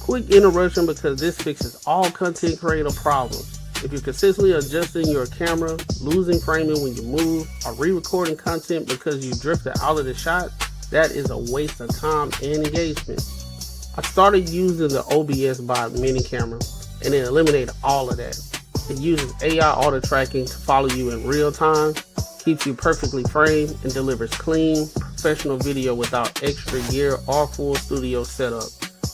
Quick interruption because this fixes all content creator problems. If you're consistently adjusting your camera, losing framing when you move, or re-recording content because you drifted out of the shot, that is a waste of time and engagement. I started using the OBS Bot mini camera and it eliminated all of that. It uses AI auto tracking to follow you in real time, keeps you perfectly framed, and delivers clean, professional video without extra gear or full studio setup.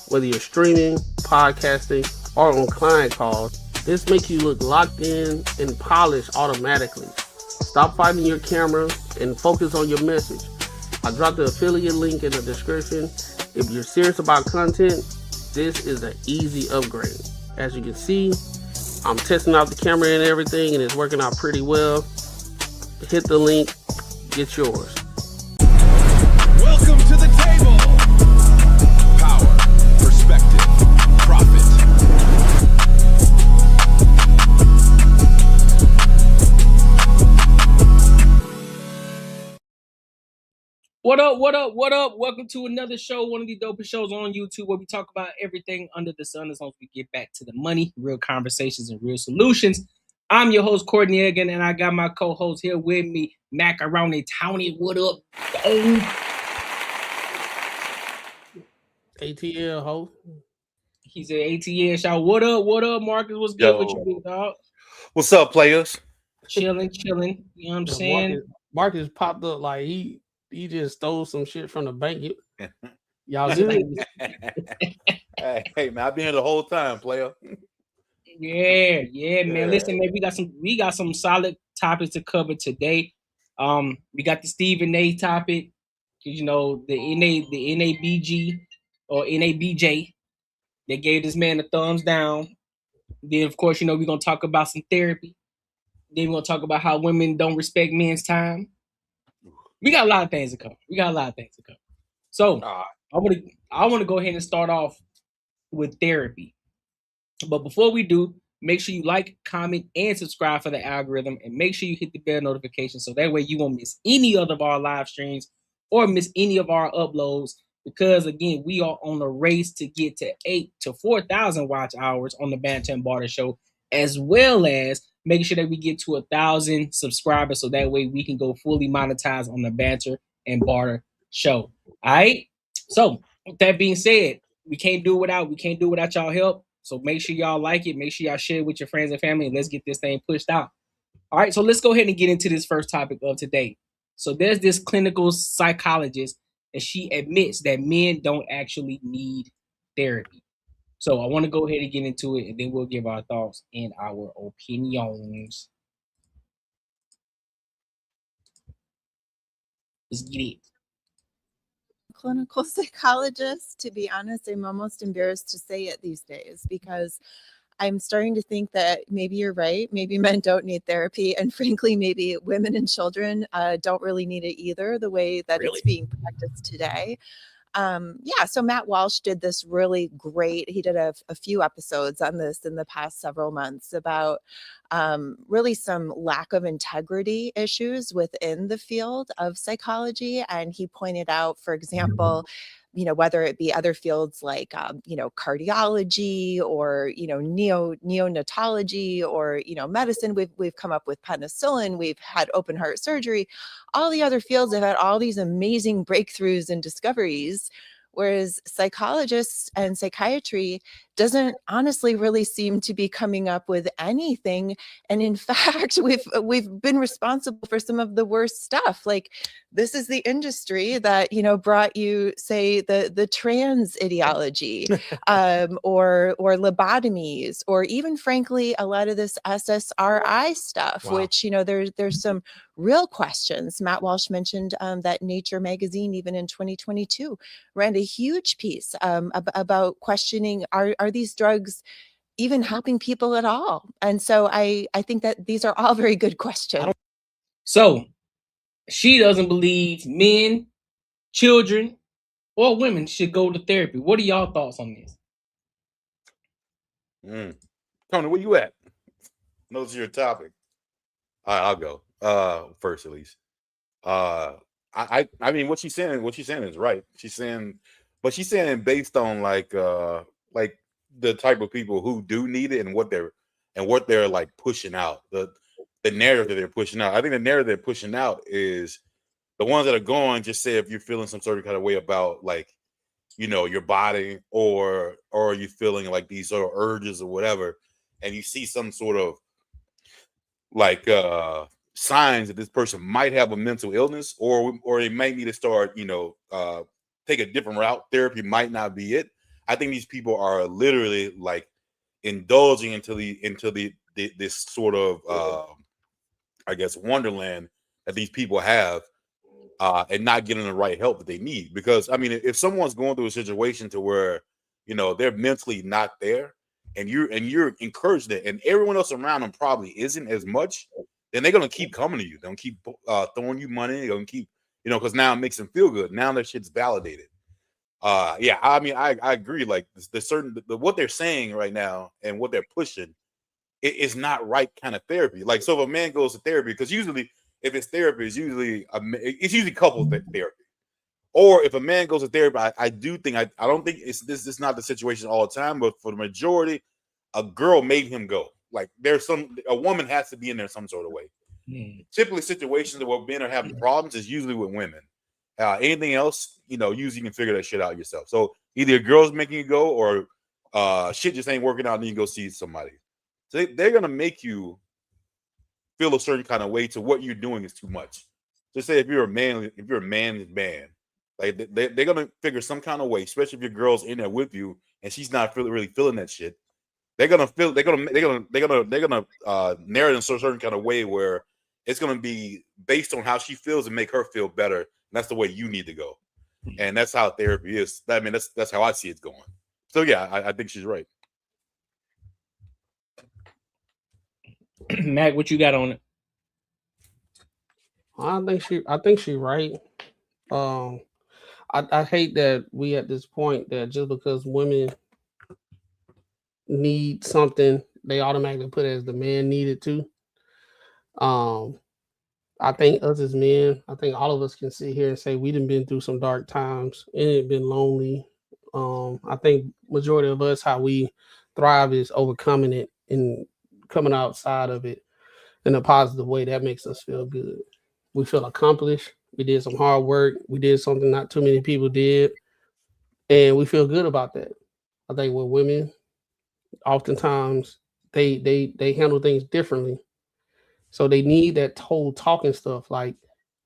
Whether you're streaming, podcasting, or on client calls, this makes you look locked in and polished automatically. Stop fighting your camera and focus on your message. I dropped the affiliate link in the description. If you're serious about content, this is an easy upgrade. As you can see, I'm testing out the camera and everything, and it's working out pretty well. Hit the link, get yours. Welcome to the table. Power, perspective, profit. What up, what up, what up? Welcome to another show, one of the dopest shows on YouTube where we talk about everything under the sun as long as we get back to the money, real conversations, and real solutions. I'm your host, Courtnee Edgar, and I got my co-host here with me, Macaroni Tony. What up, dog? ATL, ho. He's an ATL shout. What up, Marcus? What's good with you, big dog? What's up, players? Chilling. You know what I'm saying? Marcus popped up like he just stole some shit from the bank. Y'all good? Hey man, I've been here the whole time, player. Yeah, man. Listen, man, we got some solid topics to cover today. We got the Stephen A topic, you know, the NABG or NABJ. They gave this man a thumbs down. Then, of course, you know, we're gonna talk about some therapy. Then we're gonna talk about how women don't respect men's time. We got a lot of things to cover. So I want to go ahead and start off with therapy. But before we do, make sure you like, comment, and subscribe for the algorithm, and make sure you hit the bell notification so that way you won't miss any other of our live streams or miss any of our uploads. Because again, we are on a race to get to 8,000 to 4,000 watch hours on the Banter and Barter Show, as well as making sure that we get to 1,000 subscribers so that way we can go fully monetize on the Banter and Barter Show. All right. So with that being said, we can't do it without y'all help. So make sure y'all like it. Make sure y'all share it with your friends and family, and let's get this thing pushed out. All right. So let's go ahead and get into this first topic of today. So there's this clinical psychologist, and she admits that men don't actually need therapy. So I want to go ahead and get into it, and then we'll give our thoughts and our opinions. Let's get it. Clinical psychologist, to be honest, I'm almost embarrassed to say it these days because I'm starting to think that maybe you're right. Maybe men don't need therapy. And frankly, maybe women and children don't really need it either, the way that it's being practiced today. So Matt Walsh did this really great. He did a few episodes on this in the past several months about really some lack of integrity issues within the field of psychology. And he pointed out, for example, you know, whether it be other fields like, cardiology or, neonatology or, medicine, we've come up with penicillin, we've had open heart surgery, all the other fields have had all these amazing breakthroughs and discoveries, whereas psychologists and psychiatry doesn't honestly really seem to be coming up with anything. And in fact, we've been responsible for some of the worst stuff. Like, this is the industry that, brought you, say, the trans ideology, or lobotomies, or even frankly, a lot of this SSRI stuff, which, there's some real questions. Matt Walsh mentioned that Nature magazine, even in 2022, ran a huge piece about questioning, are these drugs even helping people at all? And so I think that these are all very good questions. So she doesn't believe men, children, or women should go to therapy. What are y'all thoughts on this? Tony, where you at? Knows your topic. All right, I'll go first at least. I mean, what she's saying is right. She's saying based on like like the type of people who do need it and what they're like pushing out, the narrative that they're pushing out. I think the narrative they're pushing out is the ones that are going, just say if you're feeling some sort of kind of way about like, you know, your body, or are you feeling like these sort of urges or whatever, and you see some sort of like signs that this person might have a mental illness, or they might need to start, you know, take a different route. Therapy might not be it. I think these people are literally like indulging into this sort of I guess wonderland that these people have, and not getting the right help that they need. Because I mean, if someone's going through a situation to where, you know, they're mentally not there, and you're encouraged it, and everyone else around them probably isn't as much, then they're gonna keep coming to you. They're gonna keep throwing you money. They're gonna keep, you know, because now it makes them feel good. Now their shit's validated. Yeah, I mean, I agree. Like what they're saying right now and what they're pushing, it is not right kind of therapy. Like, so if a man goes to therapy, because usually if it's therapy, it's usually couples therapy. Or if a man goes to therapy, I do think I don't think this is not the situation all the time, but for the majority, a girl made him go. Like a woman has to be in there some sort of way. Typically, situations where men are having problems is usually with women. Anything else, you know, usually you can figure that shit out yourself. So either a girl's making you go, or shit just ain't working out, and you go see somebody. So they're gonna make you feel a certain kind of way to what you're doing is too much. Just say if you're a man, like they're gonna figure some kind of way, especially if your girl's in there with you and she's not really feeling that shit. They're gonna narrate in a certain kind of way where it's gonna be based on how she feels and make her feel better. And that's the way you need to go. And that's how therapy is. I mean, that's how I see it going. So yeah, I think she's right. Mac, what you got on it? I think she's right. I hate that we at this point that just because women need something, they automatically put it as the man needed to. I think us as men, I think all of us can sit here and say we done been through some dark times and it been lonely. I think majority of us, how we thrive is overcoming it and coming outside of it in a positive way. That makes us feel good. We feel accomplished. We did some hard work. We did something not too many people did, and we feel good about that. I think with women, oftentimes they handle things differently, so they need that whole talking stuff. Like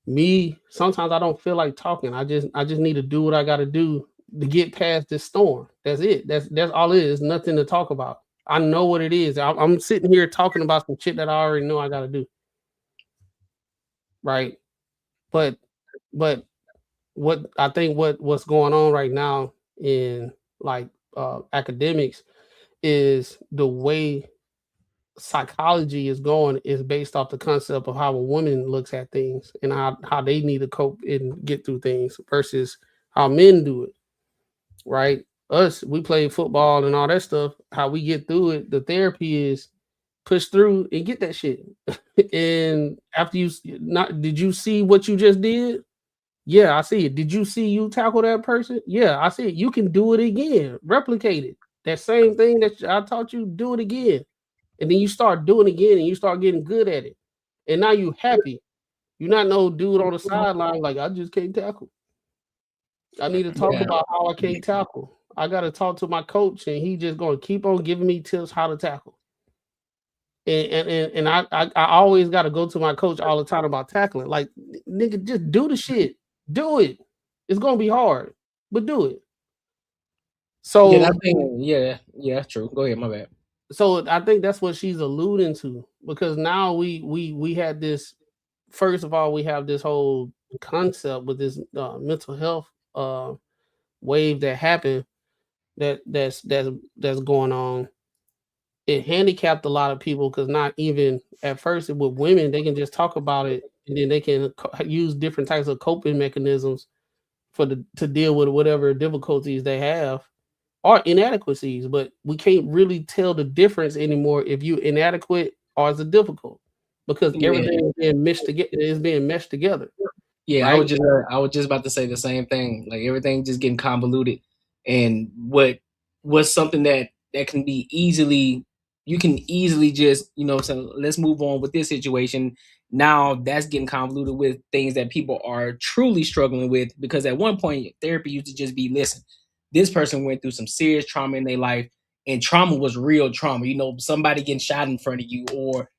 me, sometimes I don't feel like talking. I just need to do what I got to do to get past this storm. That's it. That's all it is. Nothing to talk about. I know what it is. I'm sitting here talking about some shit that I already know I got to do. Right. But what I think what's going on right now in like academics is the way psychology is going is based off the concept of how a woman looks at things and how they need to cope and get through things versus how men do it. Right. Us, we play football and all that stuff. How we get through it, the therapy is push through and get that shit. And after did you see what you just did? Yeah, I see it. Did you see you tackle that person? Yeah, I see it. You can do it again, replicate it. That same thing that I taught you, do it again. And then you start doing it again and you start getting good at it. And now you happy. You're not no dude on the sideline like, I just can't tackle. I need to talk about how I can't tackle. I got to talk to my coach and he just going to keep on giving me tips how to tackle. And I always got to go to my coach all the time about tackling. Like, nigga, just do the shit. Do it. It's gonna be hard, but do it. So yeah, true. Go ahead, my bad. So I think that's what she's alluding to, because now we had this. First of all, we have this whole concept with this mental health wave that happened. That's going on. It handicapped a lot of people because not even at first with women, they can just talk about it and then they can use different types of coping mechanisms to deal with whatever difficulties they have or inadequacies. But we can't really tell the difference anymore if you inadequate or is it difficult, because everything is being meshed together. Yeah, right? I was just about to say the same thing. Like everything just getting convoluted, and what was something that can be easily, you can easily just, so let's move on with this situation. Now that's getting convoluted with things that people are truly struggling with, because at one point therapy used to just be, listen, this person went through some serious trauma in their life, and trauma was real trauma. Somebody getting shot in front of you, or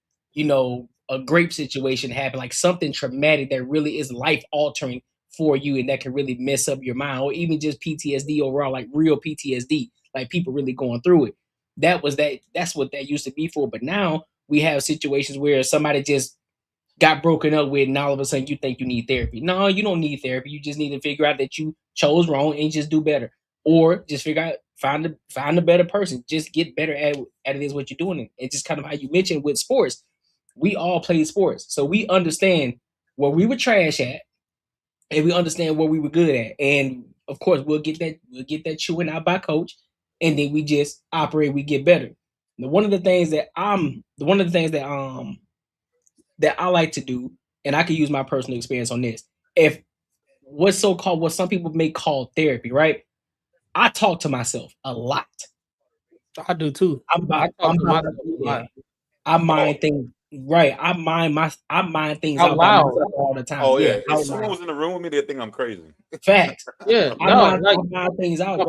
a grape situation happened, like something traumatic that really is life altering for you, and that can really mess up your mind, or even just PTSD overall, like real PTSD, like people really going through it. That's what that used to be for. But now we have situations where somebody just got broken up with, and all of a sudden you think you need therapy. No, you don't need therapy. You just need to figure out that you chose wrong and just do better, or just figure out, find a better person. Just get better at it is what you're doing. And just kind of how you mentioned with sports, we all played sports, so we understand where we were trash at, and we understand what we were good at. And of course, we'll get that chewing out by coach, and then we just operate. We get better. Now, one of the things that that I like to do, and I can use my personal experience on this. If what's so called, what some people may call therapy, right? I talk to myself a lot. I do too. I talk to myself a lot. I mind things. Right. I mind things Out out by loud. myself all the time. Oh yeah, out if someone loud. was in the room with me, they'd think I'm crazy. Facts. Yeah, I no, mind things out,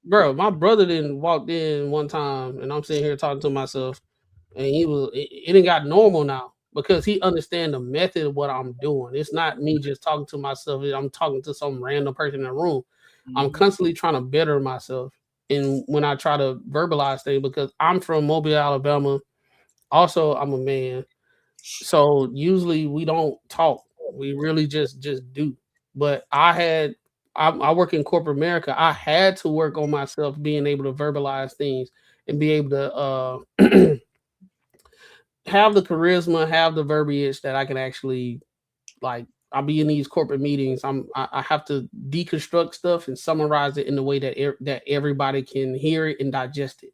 bro. My brother didn't walked in one time, and I'm sitting here talking to myself, and it didn't got normal now, because he understand the method of what I'm doing. It's not me just talking to myself. I'm talking to some random person in the room. I'm constantly trying to better myself. And when I try to verbalize things, because I'm from Mobile, Alabama, also I'm a man. So usually we don't talk. We really just do. But I work in corporate America. I had to work on myself being able to verbalize things and be able to have the charisma, have the verbiage that I can actually, like, I'll be in these corporate meetings. I have to deconstruct stuff and summarize it in a way that everybody can hear it and digest it.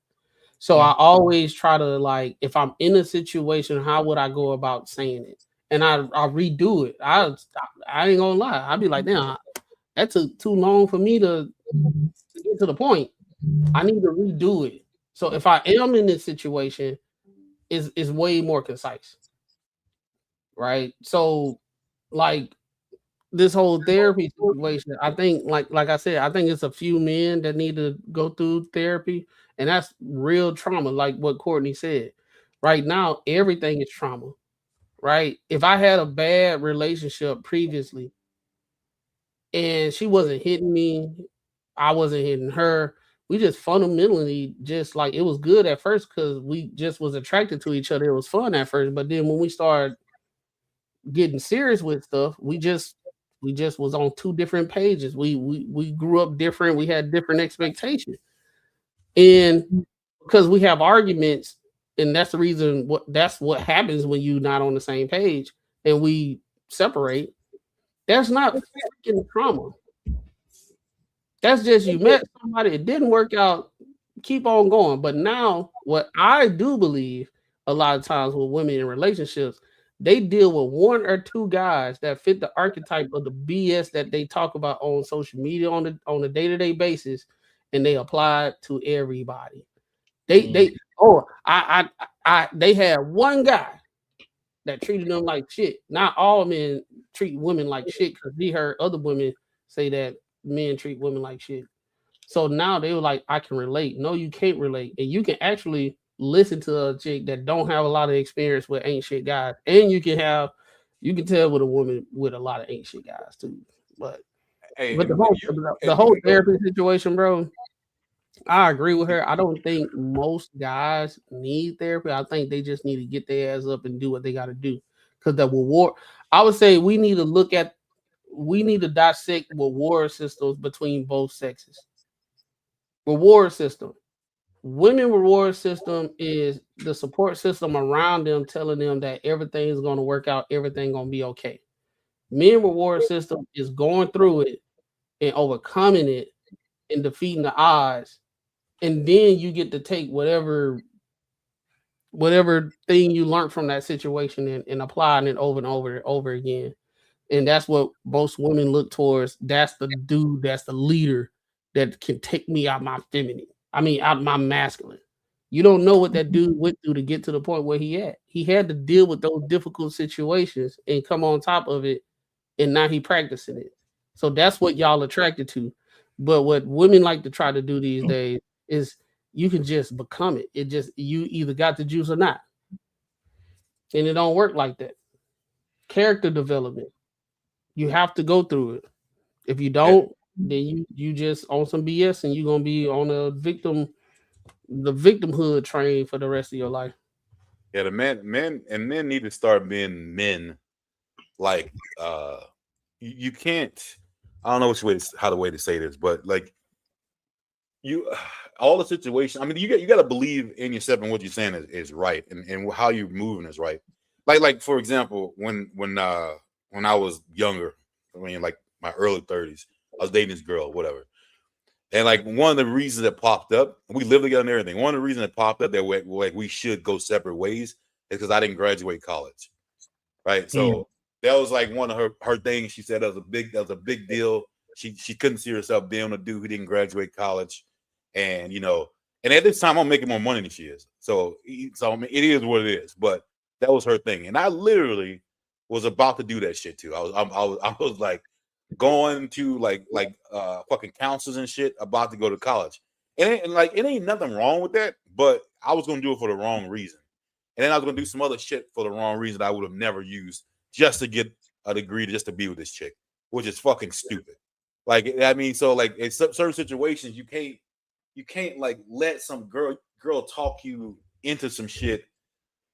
So I always try to, like, if I'm in a situation, how would I go about saying it? And I redo it. I ain't gonna lie. I'd be like, damn, that took too long for me to get to the point. I need to redo it. So if I am in this situation, is way more concise. Right. So, like, this whole therapy situation, I think, like I said, I think it's a few men that need to go through therapy, and that's real trauma, like what Courtney said. Right now, everything is trauma, right? If I had a bad relationship previously and she wasn't hitting me, I wasn't hitting her, we just fundamentally, just like, it was good at first because we just was attracted to each other. It was fun at first, but then when we started getting serious with stuff, we just was on two different pages. We grew up different. We had different expectations, and because we have arguments, and that's the reason. That's what happens when you're not on the same page, and we separate. That's not freaking trauma. That's just, you met somebody, it didn't work out, keep on going. But now, what I do believe, a lot of times with women in relationships, they deal with one or two guys that fit the archetype of the BS that they talk about on social media on a day-to-day basis, and they apply it to everybody. They had one guy that treated them like shit. Not all men treat women like shit, because we heard other women say that men treat women like shit. So now they were like, I can relate. No, you can't relate. And you can actually listen to a chick that don't have a lot of experience with ain't shit guys. And you can tell with a woman with a lot of ain't shit guys too. But the whole therapy situation, bro, I agree with her. I don't think most guys need therapy. I think they just need to get their ass up and do what they got to do. Because the reward, I would say we need to dissect reward systems between both sexes. Reward system. Women reward system is the support system around them, telling them that everything is going to work out, everything going to be okay. Men reward system is going through it and overcoming it and defeating the odds. And then you get to take whatever thing you learned from that situation and applying it over and over and over again. And that's what most women look towards. That's the dude, that's the leader that can take me out my feminine. I'm masculine. You don't know what that dude went through to get to the point where he at. He had to deal with those difficult situations and come on top of it, and now he practicing it. So that's what y'all attracted to. But what women like to try to do these days is you can just become it. It just you either got the juice or not. And it don't work like that. Character development. You have to go through it. If you don't, then you just on some BS and you're gonna be on the victimhood train for the rest of your life. Yeah, the men need to start being men. Like you can't. I don't know how the way to say this, but like you, all the situation. I mean, you got to believe in yourself and what you're saying is right, and how you're moving is right. Like for example, when I was younger, I mean like my early 30s, I was dating this girl, whatever. And like one of the reasons that popped up, we lived together and everything. One of the reasons that popped up that we should go separate ways is because I didn't graduate college, right? So that was like one of her things. She said that was a big deal. She couldn't see herself being a dude who didn't graduate college, and and at this time I'm making more money than she is. So I mean, it is what it is. But that was her thing, and I literally was about to do that shit too. I was like going to like fucking counselors and shit, about to go to college, and it ain't nothing wrong with that, but I was gonna do it for the wrong reason, and then I was gonna do some other shit for the wrong reason I would have never used just to get a degree just to be with this chick, which is fucking stupid. Like I mean, so like in certain situations you can't like let some girl talk you into some shit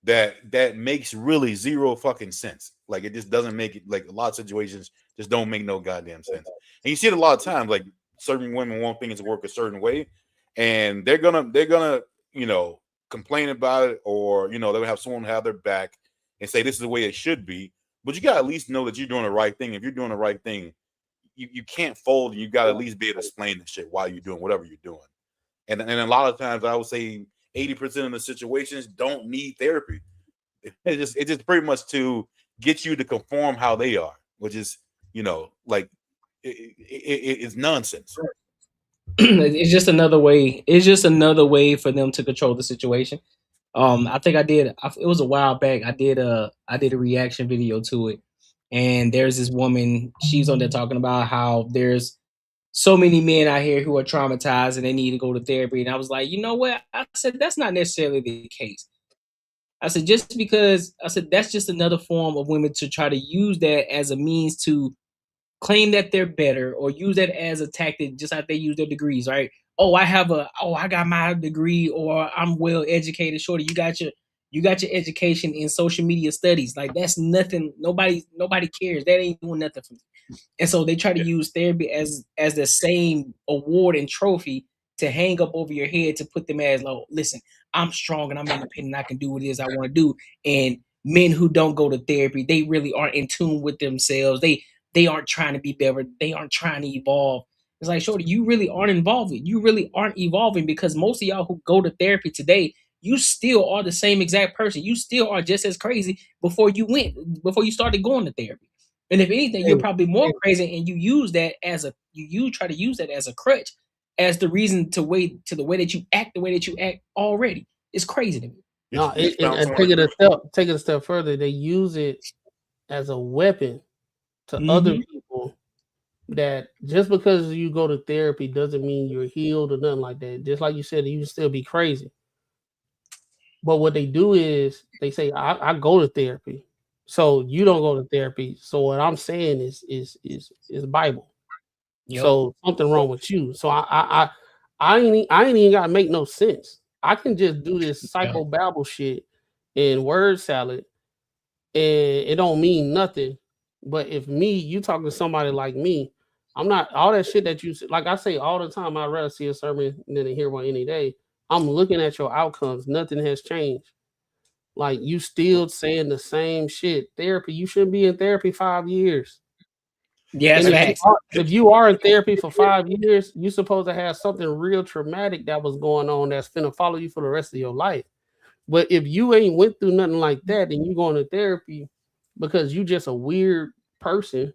that makes really zero fucking sense. Like it just doesn't make it. Like a lot of situations just don't make no goddamn sense. And you see it a lot of times. Like certain women want things to work a certain way, and they're gonna complain about it, or they'll have someone have their back and say this is the way it should be. But you gotta at least know that you're doing the right thing. If you're doing the right thing, you can't fold. You gotta at least be able to explain the shit while you're doing whatever you're doing. And a lot of times I would say 80% of the situations don't need therapy. It's just pretty much to get you to conform how they are, which is like it's nonsense. It's just another way. It's just another way for them to control the situation. I think it was a while back. I did a reaction video to it, and there's this woman. She's on there talking about how there's so many men out here who are traumatized and they need to go to therapy. And I was like, you know what? I said that's not necessarily the case. I said that's just another form of women to try to use that as a means to claim that they're better, or use that as a tactic, just like they use their degrees, right? I got my degree, or I'm well educated. Shorty, you got your education in social media studies. Like that's nothing. Nobody cares. That ain't doing nothing for me. And so they try to use therapy as the same award and trophy to hang up over your head, to put them as, like, listen, I'm strong and I'm independent. I can do what it is I want to do. And men who don't go to therapy, they really aren't in tune with themselves. They aren't trying to be better. They aren't trying to evolve. It's like, shorty, you really aren't involving. You really aren't evolving, because most of y'all who go to therapy today, you still are the same exact person. You still are just as crazy before you started going to therapy. And if anything, you're probably more crazy, and you try to use that as a crutch, as the reason to the way that you act already. It's crazy to me. No, and take it a step further. They use it as a weapon to other people, that just because you go to therapy doesn't mean you're healed or nothing like that. Just like you said, you can still be crazy. But what they do is they say, I go to therapy, so you don't go to therapy. So what I'm saying is Bible. Yep. So something wrong with you. So I ain't even gotta make no sense. I can just do this psychobabble shit in word salad, and it don't mean nothing. But if you talking to somebody like me, I'm not all that shit that you like. I say all the time, I'd rather see a sermon than to hear one any day. I'm looking at your outcomes. Nothing has changed. Like you still saying the same shit. Therapy, you shouldn't be in therapy 5 years. Yes, if you are in therapy for 5 years, you're supposed to have something real traumatic that was going on that's gonna follow you for the rest of your life. But if you ain't went through nothing like that and you going to therapy because you just a weird person,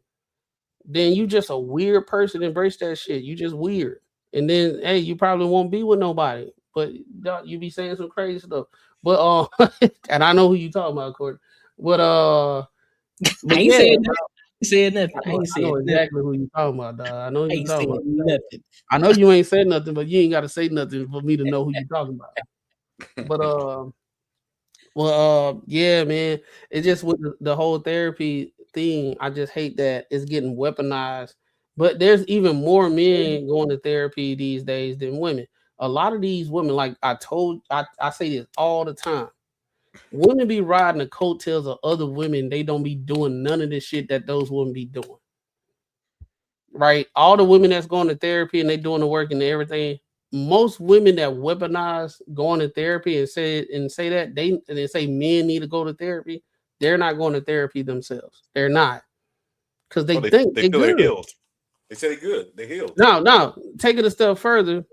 then you just a weird person. Embrace that shit. You just weird. and then hey, you probably won't be with nobody, but you be saying some crazy stuff. But and I know who you talking about, Courtney. But I ain't yeah, saying nothing. Said nothing. I ain't I saying know nothing. exactly who you talking about, dog. I know who I you ain't talking saying about. nothing. I know you ain't said nothing, but you ain't got to say nothing for me to know who you talking about. But yeah, man. It's just with the whole therapy thing. I just hate that it's getting weaponized. But there's even more men going to therapy these days than women. A lot of these women, like I say this all the time. Women be riding the coattails of other women. They don't be doing none of the shit that those women be doing. Right? All the women that's going to therapy and they doing the work and everything. Most women that weaponize going to therapy and say that they say men need to go to therapy, they're not going to therapy themselves. They're not, because they think they they're feel they're good. healed. They say they're good. They're healed. Now, take it a step further.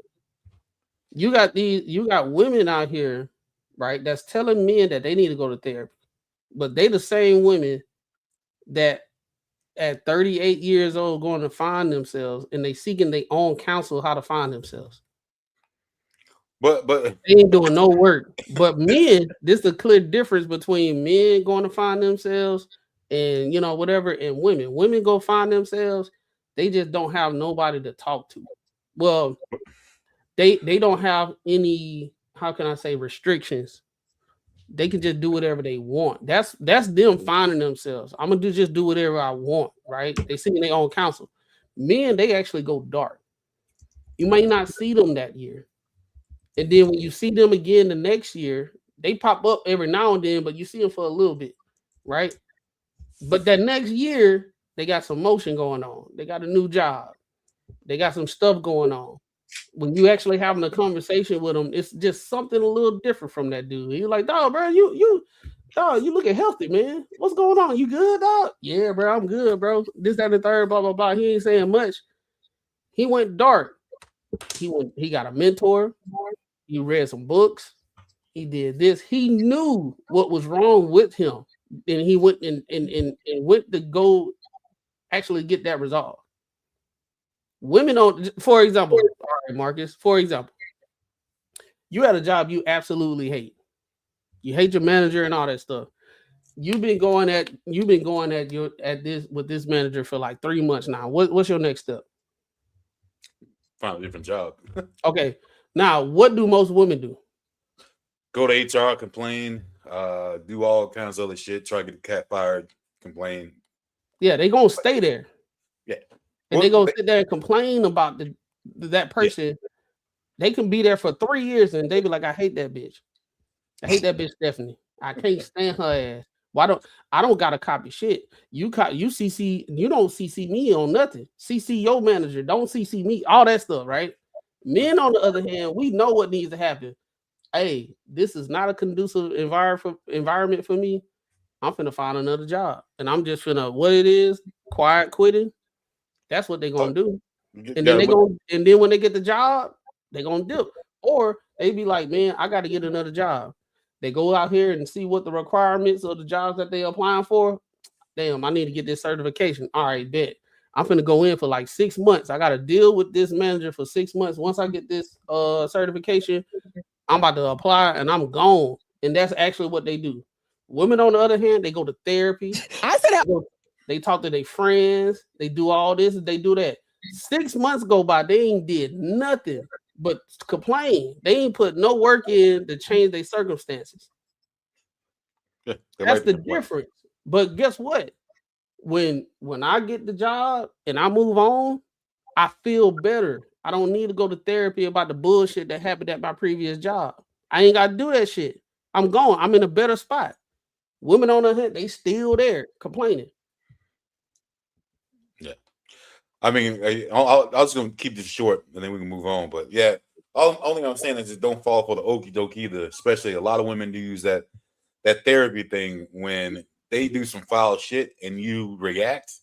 You got women out here, right? That's telling men that they need to go to therapy, but they the same women that at 38 years old going to find themselves and they seeking their own counsel how to find themselves. But they ain't doing no work. But men, this is a clear difference between men going to find themselves and whatever, and women. Women go find themselves, they just don't have nobody to talk to. Well, they don't have any, how can I say, restrictions. They can just do whatever they want. That's them finding themselves. I'm gonna just do whatever I want, right? They seeking their own counsel. Men, they actually go dark. You might not see them that year. And then when you see them again the next year, they pop up every now and then, but you see them for a little bit, right? But that next year, they got some motion going on. They got a new job. They got some stuff going on. When you actually having a conversation with them, it's just something a little different from that dude. You're like, dog, bro, you looking healthy, man. What's going on? You good, dog? Yeah, bro, I'm good, bro. This, that, and the third, blah, blah, blah. He ain't saying much. He went dark. He got a mentor. He read some books. He did this. He knew what was wrong with him. And he went and went to go actually get that resolved. Women don't, for example, all right, Marcus, for example, you had a job you absolutely hate. You hate your manager and all that stuff. You've been going at this with this manager for like 3 months now. What's your next step? Find a different job. Okay. Now, what do most women do? Go to HR, complain, do all kinds of other shit, try to get the cat fired, complain. Yeah, they gonna stay there. Yeah. And they gonna sit there and complain about that person. Yeah. They can be there for 3 years and they be like, I hate that bitch. I hate that bitch, Stephanie. I can't stand her ass. I don't gotta copy shit. You don't CC me on nothing. CC your manager. Don't CC me. All that stuff, right? Men, on the other hand, we know what needs to happen. Hey, this is not a conducive environment for me. I'm finna find another job. And I'm just finna, what it is, quiet quitting. That's what they're gonna do. And then when they get the job, they're gonna dip. Or they be like, man, I gotta get another job. They go out here and see what the requirements of the jobs that they're applying for. Damn, I need to get this certification. All right, bet. I'm finna go in for like 6 months. I gotta deal with this manager for 6 months. Once I get this certification, I'm about to apply and I'm gone. And that's actually what they do. Women, on the other hand, they go to therapy. They talk to their friends. They do all this and they do that. 6 months go by, they ain't did nothing but complain. They ain't put no work in to change their circumstances. Yeah, that's the difference. But guess what? When I get the job and I move on, I feel better. I don't need to go to therapy about the bullshit that happened at my previous job. I ain't got to do that shit. I'm gone. I'm in a better spot. Women on the hood, they still there complaining. Yeah. I mean, I was going to keep this short and then we can move on. But yeah, only thing I'm saying is just don't fall for the okie doke either. Especially a lot of women do use that therapy thing when they do some foul shit and you react.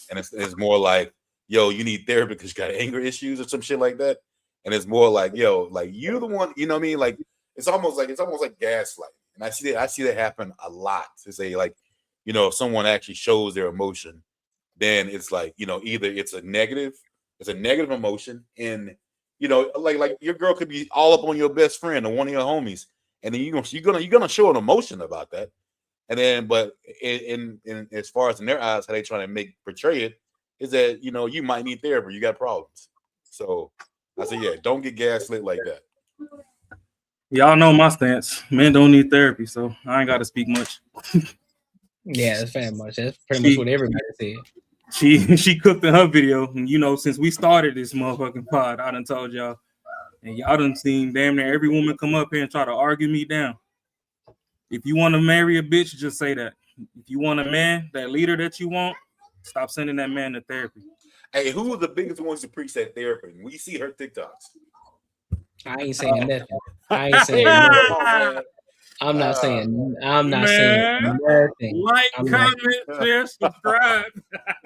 And it's more like, yo, you need therapy because you got anger issues or some shit like that. And it's more like, yo, like you're the one, you know what I mean? Like it's almost like gaslighting. And I see that happen a lot. To say like, you know, if someone actually shows their emotion, then it's like, you know, either it's a negative emotion and You know, like your girl could be all up on your best friend or one of your homies, and then you're gonna show an emotion about that. And then, but in as far as in their eyes, how they trying to portray it is that you might need therapy. You got problems. So I said, yeah, don't get gaslit like that. Y'all know my stance. Men don't need therapy, so I ain't got to speak much. Yeah, that's very much. That's pretty much what everybody said. She cooked in her video, and since we started this motherfucking pod, I done told y'all, and y'all done seen damn near every woman come up here and try to argue me down. If you want to marry a bitch, just say that. If you want a man, that leader that you want, stop sending that man to therapy. Hey, who are the biggest ones to preach that therapy? We see her TikToks. I ain't saying nothing. I ain't saying nothing. I'm not saying nothing. Like, comment, share, subscribe.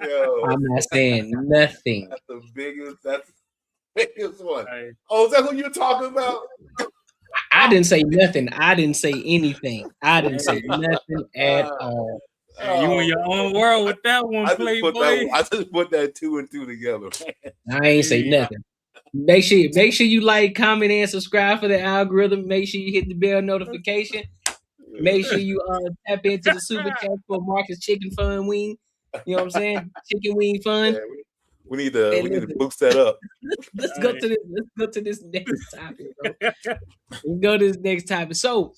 Yo, I'm not saying nothing. That's the biggest one. Hey. Oh, is that who you're talking about? I didn't say nothing. I didn't say anything. I didn't say nothing at all. Hey, you in your own world with that one, Playboy. I just put that 2 and 2 together. I ain't say nothing. Make sure you like, comment, and subscribe for the algorithm. Make sure you hit the bell notification. Make sure you tap into the super chat for Marcus Chicken Fun Wing. You know what I'm saying? Chicken Wing Fun. Yeah, we need to boost that up. Let's go to this next topic, bro. Let's go to this next topic. So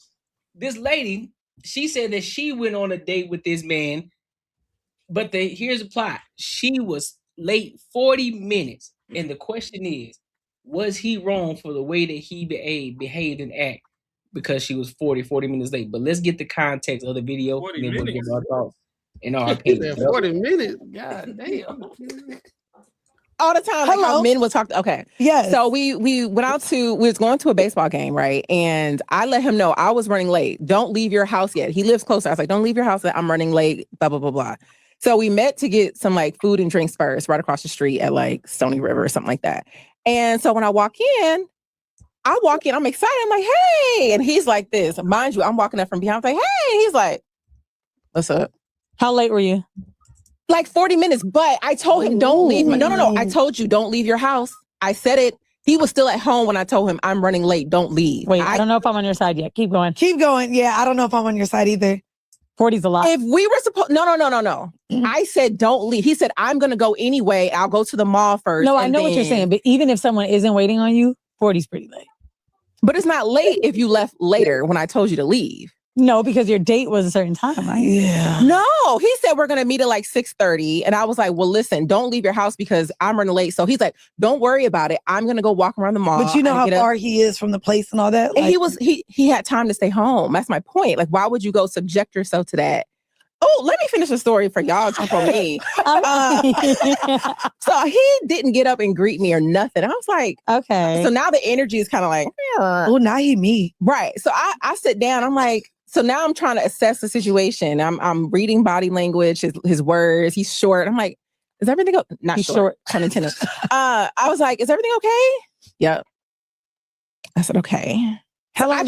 this lady, she said that she went on a date with this man, but here's the plot. She was late 40 minutes. And the question is, was he wrong for the way that he behaved and act because she was 40 minutes late? But let's get the context of the video and then we'll give our thoughts and our opinion. 40 minutes? God damn. All the time, like how men would talk. Okay. Yes. So we was going to a baseball game, right? And I let him know I was running late. Don't leave your house yet. He lives closer. I was like, don't leave your house yet. I'm running late, blah, blah, blah, blah. So we met to get some like food and drinks first, right across the street at like Stony River or something like that. And so when I walk in, I'm excited. I'm like, hey. And he's like this. Mind you, I'm walking up from behind. I'm like, hey. And he's like, what's up? How late were you? Like 40 minutes. But I told him, don't leave. No. I told you, don't leave your house. I said it. He was still at home when I told him I'm running late. Don't leave. Wait, I don't know if I'm on your side yet. Keep going. Keep going. Yeah, I don't know if I'm on your side either. 40's a lot. If we were supposed, no. I said, don't leave. He said, I'm going to go anyway. I'll go to the mall first. No, I know what you're saying. But even if someone isn't waiting on you, 40's pretty late. But it's not late if you left later when I told you to leave. No, because your date was a certain time, right? Yeah. No, he said we're going to meet at like 6:30. And I was like, well, listen, don't leave your house because I'm running late. So he's like, don't worry about it. I'm going to go walk around the mall. But you know how far he is from the place and all that? And he had time to stay home. That's my point. Like, why would you go subject yourself to that? Oh, let me finish the story for y'all. Jump on me. So he didn't get up and greet me or nothing. I was like, okay. So now the energy is kind of like, oh, now he me. Right. So I sit down. I'm like, so now I'm trying to assess the situation. I'm reading body language, his words. He's short. I'm like, is everything okay? Not short. Pun intended. I was like, is everything okay? Yep. I said, okay. How long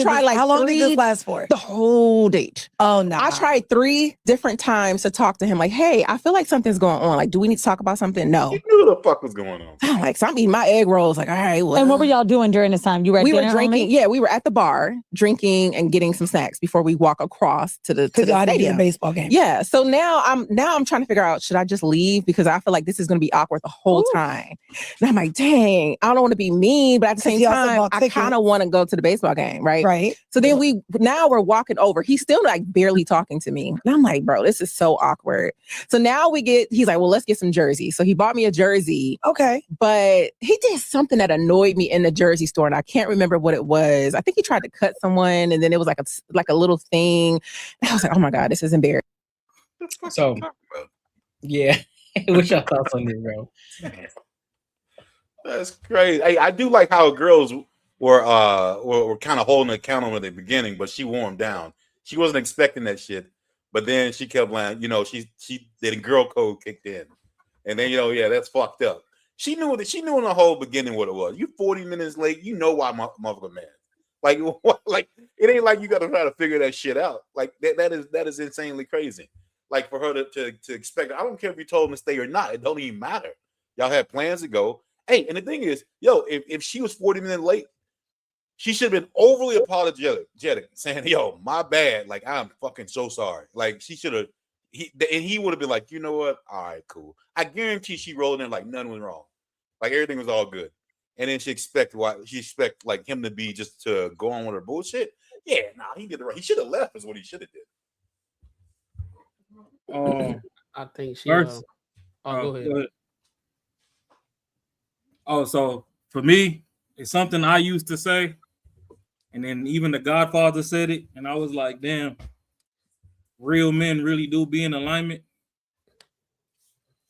did this last for? The whole date. Oh, no. I tried 3 different times to talk to him. Like, hey, I feel like something's going on. Like, do we need to talk about something? No. You knew what the fuck was going on. I'm like, so I'm eating my egg rolls. Like, all right. Well. And what were y'all doing during this time? You were at dinner drinking. only? Yeah, we were at the bar drinking and getting some snacks before we walk across to the stadium. Baseball game. Yeah. So now I'm trying to figure out, should I just leave? Because I feel like this is going to be awkward the whole time. And I'm like, dang, I don't want to be mean, but at the same time, I kind of want to go to the baseball game. Right. Right. So then we're walking over. He's still like barely talking to me. And I'm like, bro, this is so awkward. So now he's like, well, let's get some jerseys. So he bought me a jersey. Okay. But he did something that annoyed me in the jersey store. And I can't remember what it was. I think he tried to cut someone and then it was like a little thing. And I was like, oh my God, this is embarrassing. So, yeah. What's your thoughts on this, bro? That's crazy. Hey, I do like how girls were kind of holding account on at the beginning, but she wore him down. She wasn't expecting that shit, but then she kept like, the girl code kicked in, and then that's fucked up. She knew in the whole beginning what it was. You 40 minutes late, you know why motherfucker man. Like it ain't like you got to try to figure that shit out. Like that is insanely crazy. Like for her to expect. I don't care if you told him to stay or not. It don't even matter. Y'all had plans to go. Hey, and the thing is, yo, if she was 40 minutes late, she should have been overly apologetic, saying, yo, my bad. Like, I'm fucking so sorry. Like, she should have, he would have been like, you know what? All right, cool. I guarantee she rolled in like nothing was wrong. Like, everything was all good. And then she expect like him to be just to go on with her bullshit. Yeah, nah, he did it right. He should have left is what he should have did. I think she First, go ahead. Oh, so for me, it's something I used to say, and then even the Godfather said it, and I was like, damn, real men really do be in alignment.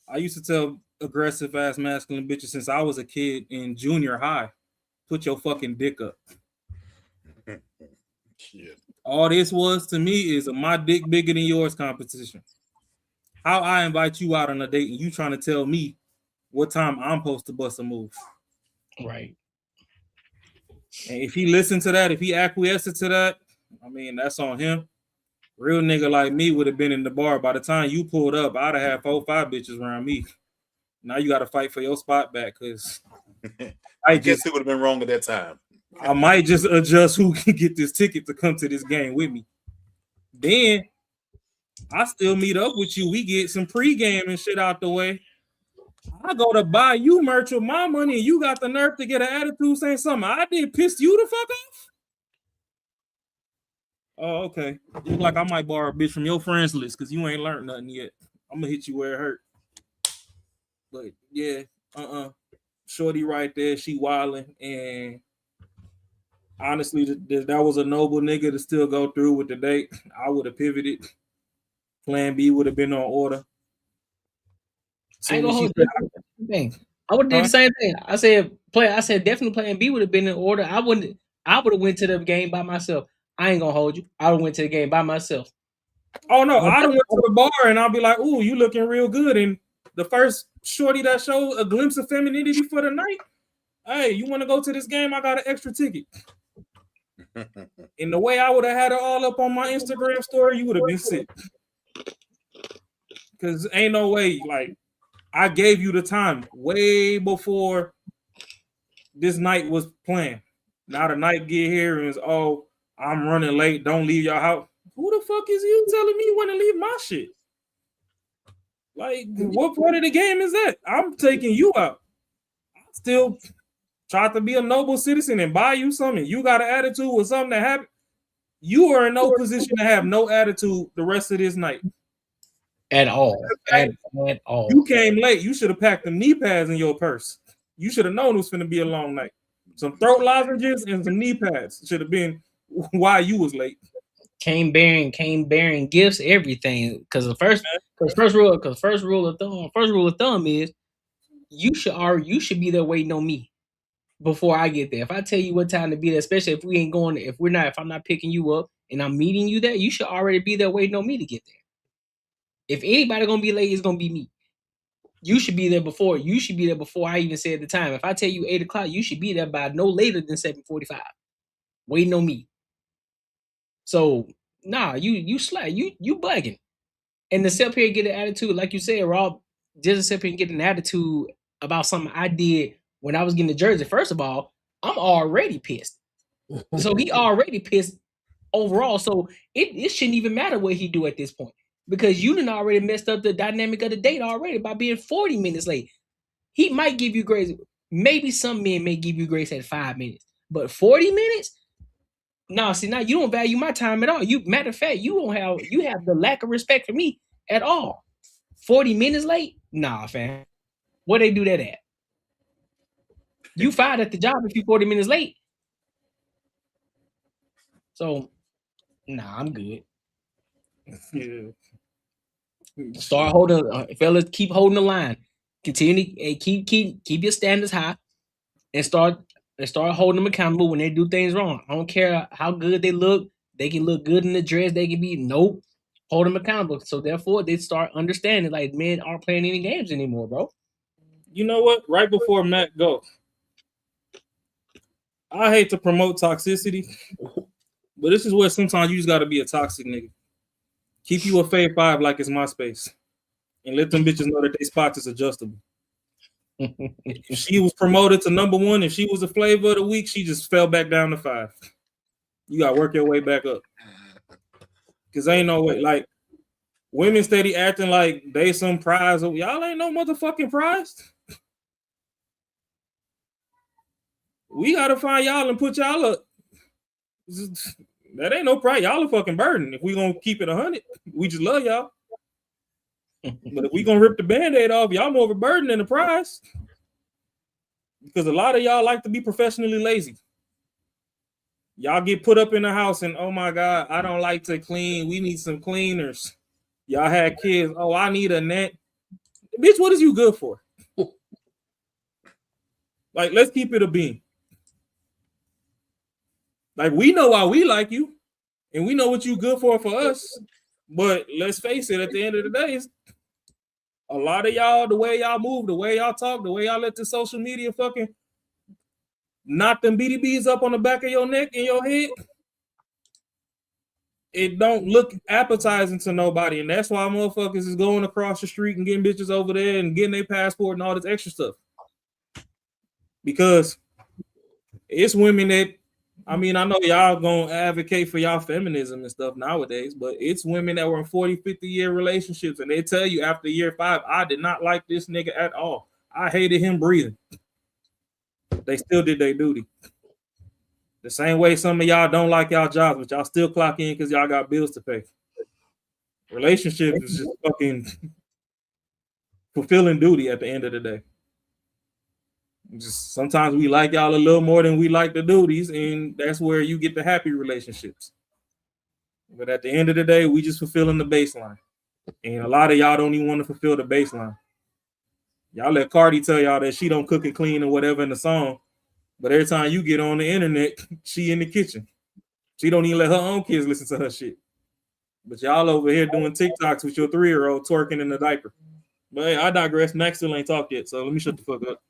I used to tell aggressive ass masculine bitches since I was a kid in junior high, put your fucking dick up. Shit. All this was to me is a my dick bigger than yours competition. How I invite you out on a date and you trying to tell me what time I'm supposed to bust a move. Right. And if he listened to that, if he acquiesced to that, I mean, that's on him. Real nigga like me would have been in the bar. By the time you pulled up, I'd have had 4 or 5 bitches around me. Now you got to fight for your spot back because I guess it would have been wrong at that time. I might just adjust who can get this ticket to come to this game with me. Then I still meet up with you. We get some pregame and shit out the way. I go to buy you merch with my money and you got the nerve to get an attitude saying something I did piss you the fuck off? Oh, okay. Look like I might borrow a bitch from your friends list because you ain't learned nothing yet. I'm gonna hit you where it hurt. But yeah, Shorty right there, she wilding, and honestly, that was a noble nigga to still go through with the date. I would have pivoted. Plan B would have been on order. I ain't gonna hold you. I would have did the same thing. I said definitely Plan B would have been in order. I would have went to the game by myself. I ain't gonna hold you. I would have went to the game by myself. Oh no, I done went to the bar and I'll be like, "Ooh, you looking real good." And the first shorty that showed a glimpse of femininity for the night, hey, you want to go to this game? I got an extra ticket. And the way I would have had it all up on my Instagram story, you would have been sick. Because ain't no way, like, I gave you the time way before this night was planned. Now the night get here and it's, oh, I'm running late. Don't leave your house. Who the fuck is you telling me when to leave my shit? Like, what part of the game is that? I'm taking you out. I still try to be a noble citizen and buy you something. You got an attitude with something that happened. You are in no position to have no attitude the rest of this night. At all. At all. You came late. You should have packed the knee pads in your purse. You should have known it was going to be a long night. Some throat lozenges and some knee pads should have been why you was late. Came bearing gifts, everything. Because the first rule of thumb is you should be there waiting on me before I get there. If I tell you what time to be there, especially if I'm not picking you up and I'm meeting you there, you should already be there waiting on me to get there. If anybody gonna be late, it's gonna be me. You should be there before. You should be there before I even said the time. If I tell you 8 o'clock, you should be there by no later than 7:45, waiting on me. So nah, you slack, you bugging. And to sit up here and get an attitude, like you said, Rob, just sit up here and get an attitude about something I did when I was getting the jersey. First of all, I'm already pissed. So he already pissed overall. So it shouldn't even matter what he do at this point. Because you done already messed up the dynamic of the date already by being 40 minutes late. He might give you grace. Maybe some men may give you grace at 5 minutes. But 40 minutes? No, see, now you don't value my time at all. Matter of fact, you have the lack of respect for me at all. 40 minutes late? Nah, fam. Where they do that at? You fired at the job if you 40 minutes late. So, nah, I'm good. Yeah. Start holding, fellas. Keep holding the line. Continue, keep your standards high, and start holding them accountable when they do things wrong. I don't care how good they look. They can look good in the dress. They can be nope. Hold them accountable. So therefore, they start understanding like men aren't playing any games anymore, bro. You know what? Right before Matt go, I hate to promote toxicity, but this is where sometimes you just got to be a toxic nigga. Keep you a fave 5 like it's MySpace. And let them bitches know that they spots is adjustable. If she was promoted to #1, if she was the flavor of the week, she just fell back down to 5. You gotta work your way back up. Cause ain't no way. Like women steady acting like they some prize. Y'all ain't no motherfucking prize. We gotta find y'all and put y'all up. That ain't no prize. Y'all a fucking burden. If we gonna keep it 100, we just love y'all. But if we gonna rip the band-aid off, y'all more of a burden than a prize. Because a lot of y'all like to be professionally lazy. Y'all get put up in the house and, oh my God, I don't like to clean. We need some cleaners. Y'all had kids. Oh, I need a net. Bitch, what is you good for? Like, let's keep it a beam. Like, we know why we like you, and we know what you good for us. But let's face it, at the end of the day, a lot of y'all, the way y'all move, the way y'all talk, the way y'all let the social media fucking knock them BDBs up on the back of your neck and your head, it don't look appetizing to nobody. And that's why motherfuckers is going across the street and getting bitches over there and getting their passport and all this extra stuff. Because it's women that, I mean, I know y'all gonna advocate for y'all feminism and stuff nowadays, but it's women that were in 40, 50-year relationships and they tell you after year 5, I did not like this nigga at all. I hated him breathing. They still did their duty. The same way some of y'all don't like y'all jobs, but y'all still clock in because y'all got bills to pay. Relationships is just fucking fulfilling duty at the end of the day. Just sometimes we like y'all a little more than we like the duties, and that's where you get the happy relationships. But at the end of the day, we just fulfilling the baseline. And a lot of y'all don't even want to fulfill the baseline. Y'all let Cardi tell y'all that she don't cook and clean or whatever in the song, but every time you get on the internet, she in the kitchen. She don't even let her own kids listen to her shit. But y'all over here doing TikToks with your 3-year-old twerking in the diaper. But hey, I digress. Max still ain't talked yet, so let me shut the fuck up.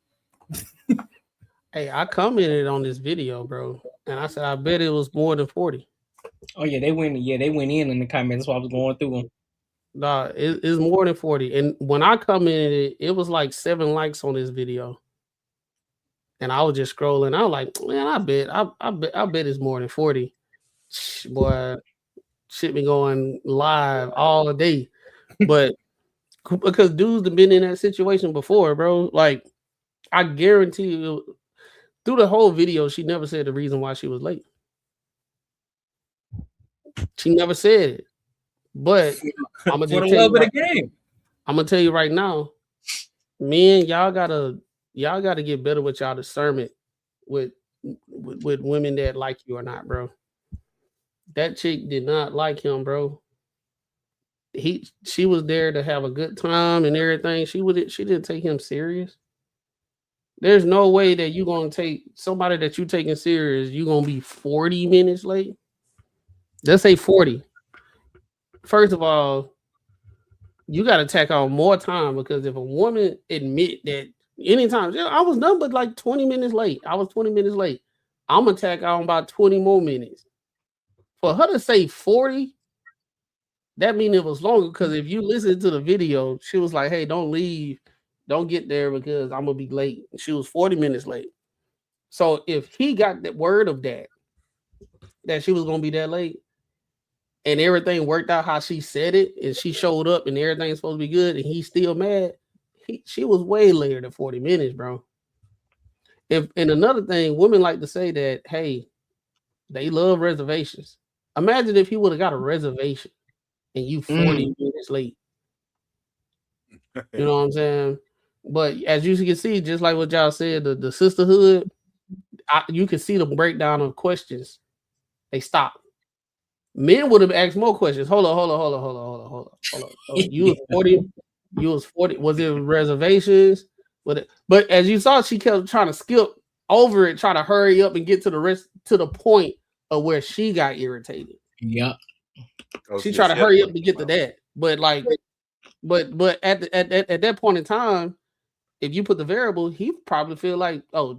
Hey, I commented on this video, bro, and I said I bet it was more than 40. Oh yeah, they went in the comments. That's why I was going through them. Nah, it's more than 40. And when I commented, it was like 7 likes on this video. And I was just scrolling. I was like, man, I bet it's more than 40. Boy, shit been going live all day. But because dudes have been in that situation before, bro. Like, I guarantee you, through the whole video, she never said the reason why she was late. She never said it. But I'm gonna for the love of the game. I'm gonna tell you right now, men, y'all gotta get better with y'all discernment with women that like you or not, bro. That chick did not like him, bro. She was there to have a good time and everything. She didn't take him serious. There's no way that you're gonna take somebody that you taking serious, you're gonna be 40 minutes late. Let's say 40. First of all, you gotta tack on more time, because if a woman admit that anytime, I was done but like 20 minutes late. I was 20 minutes late. I'm gonna tack on about 20 more minutes. For her to say 40, that means it was longer, because if you listen to the video, she was like, hey, don't leave. Don't get there because I'm gonna be late. She was 40 minutes late. So if he got the word of that she was gonna be that late, and everything worked out how she said it, and she showed up and everything's supposed to be good, and he's still mad, she was way later than 40 minutes, bro. And another thing, women like to say that, hey, they love reservations. Imagine if he would have got a reservation and you 40 minutes late. You know what I'm saying? But as you can see, just like what y'all said, the sisterhood, you can see the breakdown of questions. They stopped. Men would have asked more questions. Hold on. You was 40. You was 40. Was it reservations? But as you saw, she kept trying to skip over it, trying to hurry up and get to the point of where she got irritated. Yeah. She tried to hurry up to get to that. But at that point in time, if you put the variable, he probably feel like, oh,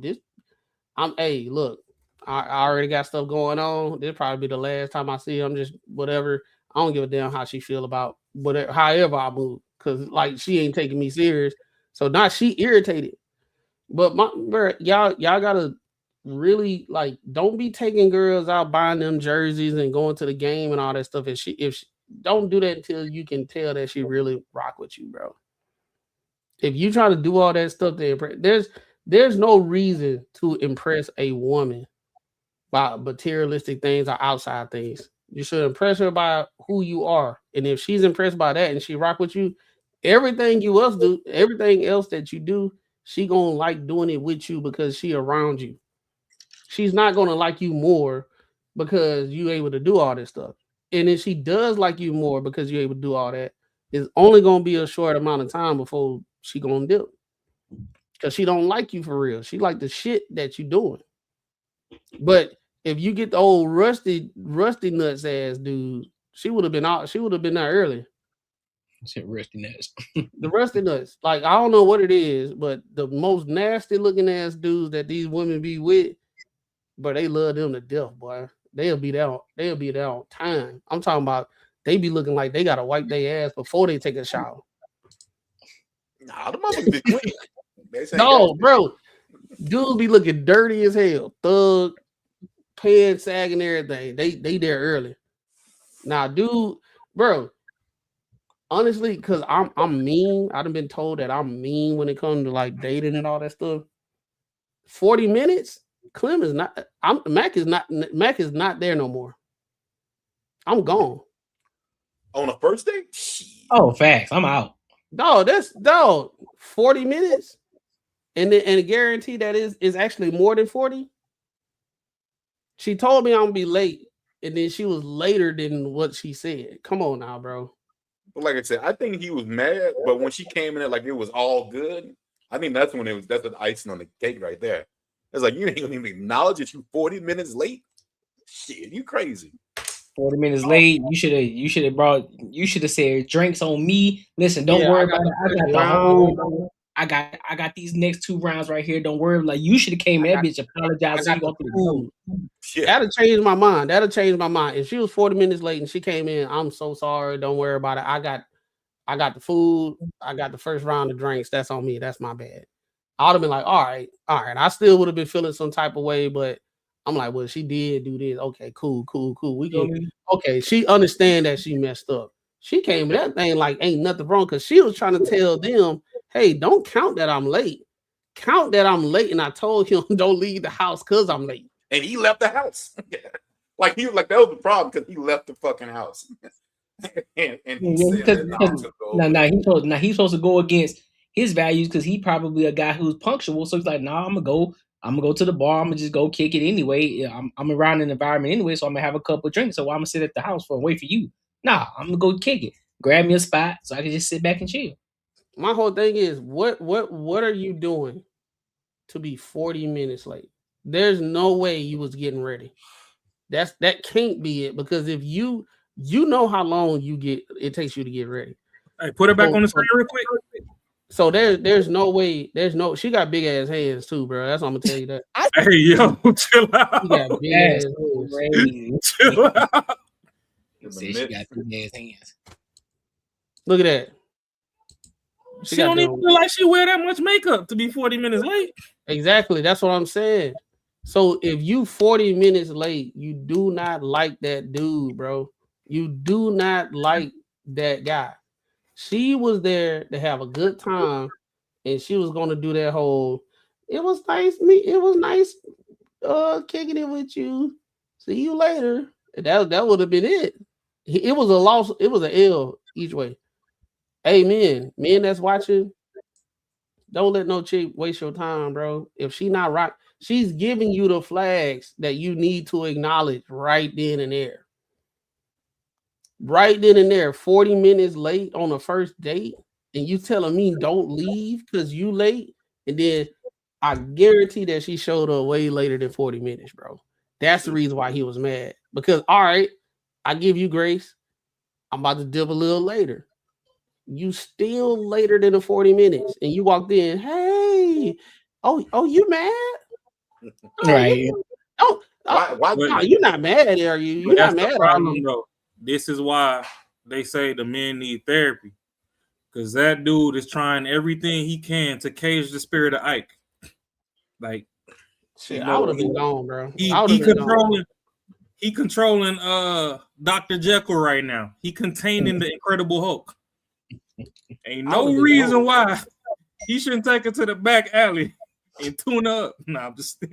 look, I already got stuff going on. This probably be the last time I see him. Just whatever. I don't give a damn how she feel about whatever, however I move, because like she ain't taking me serious. So now she irritated. But y'all gotta really like don't be taking girls out buying them jerseys and going to the game and all that stuff. If she don't do that until you can tell that she really rock with you, bro. If you try to do all that stuff to impress, there's no reason to impress a woman by materialistic things or outside things. You should impress her by who you are. And if she's impressed by that and she rock with you, everything else that you do, she gonna like doing it with you because she around you. She's not gonna like you more because you able to do all this stuff. And if she does like you more because you're able to do all that, it's only gonna be a short amount of time before she gonna dip. Because she don't like you for real. She like the shit that you doing. But if you get the old rusty nuts ass dude, she would have been out. She would have been there early. Said rusty nuts. The rusty nuts. Like I don't know what it is, but the most nasty looking ass dudes that these women be with, but they love them to death, boy. They'll be there on time. I'm talking about they be looking like they gotta wipe their ass before they take a shower. Nah, the motherfuckers be clean. No, bro. Dudes be looking dirty as hell. Thug, pants sagging, everything. They there early. Now, dude, bro. Honestly, because I'm mean. I done been told that I'm mean when it comes to like dating and all that stuff. 40 minutes, Clem is not. Mac is not there no more. I'm gone. On a first date? Oh, facts. I'm out. Dog, 40 minutes. And a guarantee that is actually more than 40. She told me I'm gonna be late, and then she was later than what she said. Come on now, bro. But like I said, I think he was mad, but when she came in there like it was all good, I think that's when that's the icing on the cake right there. It's like you ain't gonna even acknowledge that you 40 minutes late. Shit, you crazy. 40 minutes late. You should have said drinks on me. Listen, don't worry about it. I got these next 2 rounds right here. Don't worry. Like you should have came that bitch apologize. I got the food. That'll change my mind. If she was 40 minutes late and she came in, I'm so sorry. Don't worry about it. I got the food. I got the first round of drinks. That's on me. That's my bad. I would have been like, all right. I still would have been feeling some type of way, but I'm like, well, she did do this. Okay, cool. We can. Okay, she understand that she messed up. She came in that thing like ain't nothing wrong because she was trying to tell them, hey, don't count that I'm late. Count that I'm late, and I told him don't leave the house because I'm late. And he left the house. like that was the problem because he left the fucking house. and he said that he's supposed to go against his values because he probably a guy who's punctual. So he's like, nah, I'm gonna go to the bar. I'm gonna just go kick it anyway. I'm around an environment anyway, so I'm gonna have a couple of drinks. So I'm gonna sit at the house for and wait for you. Nah, I'm gonna go kick it. Grab me a spot so I can just sit back and chill. My whole thing is, what are you doing to be 40 minutes late? There's no way you was getting ready. That can't be it because if you know how long it takes you to get ready. Hey, put it back on the screen real quick. So there's no way. She got big ass hands too, bro. That's what I'm gonna tell you that. Hey yo, chill out. She got big ass hands. Chill out. She got big ass hands. Look at that. She don't even feel like she wear that much makeup to be 40 minutes late. Exactly. That's what I'm saying. So if you 40 minutes late, you do not like that dude, bro. You do not like that guy. She was there to have a good time, and she was gonna do that whole. It was nice kicking it with you. See you later. That would have been it. It was a loss. It was an L each way. Amen. Men that's watching, don't let no chick waste your time, bro. If she not right, she's giving you the flags that you need to acknowledge right then and there. Right then and there, 40 minutes late on the first date, and you telling me don't leave because you late, and then I guarantee that she showed up way later than 40 minutes, bro. That's the reason why he was mad. Because, all right, I give you grace. I'm about to dip a little later. You still later than the 40 minutes, and you walked in. Hey, oh, you mad? Right? Why? No, you're not mad, are you? You're not mad, problem, bro. This is why they say the men need therapy, because that dude is trying everything he can to cage the spirit of Ike. Like, Shit, you I know, would have been gone, bro. he I would have been gone. controlling Dr. Jekyll right now. He containing the Incredible Hulk. Ain't no reason why he shouldn't take it to the back alley and tune up. Nah, I'm just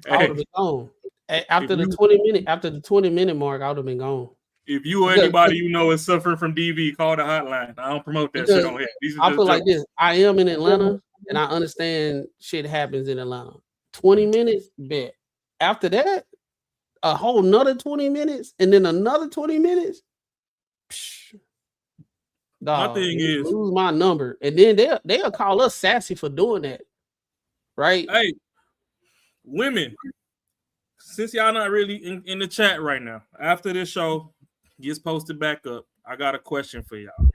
I would have been gone. After the 20-minute mark, I would have been gone. If you or anybody you know is suffering from DV, call the hotline. I don't promote that shit on here. I feel like this. I am in Atlanta, and I understand shit happens in Atlanta. 20 minutes, bet. After that, a whole nother 20 minutes, and then another 20 minutes. Dog, my thing is, lose my number, and then they'll call us sassy for doing that, right? Hey, women, since y'all not really in the chat right now, after this show gets posted back up, I got a question for y'all,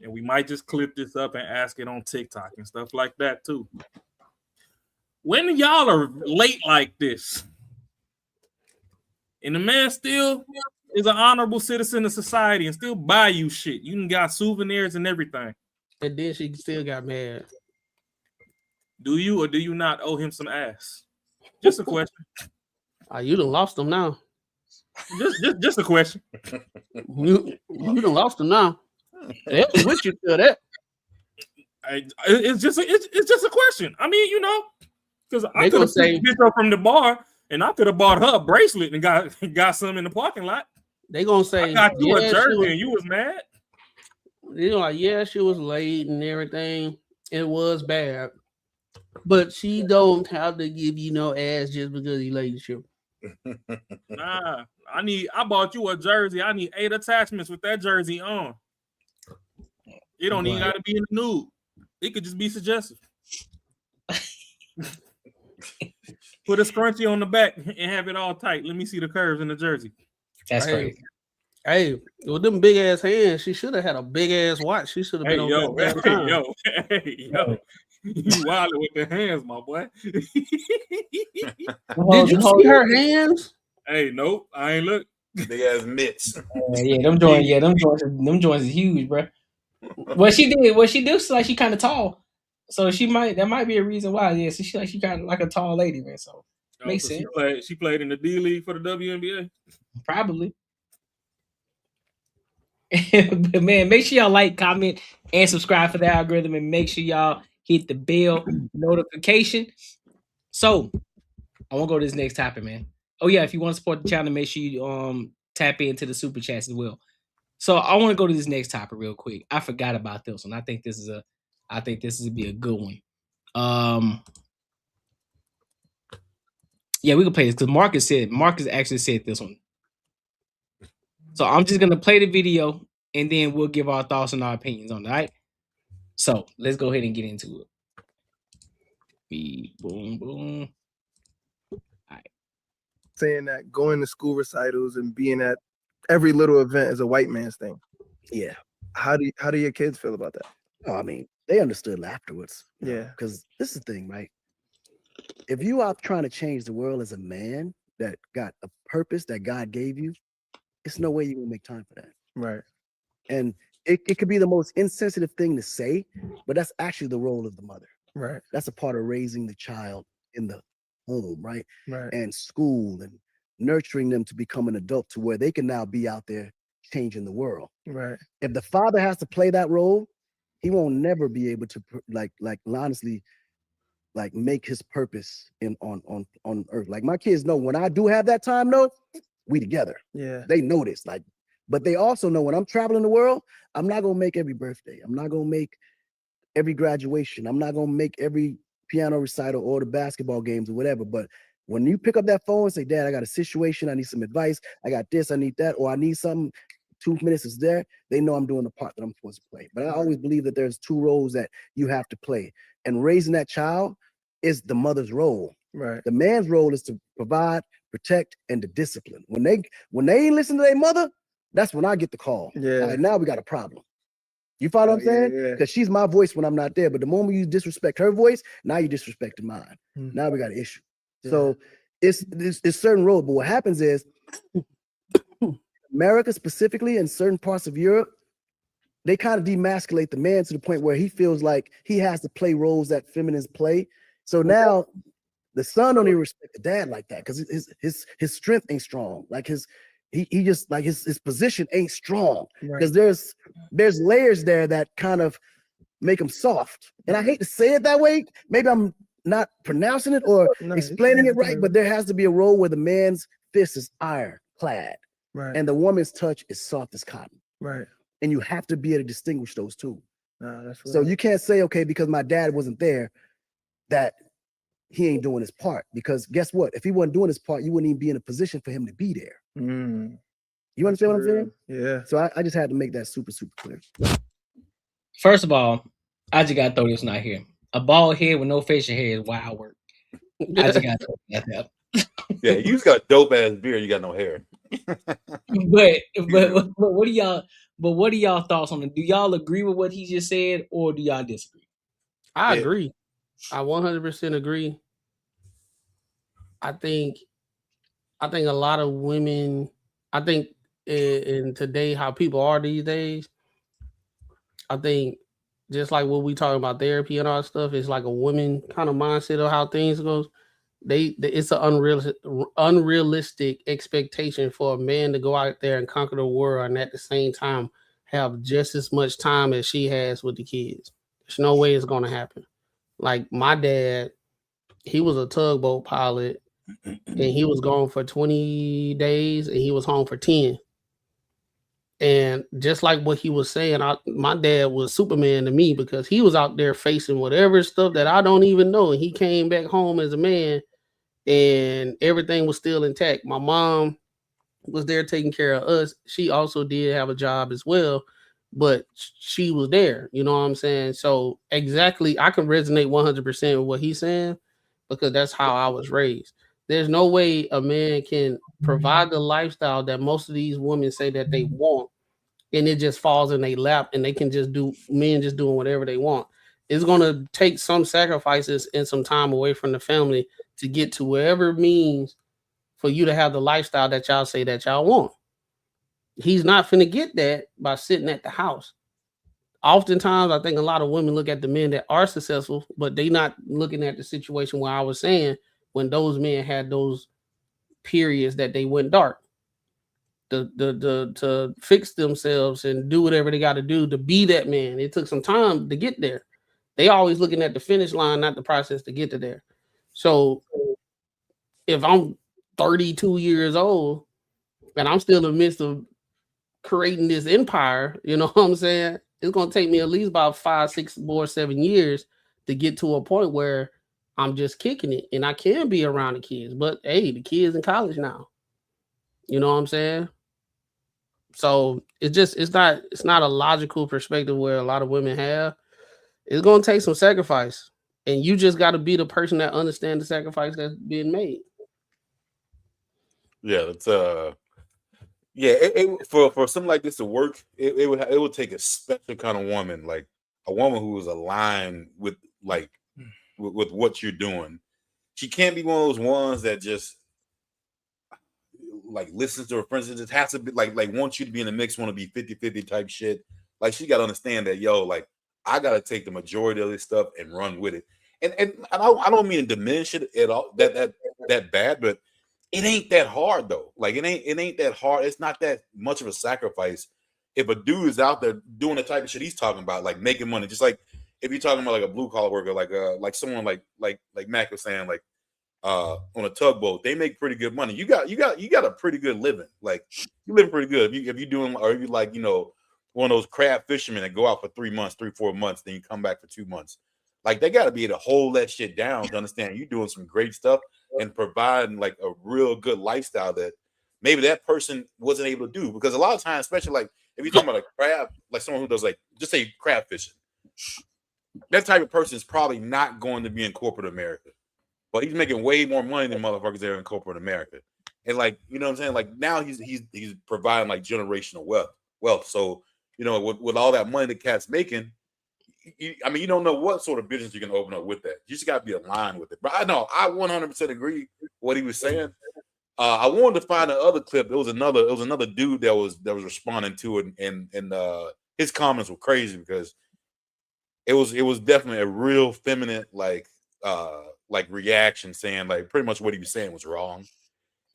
and we might just clip this up and ask it on TikTok and stuff like that too. When y'all are late like this, and the man still is an honorable citizen of society and still buy you shit, you got souvenirs and everything, and then she still got mad. Do you or do you not owe him some ass? Just a question. You done lost them now. Just a question. You done lost them now. They'll be with you till that. It's just a question. I mean, you know, because I could have picked this up from the bar and I could have bought her a bracelet and got some in the parking lot. They gonna say, I got you a jersey and you was mad. You know, like, yeah, she was late and everything. It was bad. But she don't have to give you no ass just because he late. Nah, I bought you a jersey. I need 8 attachments with that jersey on. It don't even gotta be in the nude. It could just be suggestive. Put a scrunchie on the back and have it all tight. Let me see the curves in the jersey. That's crazy. Hey, with them big ass hands, she should have had a big ass watch. She should have been on that time. Yo. You wildin' with the hands, my boy. Did you see her hands? Hey, nope, I ain't look. Big ass mitts. Them joints is huge, bro. What she did looks like she kind of tall, so that might be a reason why. Yeah, so she kind of like a tall lady, man. So makes sense. She played in the D League for the WNBA, probably. But man, make sure y'all like, comment, and subscribe for the algorithm, and make sure y'all hit the bell notification. So I want to go to this next topic, man. Oh yeah, if you want to support the channel, make sure you tap into the super chats as well. So I want to go to this next topic real quick. I forgot about this one. I think this would be a good one. Yeah, we can play this because Marcus actually said this one. So I'm just gonna play the video and then we'll give our thoughts and our opinions on it. All right. So let's go ahead and get into it. Boom, boom. All right. Saying that going to school recitals and being at every little event is a white man's thing. Yeah. How do your kids feel about that? Oh, I mean, they understood afterwards. Yeah. Because this is the thing, right? If you are trying to change the world as a man that got a purpose that God gave you, it's no way you're gonna make time for that. Right. And it could be the most insensitive thing to say, but that's actually the role of the mother. Right. That's a part of raising the child in the home, right? Right. And school and nurturing them to become an adult to where they can now be out there changing the world. Right. If the father has to play that role, he won't never be able to honestly make his purpose on earth. Like my kids know when I do have that time, though, we together. Yeah. They know this. But they also know when I'm traveling the world, I'm not gonna make every birthday. I'm not gonna make every graduation. I'm not gonna make every piano recital or the basketball games or whatever. But when you pick up that phone and say, Dad, I got a situation, I need some advice, I got this, I need that, or I need something, 2 minutes is there, they know I'm doing the part that I'm supposed to play. But I always believe that there's 2 roles that you have to play. And raising that child is the mother's role. Right. The man's role is to provide, protect, and to discipline. When they ain't listen to their mother, that's when I get the call. Yeah. All right, now we got a problem. You follow what I'm saying? Yeah. Because she's my voice when I'm not there. But the moment you disrespect her voice, now you disrespecting mine. Now we got an issue. Yeah. So it's certain roles. But what happens is America specifically and certain parts of Europe, they kind of demasculate the man to the point where he feels like he has to play roles that feminists play. So now The son don't even respect the dad like that because his strength ain't strong. Like he just like his position ain't strong because there's layers there that kind of make him soft. And I hate to say it that way. Maybe I'm not pronouncing it or explaining it right, but there has to be a role where the man's fist is ironclad, and the woman's touch is soft as cotton. Right. And you have to be able to distinguish those two. That's so you can't say, okay, because my dad wasn't there, that he ain't doing his part. Because guess what? If he wasn't doing his part, you wouldn't even be in a position for him to be there. You understand what I'm saying? Yeah. So I just had to make that super, super clear. First of all, I just gotta throw this one out here. A bald head with no facial hair is wild work. I just gotta throw that out. Yeah, you just got a dope ass beard. You got no hair. but what do y'all? But what are y'all thoughts on it? Do y'all agree with what he just said, or do y'all disagree? I agree. I 100% agree. I think a lot of women. I think in today how people are these days. I think just like what we talking about therapy and all that stuff, it's like a woman kind of mindset of how things goes. It's an unrealistic expectation for a man to go out there and conquer the world and at the same time have just as much time as she has with the kids. There's no way it's going to happen. Like my dad, he was a tugboat pilot and he was gone for 20 days and he was home for 10. And just like what he was saying, my dad was Superman to me because he was out there facing whatever stuff that I don't even know. And he came back home as a man and everything was still intact. My mom was there taking care of us. She also did have a job as well, but she was there. You know what I'm saying? So exactly, I can resonate 100% with what he's saying because that's how I was raised. There's no way a man can provide the lifestyle that most of these women say that they want, and it just falls in their lap, and they can just do men just doing whatever they want. It's going to take some sacrifices and some time away from the family to get to wherever it means for you to have the lifestyle that y'all say that y'all want. He's not finna get that by sitting at the house. Oftentimes, I think a lot of women look at the men that are successful, but they not looking at the situation where I was saying when those men had those periods that they went dark. To fix themselves and do whatever they got to do to be that man. It took some time to get there. They always looking at the finish line, not the process to get to there. So if I'm 32 years old and I'm still in the midst of creating this empire, you know what I'm saying? It's going to take me at least about 5, 6 more 7 years to get to a point where I'm just kicking it and I can be around the kids. But hey, the kids in college now. You know what I'm saying? So it's not a logical perspective where a lot of women have. It's going to take some sacrifice, and you just got to be the person that understands the sacrifice that's being made. Yeah, it's for something like this to work, it would take a special kind of woman, like a woman who is aligned with with what you're doing. She can't be one of those ones that just like listens to her friends. It just has to be like wants you to be in the mix, want to be 50-50 type shit. Like she got to understand that, yo, like I got to take the majority of this stuff and run with it. And I don't mean to diminish it at all that bad, but it ain't that hard though. Like it ain't that hard. It's not that much of a sacrifice. If a dude is out there doing the type of shit he's talking about, like making money, just like if you're talking about like a blue collar worker, like someone like Mac was saying, like on a tugboat, they make pretty good money. You got a pretty good living. Like you live pretty good. If you doing, or you like, you know, one of those crab fishermen that go out for 3 months, 3-4 months, then you come back for 2 months. Like they got to be able to hold that shit down to understand you're doing some great stuff and providing like a real good lifestyle that maybe that person wasn't able to do. Because a lot of times, especially like if you're talking about a crab, like someone who does like just say crab fishing, that type of person is probably not going to be in corporate America. But he's making way more money than motherfuckers there in corporate America. And like, you know what I'm saying? Like now he's providing like generational wealth. So, you know, with all that money the cat's making, you don't know what sort of business you can open up with that. You just got to be aligned with it. But I know I 100% agree with what he was saying. I wanted to find another clip. It was another dude that was responding to it, and his comments were crazy because it was definitely a real feminine, like like reaction saying like pretty much what he was saying was wrong,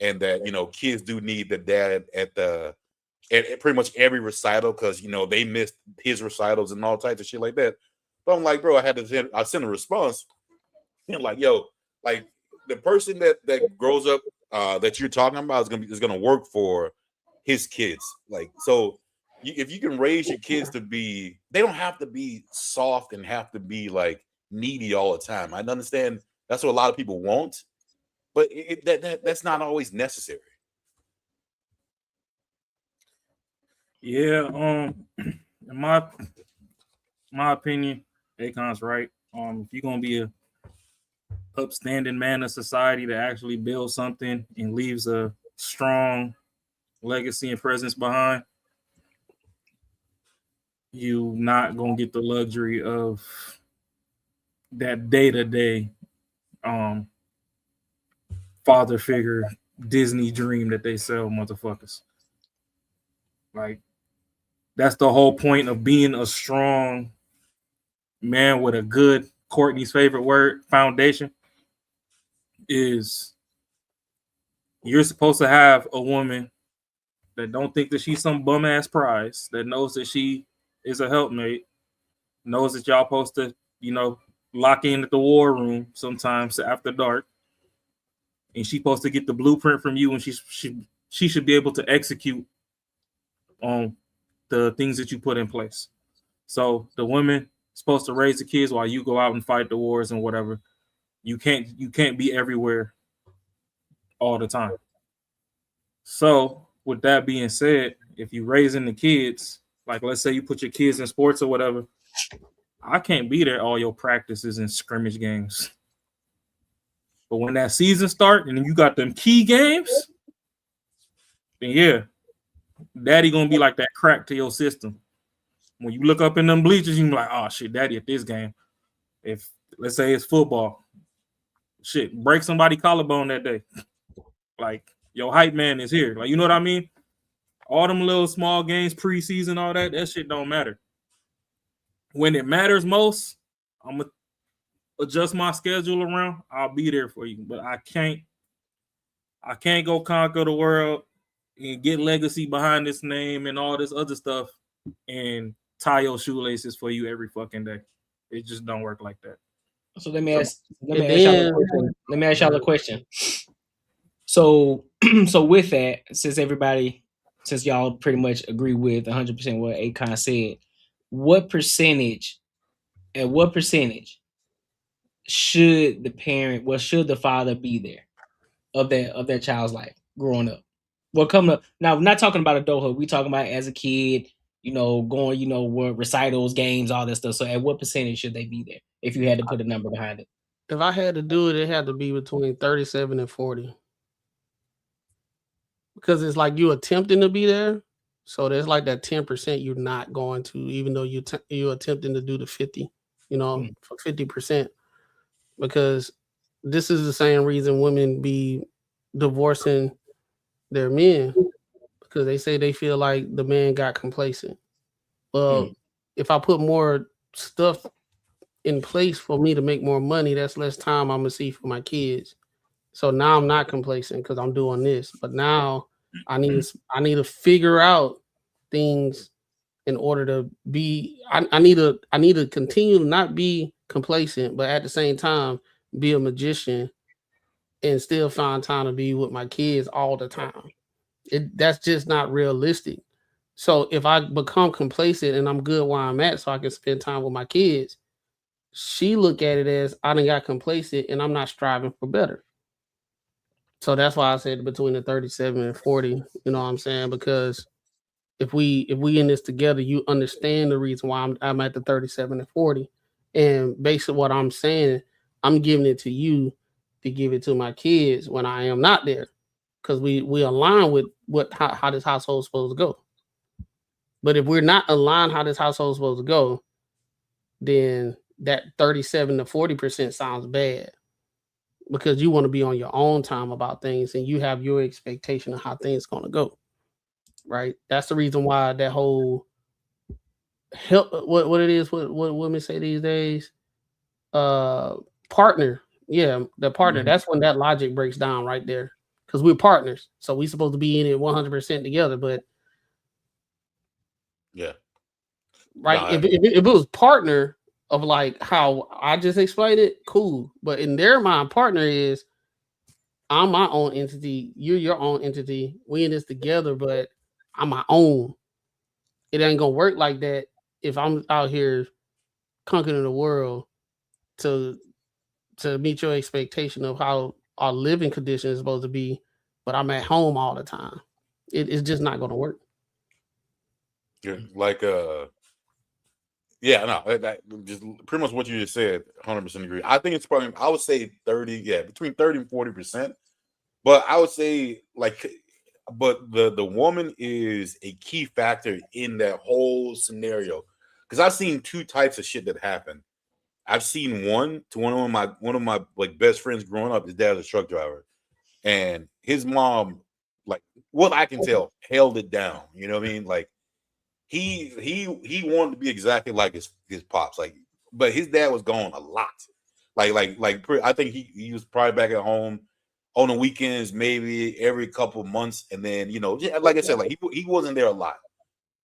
and that kids do need the dad at pretty much every recital because they missed his recitals and all types of shit like that. But I'm like, bro, I sent a response and like, yo, like the person that grows up that you're talking about is gonna work for his kids. Like, so if you can raise your kids to be, they don't have to be soft and have to be like needy all the time. I understand that's what a lot of people want, but that's not always necessary. Yeah, in my opinion, Akon's right. If you're gonna be a upstanding man of society that actually builds something and leaves a strong legacy and presence behind, you not gonna get the luxury of that day-to-day father figure Disney dream that they sell motherfuckers. Like, that's the whole point of being a strong man with a good, Courtney's favorite word, foundation, is you're supposed to have a woman that don't think that she's some bum ass prize, that knows that she is a helpmate, knows that y'all supposed to, lock in at the war room sometimes after dark, and she's supposed to get the blueprint from you, and she should be able to execute on the things that you put in place. So the women supposed to raise the kids while you go out and fight the wars and whatever. You can't be everywhere all the time. So with that being said, if you're raising the kids, like let's say you put your kids in sports or whatever, I can't be there all your practices and scrimmage games. But when that season starts and then you got them key games, then yeah, daddy gonna be like that crack to your system. When you look up in them bleachers, you be like, oh shit, daddy at this game. If let's say it's football, shit, break somebody collarbone that day. Like, your hype man is here. Like, you know what I mean? All them little small games, preseason, all that shit don't matter. When it matters most, I'm gonna adjust my schedule around. I'll be there for you. But I can't go conquer the world and get legacy behind this name and all this other stuff and tie your shoelaces for you every fucking day. It just don't work like that. So let me ask y'all a question. So with that, since y'all pretty much agree with 100% what Akon said, what percentage should the father be there of their child's life growing up? Well, coming up now, we're not talking about adulthood. We talking about as a kid, going, what recitals, games, all that stuff. So at what percentage should they be there if you had to put a number behind it? If I had to do it, it had to be between 37 and 40. Because it's like you attempting to be there. So there's like that 10% you're not going to, even though you're attempting to do the 50, for 50%. Because this is the same reason women be divorcing their men, because they say they feel like the man got complacent. Well, if I put more stuff in place for me to make more money, that's less time I'm gonna see for my kids. So now I'm not complacent because I'm doing this, but now I need to figure out things in order to be. I need to continue to not be complacent, but at the same time be a magician and still find time to be with my kids all the time. That's just not realistic. So if I become complacent and I'm good where I'm at, so I can spend time with my kids, she look at it as I done got complacent and I'm not striving for better. So that's why I said between the 37 and 40, you know what I'm saying? Because if we in this together, you understand the reason why I'm at the 37 and 40. And basically what I'm saying, I'm giving it to you to give it to my kids when I am not there. Because we align with how this household is supposed to go. But if we're not aligned how this household is supposed to go, then that 37 to 40% sounds bad. Because you want to be on your own time about things and you have your expectation of how things going to go, right? That's the reason why that whole what it is, what women say these days, partner, the partner. That's when that logic breaks down right there, because we're partners, so we're supposed to be in it 100% together. But right, if it was partner of like how I just explained it, cool. But in their mind, partner is I'm my own entity, you're your own entity. We in this together, but I'm my own. It ain't gonna work like that if I'm out here conquering the world to meet your expectation of how our living condition is supposed to be, but I'm at home all the time. It's just not gonna work. Yeah, like yeah, no, that just pretty much what you just said. 100% agree. I think it's probably, I would say 30, between 30 and 40%. But I would say but the woman is a key factor in that whole scenario, because I've seen two types of shit that happen. I've seen one of my like best friends growing up. His dad's a truck driver, and his mom, like what I can tell, held it down. You know what I mean? Like he wanted to be exactly like his pops, like, but his dad was gone a lot. I think he was probably back at home on the weekends, maybe every couple of months, and then like I said, like he wasn't there a lot,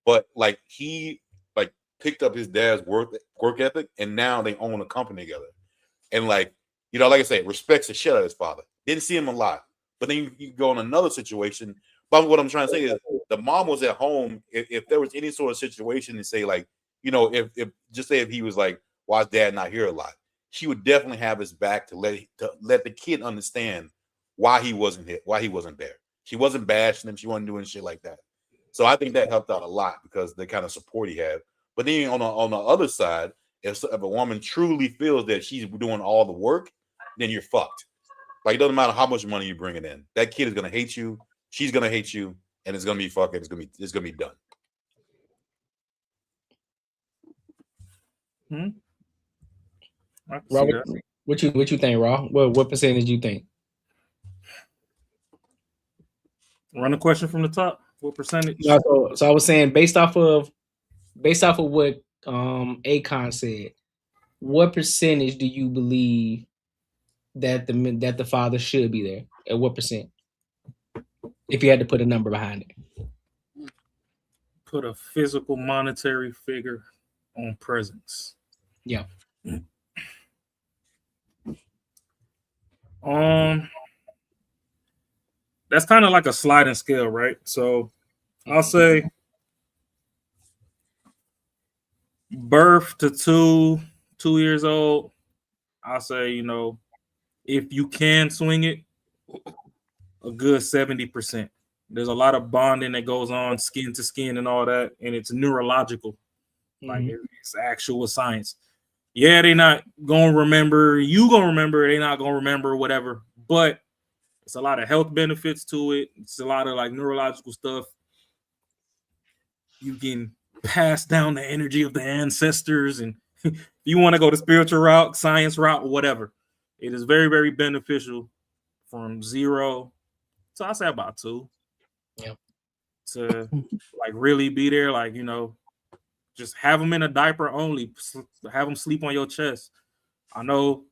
but like he like picked up his dad's work ethic, and now they own a company together, and like like I said, respects the shit out of his father. Didn't see him a lot, but then you go in another situation. But what I'm trying to say is the mom was at home. If there was any sort of situation to say, like, if just say if he was like, why is dad not here a lot? She would definitely have his back to let the kid understand why he wasn't here, why he wasn't there. She wasn't bashing him. She wasn't doing shit like that. So I think that helped out a lot because the kind of support he had. But then on the other side, if a woman truly feels that she's doing all the work, then you're fucked. Like, it doesn't matter how much money you bring it in. That kid is gonna hate you. She's gonna hate you, and it's gonna be fucking. It's gonna be done. Robert, what you think, Raw? What percentage you think? Run a question from the top. What percentage? No, so I was saying based off of what Akon said, what percentage do you believe that the father should be there? At what percent? If you had to put a number behind it. Put a physical monetary figure on presence. Yeah. That's kind of like a sliding scale, right? So I'll say birth to 2 years old. I'll say, if you can swing it, a good 70%. There's a lot of bonding that goes on, skin to skin and all that, and it's neurological. Like it's actual science. Yeah, they're not gonna remember. You gonna remember. They're not gonna remember whatever. But it's a lot of health benefits to it. It's a lot of like neurological stuff. You can pass down the energy of the ancestors, and if you want to go the spiritual route, science route, whatever, it is very, very beneficial from 0 to I say about 2. Yeah. To like really be there, like just have them in a diaper only. Have them sleep on your chest. I know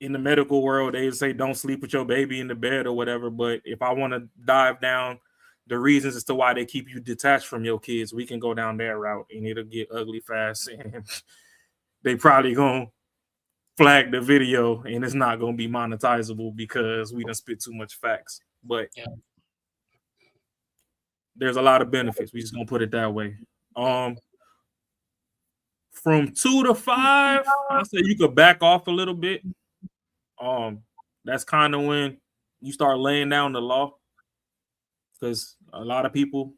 in the medical world they say don't sleep with your baby in the bed or whatever, but if I want to dive down the reasons as to why they keep you detached from your kids, we can go down that route, and it'll get ugly fast. And they probably gonna flag the video, and it's not gonna be monetizable because we done spit too much facts. But there's a lot of benefits. We just gonna put it that way. From 2 to 5, I say you could back off a little bit. That's kind of when you start laying down the law, because a lot of people,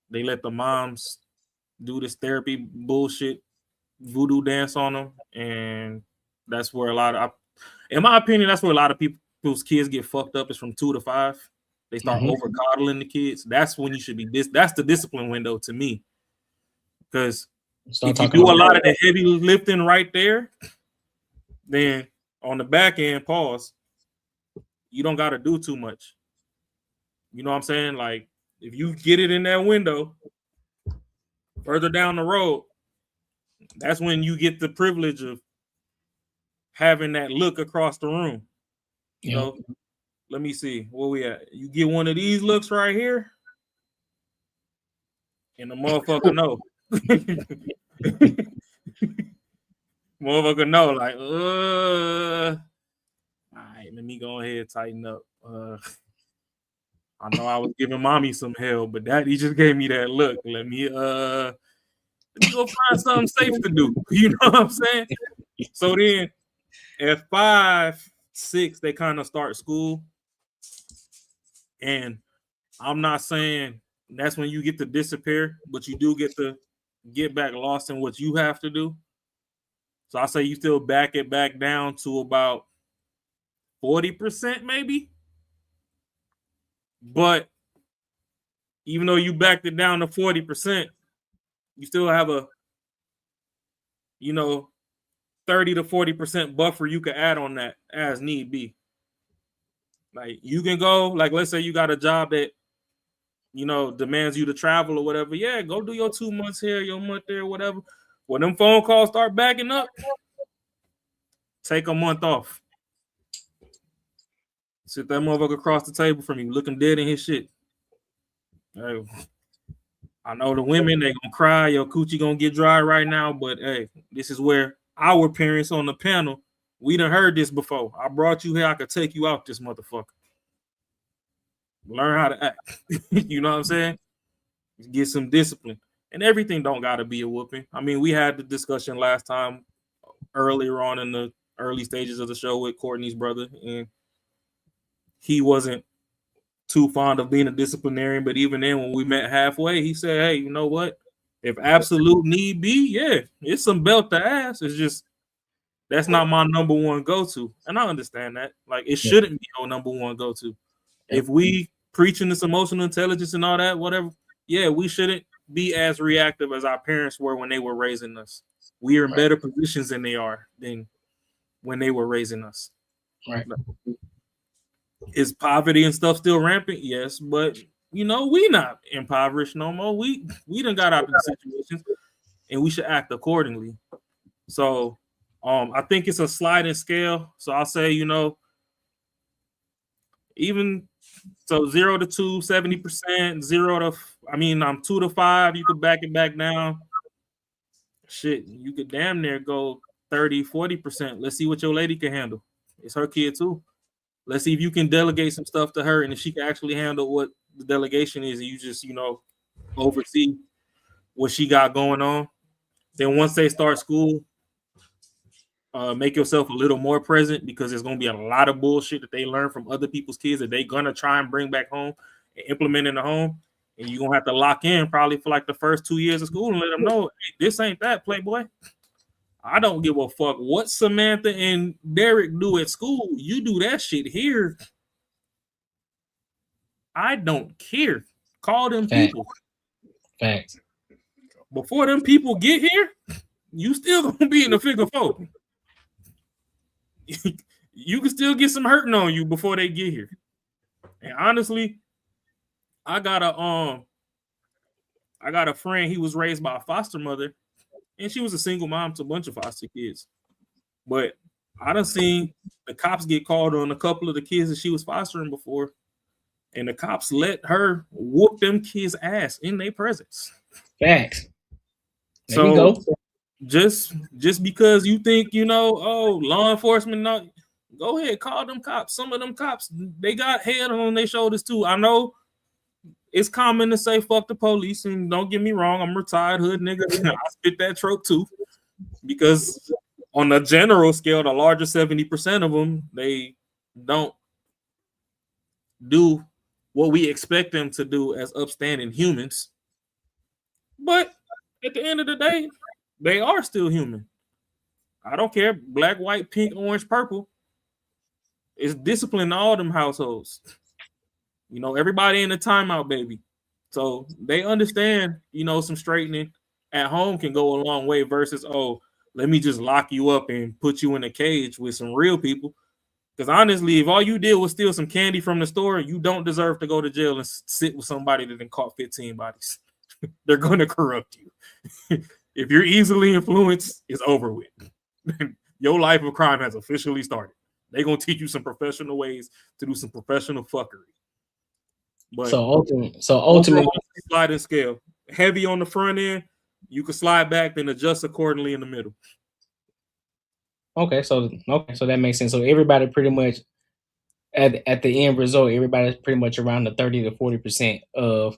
they let the moms do this therapy bullshit, voodoo dance on them, and that's where in my opinion, that's where a lot of people's kids get fucked up, is from 2 to 5. They start over coddling the kids. That's when you should be that's the discipline window to me. Because if you do a lot of the heavy lifting right there, then on the back end, you don't got to do too much. You know what I'm saying? Like, if you get it in that window further down the road, that's when you get the privilege of having that look across the room. You know, let me see where we at. You get one of these looks right here, and the motherfucker know. Motherfucker know, like, all right, let me go ahead and tighten up. I know I was giving mommy some hell, but daddy just gave me that look. Let me go find something safe to do. You know what I'm saying? So then at 5, 6, they kind of start school. And I'm not saying that's when you get to disappear, but you do get to get back lost in what you have to do. So I say you still back it back down to about 40% maybe. But even though you backed it down to 40%, you still have a, 30 to 40% buffer you can add on that as need be. Like you can go, like let's say you got a job that, demands you to travel or whatever. Yeah, go do your 2 months here, your month there, whatever. When them phone calls start backing up, take a month off. Sit that motherfucker across the table from you, looking dead in his shit. Hey, I know the women, they gonna cry, your coochie gonna get dry right now, but hey, this is where our parents on the panel, we done heard this before. I brought you here, I could take you out this motherfucker. Learn how to act. You know what I'm saying? Get some discipline. And everything don't gotta be a whooping. I mean, we had the discussion last time earlier on in the early stages of the show with Courtney's brother, and he wasn't too fond of being a disciplinarian, but even then when we met halfway, he said, hey, you know what? If absolute need be, yeah, it's some belt to ass. It's just that's not my number one go-to. And I understand that. Like it shouldn't be your number one go-to. If we preaching this emotional intelligence and all that, whatever, yeah, we shouldn't be as reactive as our parents were when they were raising us. We are in better positions than they are than when they were raising us. Right. Is poverty and stuff still rampant? Yes, but we not impoverished no more. We done got out of the situations, and we should act accordingly. So, I think it's a sliding scale. So I'll say, even so, 0 to 2, 70%, 2 to 5, you could back it back down. Shit, you could damn near go 30, 40%. Let's see what your lady can handle. It's her kid too. Let's see if you can delegate some stuff to her, and if she can actually handle what the delegation is, and you just, oversee what she got going on. Then once they start school, make yourself a little more present, because there's going to be a lot of bullshit that they learn from other people's kids that they're going to try and bring back home and implement in the home. And you're going to have to lock in probably for like the first 2 years of school and let them know, hey, this ain't that, playboy. I don't give a fuck what Samantha and Derek do at school. You do that shit here. I don't care. Call them people. Facts. Before them people get here, you still gonna be in the figure four. You can still get some hurting on you before they get here. And honestly, I got a friend. He was raised by a foster mother, and she was a single mom to a bunch of foster kids. But I done seen the cops get called on a couple of the kids that she was fostering before, and the cops let her whoop them kids' ass in their presence. Facts. There you go. Just because you think, law enforcement, not, go ahead, call them cops. Some of them cops, they got head on their shoulders too. I know it's common to say fuck the police, and don't get me wrong, I'm a retired hood nigga. I spit that trope too, because on a general scale, the larger 70% of them, they don't do what we expect them to do as upstanding humans. But at the end of the day, they are still human. I don't care. Black, white, pink, orange, purple. It's discipline in all them households. Everybody in the timeout, baby. So they understand, some straightening at home can go a long way versus, let me just lock you up and put you in a cage with some real people. Because honestly, if all you did was steal some candy from the store, you don't deserve to go to jail and sit with somebody that done caught 15 bodies. They're going to corrupt you. If you're easily influenced, it's over with. Your life of crime has officially started. They're gonna teach you some professional ways to do some professional fuckery. But so ultimately, sliding scale. Heavy on the front end, you can slide back, then adjust accordingly in the middle. Okay, so that makes sense. So everybody pretty much at the end result, everybody's pretty much around the 30 to 40% of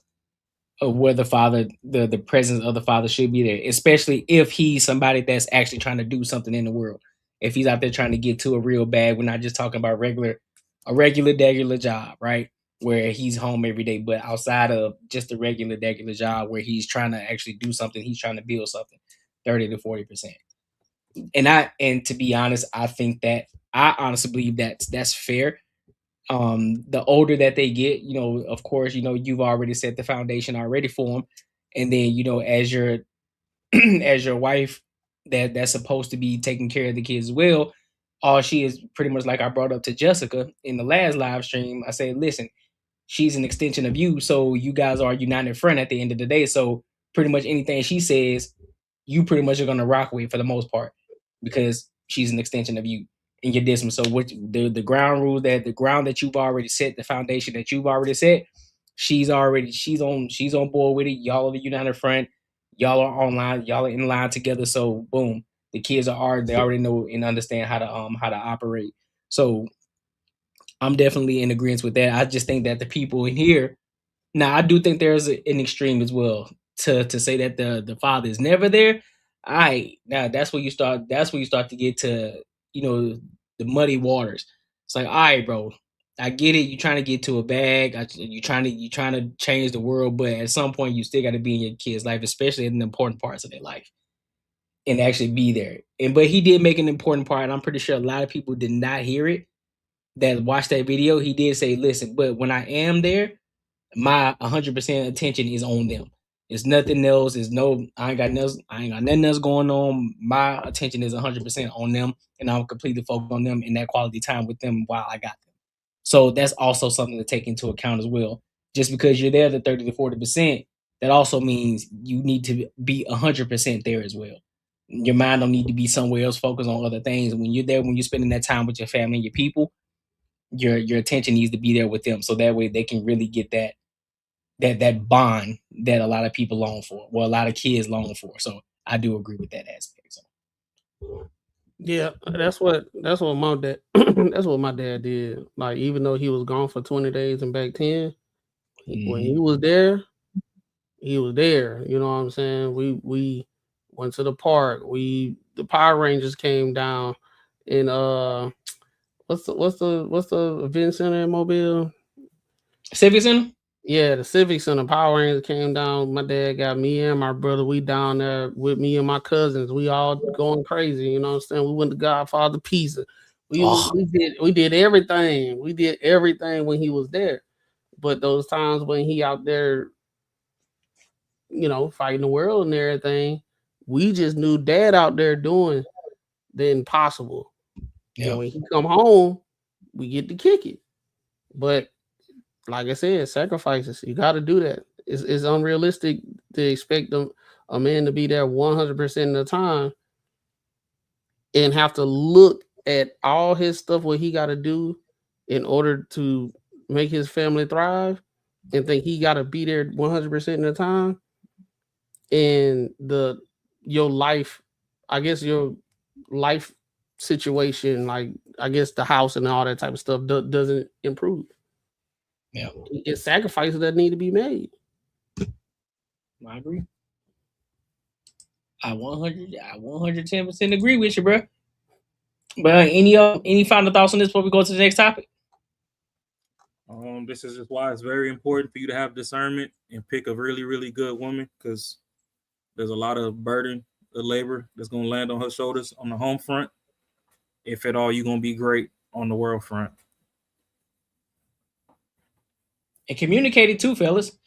where the father, the presence of the father should be there, especially if he's somebody that's actually trying to do something in the world. If he's out there trying to get to a real bag, we're not just talking about a regular job, right? Where he's home every day, but outside of just a regular job where he's trying to actually do something, he's trying to build something, 30 to 40%. And to be honest, I honestly believe that's fair. The older that they get, of course, you've already set the foundation already for them, and then as your as your wife that's supposed to be taking care of the kids as well, all she is pretty much, like I brought up to Jessica in the last live stream. I said, listen, she's an extension of you, so you guys are a united front at the end of the day. So pretty much anything she says, you pretty much are gonna rock with for the most part, because she's an extension of you in your distance. So what the ground rules, the ground that you've already set, the foundation that you've already set, she's on board with it. Y'all are the united front. Y'all are online. Y'all are in line together. So boom, the kids they already know and understand how to operate. So I'm definitely in agreement with that. I just think that the people in here, now I do think there's an extreme as well to say that the father is never there. Now that's where you start to get to the muddy waters. It's like, all right, bro, I get it. You're trying to get to a bag. You're trying to change the world, but at some point you still got to be in your kid's life, especially in the important parts of their life, and actually be there. But he did make an important part. And I'm pretty sure a lot of people did not hear it that watched that video. He did say, listen, but when I am there, my 100% attention is on them. It's nothing else. I ain't got nothing else going on. My attention is 100% on them, and I'm completely focused on them and that quality time with them while I got them. So that's also something to take into account as well. Just because you're there, the 30 to 40%, that also means you need to be 100% there as well. Your mind don't need to be somewhere else, focused on other things. When you're there, when you're spending that time with your family and your people, your attention needs to be there with them, so that way they can really get that bond that a lot of people long for, well, a lot of kids long for. So I do agree with that aspect. So yeah, that's what my dad that's what my dad did. Like, even though he was gone for 20 days and back 10, when he was there, he was there. You know what I'm saying? We went to the park. The Power Rangers came down in what's the event center in Mobile? Civic Center? Yeah, the Civic Center. Power Rangers came down. My dad got me and my brother. We down there with me and my cousins. We all going crazy. You know what I'm saying? We went to Godfather Pizza. We did everything. We did everything when he was there. But those times when he out there, fighting the world and everything, we just knew dad out there doing the impossible. Yeah. And when he come home, we get to kick it. But like I said, sacrifices. You got to do that. It's unrealistic to expect a man to be there 100% of the time and have to look at all his stuff, what he got to do in order to make his family thrive, and think he got to be there 100% of the time. And your life situation, like I guess the house and all that type of stuff doesn't improve. Yeah, it's sacrifices that need to be made. I agree. I 110% agree with you, bro. But any final thoughts on this before we go to the next topic? This is just why it's very important for you to have discernment and pick a really, really good woman, because there's a lot of burden of labor that's going to land on her shoulders on the home front. If at all, you're going to be great on the world front. And communicate it too, fellas.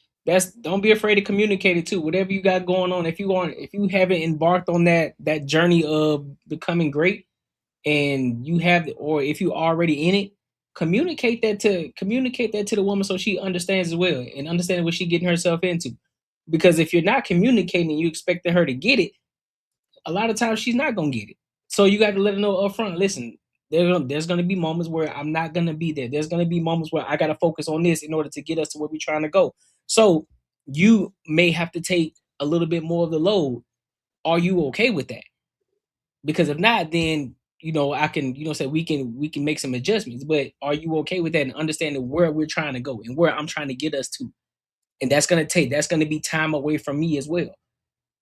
Don't be afraid to communicate it too. Whatever you got going on, if you haven't embarked on that journey of becoming great, and you have, or if you already in it, communicate that to the woman so she understands as well and understand what she's getting herself into. Because if you're not communicating and you expecting her to get it, a lot of times she's not gonna get it. So you got to let them know up front. Listen, there's going to be moments where I'm not going to be there. There's going to be moments where I got to focus on this in order to get us to where we're trying to go. So you may have to take a little bit more of the load. Are you okay with that? Because if not, then I can say we can make some adjustments. But are you okay with that and understanding where we're trying to go and where I'm trying to get us to? And that's going to be time away from me as well.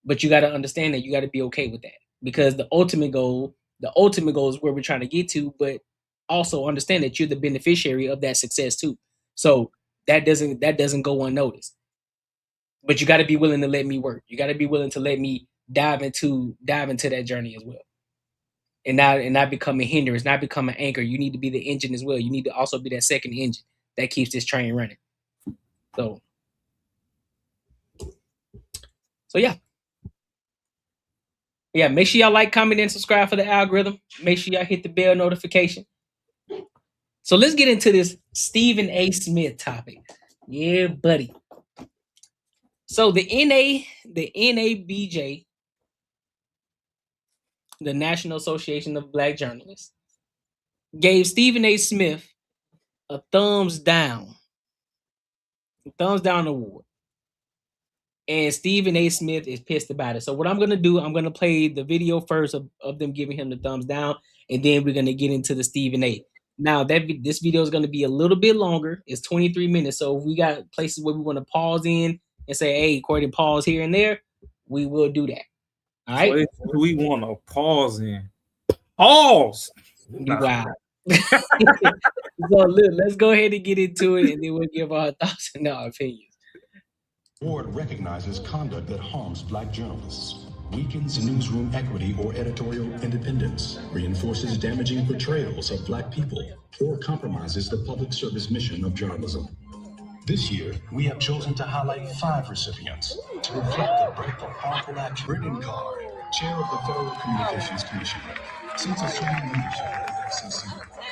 But you got to understand that you got to be okay with that, because the ultimate goal is where we're trying to get to, but also understand that you're the beneficiary of that success too. So that doesn't go unnoticed. But you got to be willing to let me work. You got to be willing to let me dive into that journey as well. And not become a hindrance, not become an anchor. You need to be the engine as well. You need to also be that second engine that keeps this train running. So yeah. Yeah, make sure y'all like, comment, and subscribe for the algorithm. Make sure y'all hit the bell notification. So let's get into this Stephen A. Smith topic. Yeah, buddy. So the NABJ, the National Association of Black Journalists, gave Stephen A. Smith a thumbs down award. And Stephen A. Smith is pissed about it. So what I'm going to do, I'm going to play the video first of them giving him the thumbs down, and then we're going to get into the Stephen A. Now, this video is going to be a little bit longer. It's 23 minutes. So if we got places where we want to pause in and say, hey, Courtney, pause here and there, we will do that. All right? So we want to pause in. Pause! Wow. So let's go ahead and get into it, and then we'll give our thoughts and our opinions. The award recognizes conduct that harms Black journalists, weakens newsroom equity or editorial independence, reinforces damaging portrayals of Black people, or compromises the public service mission of journalism. This year, we have chosen to highlight 5 recipients to reflect the breadth of harmful action. Brendan Carr, Chair of the Federal Communications Commission. Since assuming leadership at the FCC,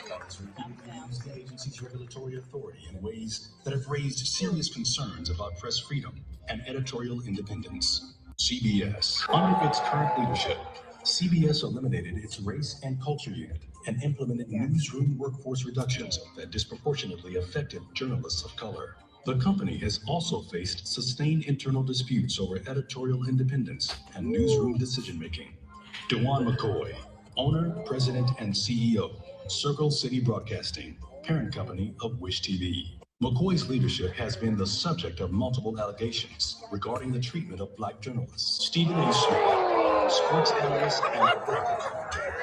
Carr has repeatedly used the agency's regulatory authority in ways that have raised serious concerns about press freedom and editorial independence. CBS. Under its current leadership, CBS eliminated its race and culture unit and implemented newsroom workforce reductions that disproportionately affected journalists of color. The company has also faced sustained internal disputes over editorial independence and newsroom decision-making. DeJuan McCoy, owner, president, and CEO, Circle City Broadcasting, parent company of Wish TV. McCoy's leadership has been the subject of multiple allegations regarding the treatment of Black journalists. Stephen A. Smith, sports analyst and graphic commentator.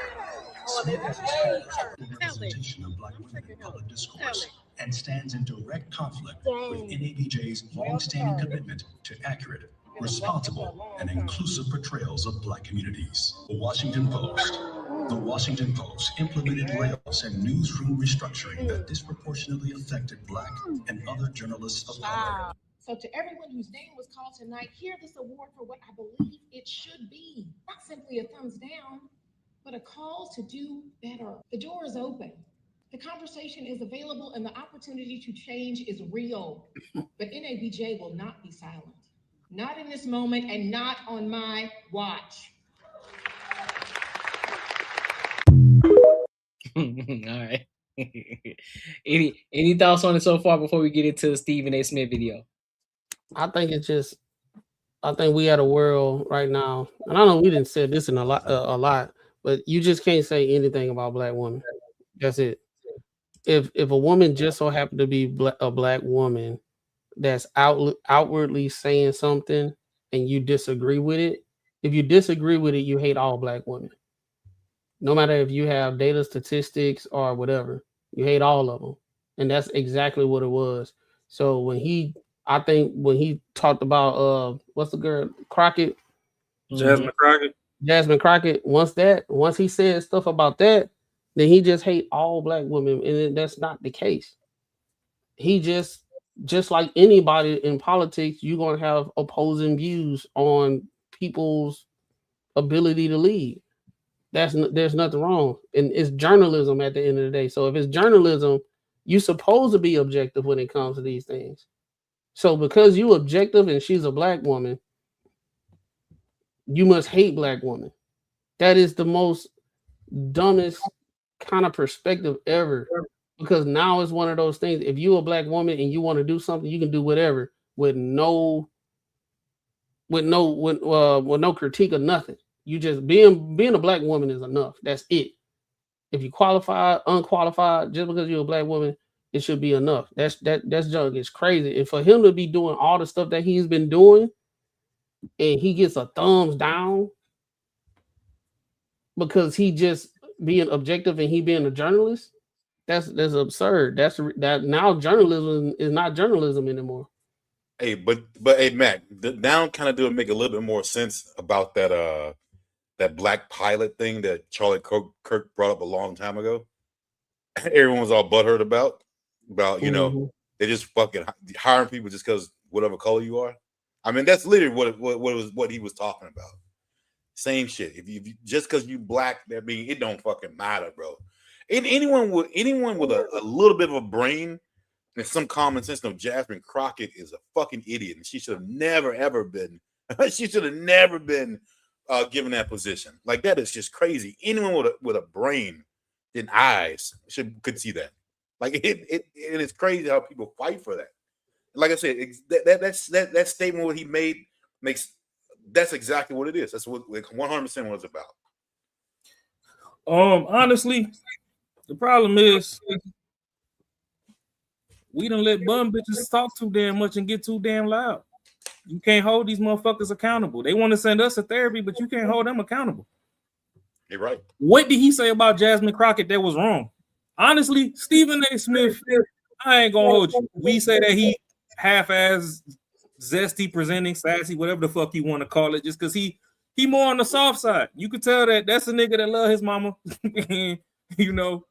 Smith has established the representation of Black women in public discourse and stands in direct conflict with NABJ's long-standing commitment to accurate, responsible, and inclusive portrayals of Black communities. The Washington Post implemented layoffs and newsroom restructuring that disproportionately affected Black and other journalists of color. So to everyone whose name was called tonight, hear this award for what I believe it should be. Not simply a thumbs down, but a call to do better. The door is open. The conversation is available and the opportunity to change is real. But NABJ will not be silent. Not in this moment and not on my watch. All right. Any thoughts on it so far before we get into the Stephen A. Smith video? I think we had a world right now, and I know we didn't say this in a lot, but you just can't say anything about Black women. That's it. If a woman just so happened to be a Black woman that's outwardly saying something and you disagree with it, if you disagree with it, you hate all Black women. No matter if you have data statistics or whatever, you hate all of them. And that's exactly what it was. So when he talked about what's the girl, Crockett? Jasmine Crockett, once he said stuff about that, then he just hate all Black women, and that's not the case. He just like anybody in politics, you're gonna have opposing views on people's ability to lead. There's nothing wrong, and it's journalism at the end of the day. So if it's journalism, you're supposed to be objective when it comes to these things. So because you objective and she's a Black woman, you must hate Black women. That is the most dumbest kind of perspective ever. Because now it's one of those things. If you're a black woman and you want to do something, you can do whatever with no critique or nothing. You just being a black woman is enough. That's it. If you qualify, unqualified, just because you're a black woman, it should be enough. That's junk. It's crazy. And for him to be doing all the stuff that he's been doing, and he gets a thumbs down because he just being objective and he being a journalist, that's absurd. That now journalism is not journalism anymore. Hey, but hey, Mac, now kind of do make a little bit more sense about that black pilot thing that Charlie Kirk brought up a long time ago. Everyone was all butthurt about you know, they just fucking hiring people just because whatever color you are. I mean, that's literally what he was talking about. Same shit. If you just because you black, that mean it don't fucking matter, bro. Anyone with a little bit of a brain and some common sense, no, Jasmine Crockett is a fucking idiot, and she should have never ever been. She should have never been given that position. Like, that is just crazy. Anyone with a brain and eyes could see that. Like, it's crazy how people fight for that. Like I said, that statement what he made makes that's exactly what it is. That's what 100% what it's about. Honestly, the problem is we done let bum bitches talk too damn much and get too damn loud. You can't hold these motherfuckers accountable. They want to send us to therapy, but you can't hold them accountable. You're right. What did he say about Jasmine Crockett that was wrong? Honestly, Stephen A. Smith, I ain't gonna hold you. We say that he half-ass zesty, presenting, sassy, whatever the fuck you want to call it, just because he more on the soft side. You could tell that that's a nigga that love his mama. You know,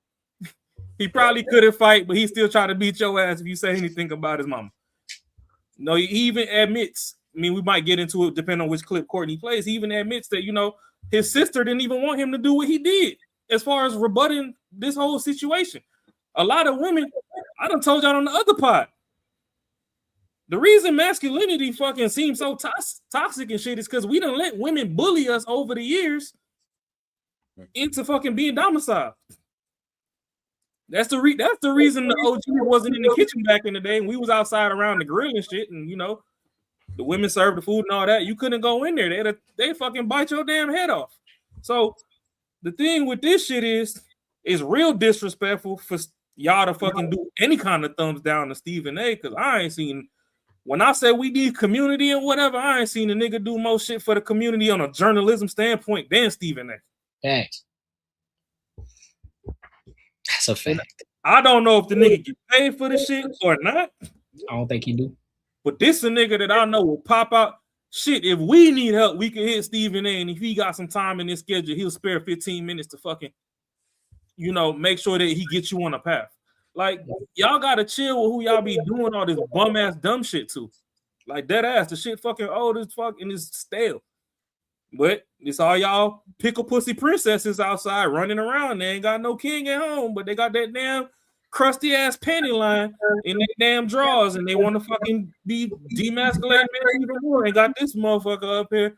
he probably couldn't fight, but he still try to beat your ass if you say anything about his mama. No, he even admits, I mean, we might get into it depending on which clip Courtney plays. He even admits that, you know, his sister didn't even want him to do what he did as far as rebutting this whole situation. A lot of women, I done told y'all on the other pod, the reason masculinity fucking seems so toxic and shit is because we done let women bully us over the years into fucking being domiciled. That's the reason the OG wasn't in the kitchen back in the day, and we was outside around the grill and shit, and you know, the women served the food and all that. You couldn't go in there; they fucking bite your damn head off. So the thing with this shit is real disrespectful for y'all to fucking do any kind of thumbs down to Stephen A. Because I ain't seen, when I say we need community and whatever, I ain't seen a nigga do more shit for the community on a journalism standpoint than Stephen A. Thanks. That's a fact. I don't know if the nigga get paid for the shit or not. I don't think he do. But this a nigga that I know will pop out. Shit, if we need help, we can hit Stephen A. And if he got some time in his schedule, he'll spare 15 minutes to fucking, you know, make sure that he gets you on a path. Like, y'all gotta chill with who y'all be doing all this bum ass dumb shit to. Like, dead ass, the shit fucking old as fuck and it's stale. But it's all y'all pickle pussy princesses outside running around. They ain't got no king at home, but they got that damn crusty ass panty line in their damn drawers, and they want to fucking be demasculated even more. And got this motherfucker up here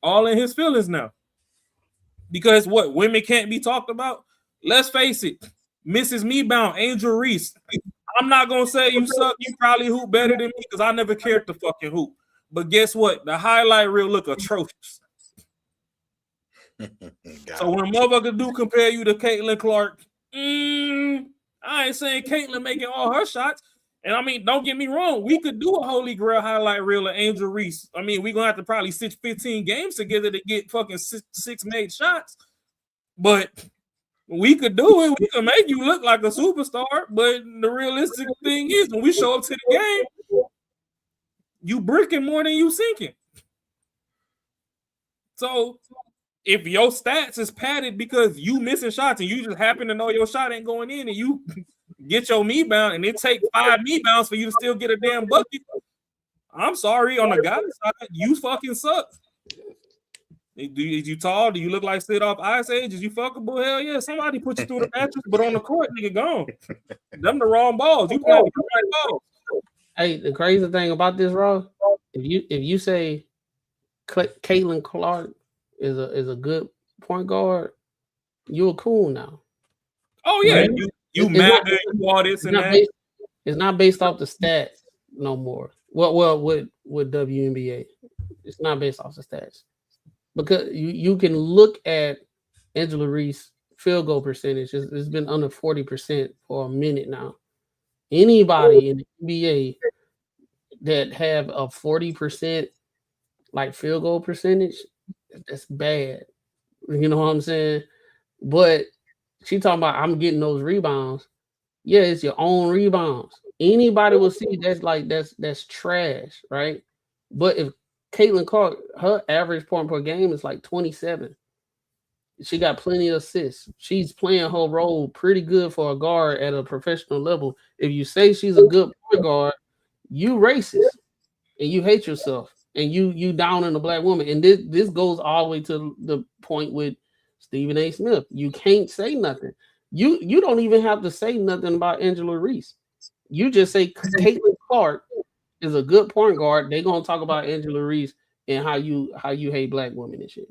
all in his feelings now. Because what, women can't be talked about? Let's face it, Mrs. Mebound, Angel Reese. I'm not gonna say you suck, you probably hoop better than me because I never cared to fucking hoop. But guess what? The highlight reel look atrocious. So when a motherfucker do compare you to Caitlin Clark, I ain't saying Caitlin making all her shots. And I mean, don't get me wrong, we could do a Holy Grail highlight reel of Angel Reese. I mean, we're gonna have to probably sit 15 games together to get fucking six made shots. But we could do it. We could make you look like a superstar. But the realistic thing is, when we show up to the game, you bricking more than you sinking. So if your stats is padded because you missing shots and you just happen to know your shot ain't going in and you get your me-bound and it take 5 me-bounds for you to still get a damn bucket, I'm sorry, on the guy's side, you fucking suck. Is you tall? Do you look like Sid off Ice Age? Is you fuckable? Hell yeah, somebody put you through the mattress, but on the court, nigga, gone. Them the wrong balls. You playing the right balls. Hey, the crazy thing about this, Raw, if you say Caitlin Clark is a good point guard, you're cool now. Oh yeah, Right? you It's mad not- you all this it's and not that. based- It's not based off the stats no more. Well, with WNBA, it's not based off the stats because you can look at Angela Reese field goal percentage. It's been under 40% for a minute now. Anybody in the NBA that have a 40% like field goal percentage, that's bad. You know what I'm saying? But she talking about I'm getting those rebounds. Yeah, it's your own rebounds. Anybody will see that's trash, right? But if Caitlin Clark, her average point per game is like 27. She got plenty of assists. She's playing her role pretty good for a guard at a professional level. If you say she's a good point guard, you racist and you hate yourself and you down in a black woman. And this goes all the way to the point with Stephen A. Smith. You can't say nothing. You don't even have to say nothing about Angela Reese. You just say Caitlin Clark is a good point guard. They're gonna talk about Angela Reese and how you hate black women and shit.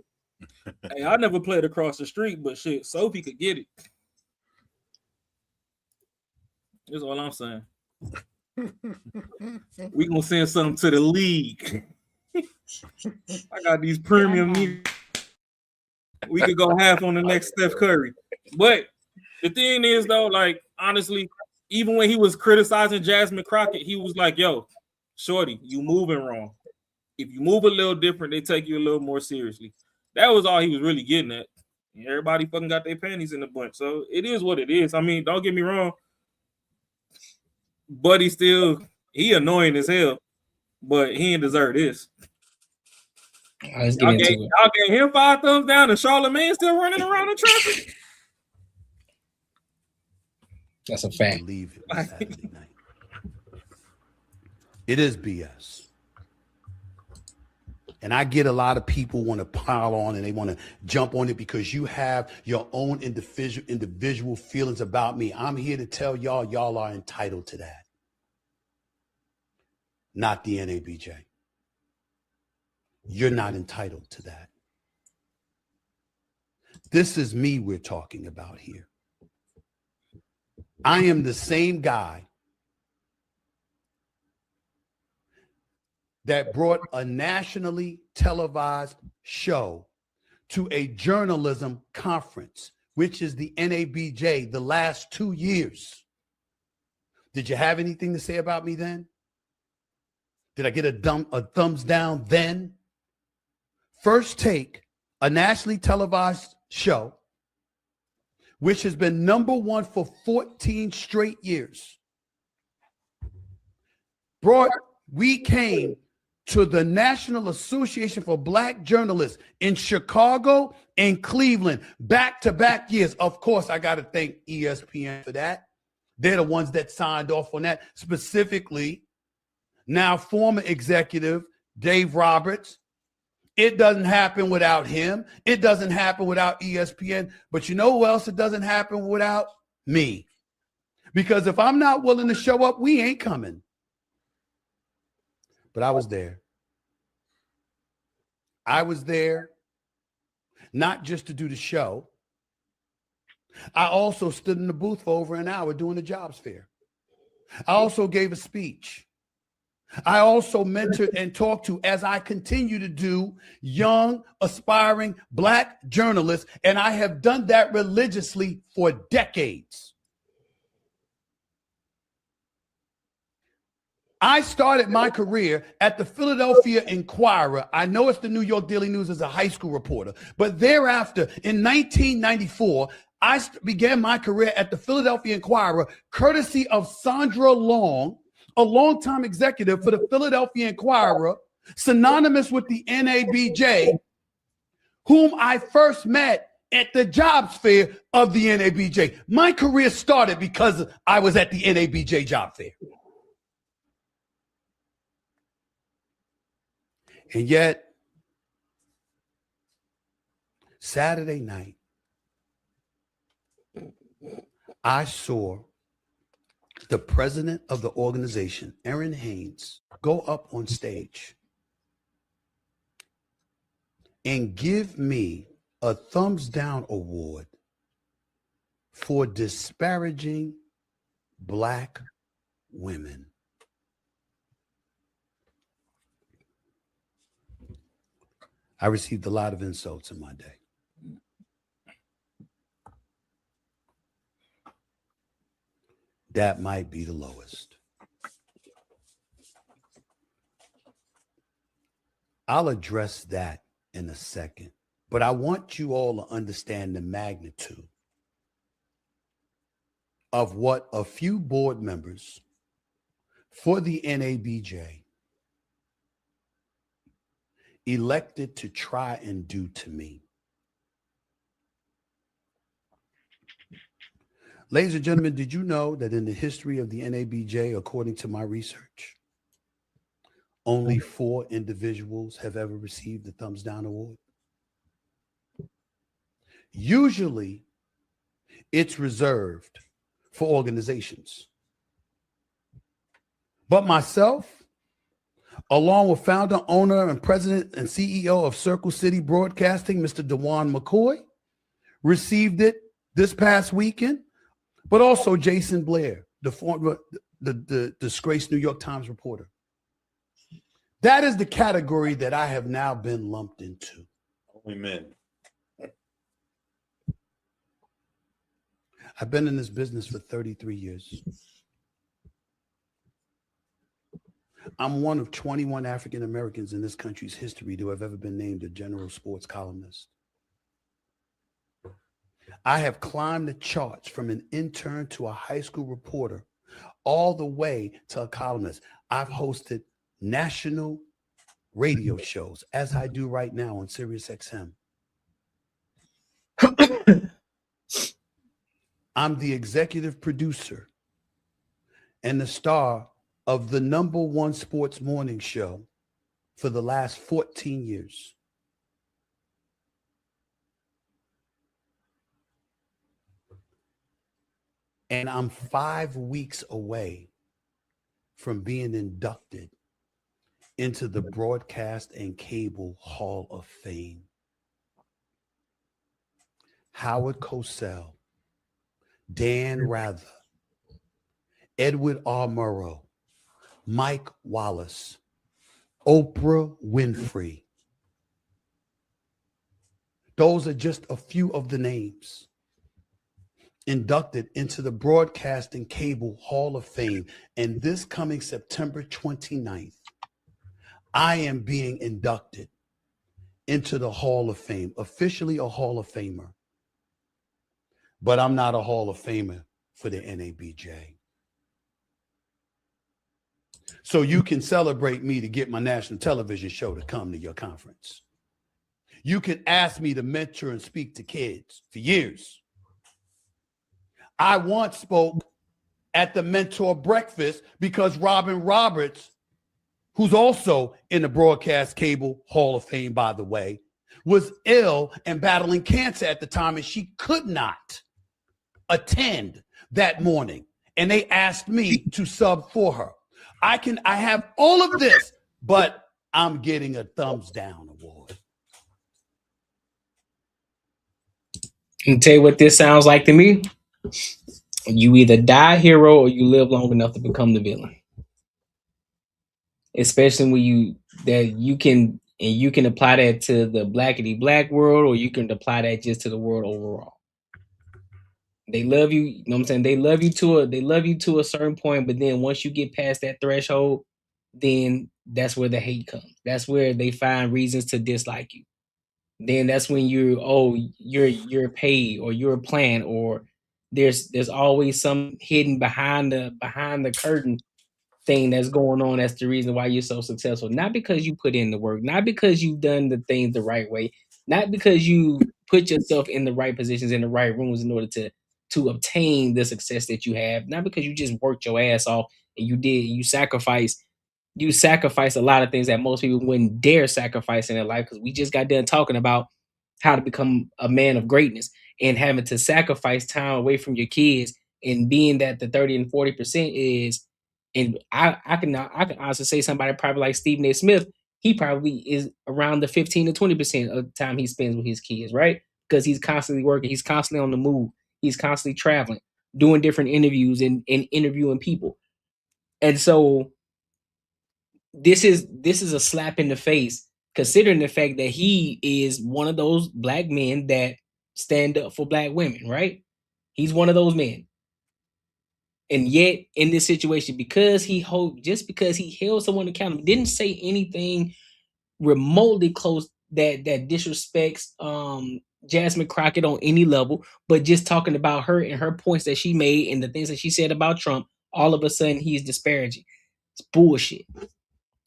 Hey, I never played across the street, but shit, Sophie could get it. That's all I'm saying. We gonna send something to the league. I got these premium needs. We could go half on the next Steph Curry. But the thing is, though, like, honestly, even when he was criticizing Jasmine Crockett, he was like, yo, shorty, you moving wrong. If you move a little different, they take you a little more seriously. That was all he was really getting at. Everybody fucking got their panties in a bunch. So it is what it is. I mean, don't get me wrong. But he annoying as hell. But he didn't deserve this. Let's get into it. Y'all gave him 5 thumbs down and Charlamagne still running around in traffic. That's a fact. Believe it was Saturday night. It is BS. And I get a lot of people want to pile on and they want to jump on it because you have your own individual feelings about me. I'm here to tell y'all are entitled to that. Not the NABJ. You're not entitled to that. This is me we're talking about here. I am the same guy that brought a nationally televised show to a journalism conference, which is the NABJ, the last 2 years. Did you have anything to say about me then? Did I get a thumbs down then? First Take, a nationally televised show, which has been #1 for 14 straight years. We came to the National Association for Black Journalists in Chicago and Cleveland, back-to-back years. Of course, I got to thank ESPN for that. They're the ones that signed off on that. Specifically, now former executive Dave Roberts. It doesn't happen without him. It doesn't happen without ESPN. But you know who else it doesn't happen without? Me. Because if I'm not willing to show up, we ain't coming. But I was there. I was there not just to do the show. I also stood in the booth for over an hour doing the jobs fair. I also gave a speech. I also mentored and talked to, as I continue to do, young, aspiring Black journalists, and I have done that religiously for decades. I started my career at the Philadelphia Inquirer. I know it's the New York Daily News as a high school reporter, but thereafter, in 1994, I began my career at the Philadelphia Inquirer, courtesy of Sandra Long, a longtime executive for the Philadelphia Inquirer, synonymous with the NABJ, whom I first met at the jobs fair of the NABJ. My career started because I was at the NABJ job fair. And yet, Saturday night, I saw the president of the organization, Erin Haynes, go up on stage and give me a thumbs down award for disparaging Black women. I received a lot of insults in my day. That might be the lowest. I'll address that in a second, but I want you all to understand the magnitude of what a few board members for the NABJ elected to try and do to me. Ladies and gentlemen, did you know that in the history of the NABJ, according to my research, only 4 individuals have ever received the Thumbs Down Award? Usually, it's reserved for organizations. But myself, along with founder, owner, and president and CEO of Circle City Broadcasting, Mr. DeJuan McCoy, received it this past weekend, but also Jason Blair, the former, the disgraced New York Times reporter. That is the category that I have now been lumped into. Only men. I've been in this business for 33 years. I'm one of 21 African Americans in this country's history to have ever been named a general sports columnist. I have climbed the charts from an intern to a high school reporter, all the way to a columnist. I've hosted national radio shows, as I do right now on Sirius XM. I'm the executive producer and the star of the #1 sports morning show for the last 14 years. And I'm 5 weeks away from being inducted into the Broadcast and Cable Hall of Fame. Howard Cosell, Dan Rather, Edward R. Murrow, Mike Wallace, Oprah Winfrey. Those are just a few of the names inducted into the Broadcast and Cable Hall of Fame. And this coming September 29th, I am being inducted into the Hall of Fame, officially a Hall of Famer. But I'm not a Hall of Famer for the NABJ. So you can celebrate me to get my national television show to come to your conference. You can ask me to mentor and speak to kids for years. I once spoke at the mentor breakfast because Robin Roberts, who's also in the Broadcast Cable Hall of Fame, by the way, was ill and battling cancer at the time, and she could not attend that morning. And they asked me to sub for her. I have all of this, but I'm getting a thumbs down award. And tell you what this sounds like to me. You either die a hero or you live long enough to become the villain. Especially when you can apply that to the blackity black world, or you can apply that just to the world overall. They love you, you know what I'm saying? They love you to a certain point, but then once you get past that threshold, then that's where the hate comes. That's where they find reasons to dislike you. Then that's when you're paid, or you're planned, or there's always some hidden behind the curtain thing that's going on. That's the reason why you're so successful. Not because you put in the work, not because you've done the things the right way, not because you put yourself in the right positions, in the right rooms in order to obtain the success that you have, not because you just worked your ass off and you sacrifice a lot of things that most people wouldn't dare sacrifice in their life, because we just got done talking about how to become a man of greatness and having to sacrifice time away from your kids, and being that the 30 and 40% is, and I can honestly say somebody probably like Stephen A. Smith, he probably is around the 15 to 20% of the time he spends with his kids, right? Because he's constantly working, he's constantly on the move. He's constantly traveling, doing different interviews and interviewing people. And so this is a slap in the face, considering the fact that he is one of those black men that stand up for black women, right? He's one of those men. And yet in this situation, because he held someone accountable, didn't say anything remotely close that disrespects Jasmine Crockett on any level, but just talking about her and her points that she made and the things that she said about Trump, all of a sudden he's disparaging. It's bullshit.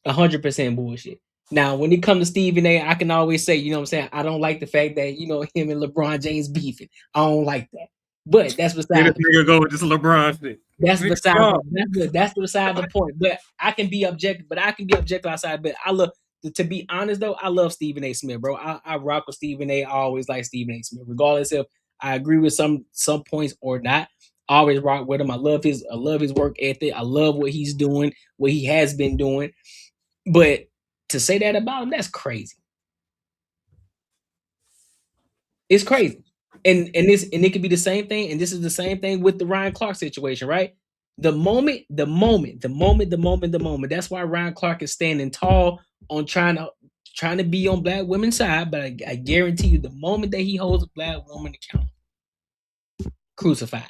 100% bullshit. Now, when it comes to Stephen A, I can always say, you know what I'm saying, I don't like the fact that, you know, him and LeBron James beefing. I don't like that. But that's beside the point. Go with this LeBron shit. That's beside the point. But I can be objective. Outside. But I love, to be honest though, I love Stephen A. Smith, bro. I rock with Stephen A. I always like Stephen A. Smith, regardless if I agree with some points or not. I always rock with him. I love his work ethic. I love what he's doing, what he has been doing. But to say that about him, that's crazy. It's crazy. And it could be the same thing. And this is the same thing with the Ryan Clark situation, right? The moment. That's why Ryan Clark is standing tall on trying to be on black women's side. But I guarantee you, the moment that he holds a black woman accountable, crucified.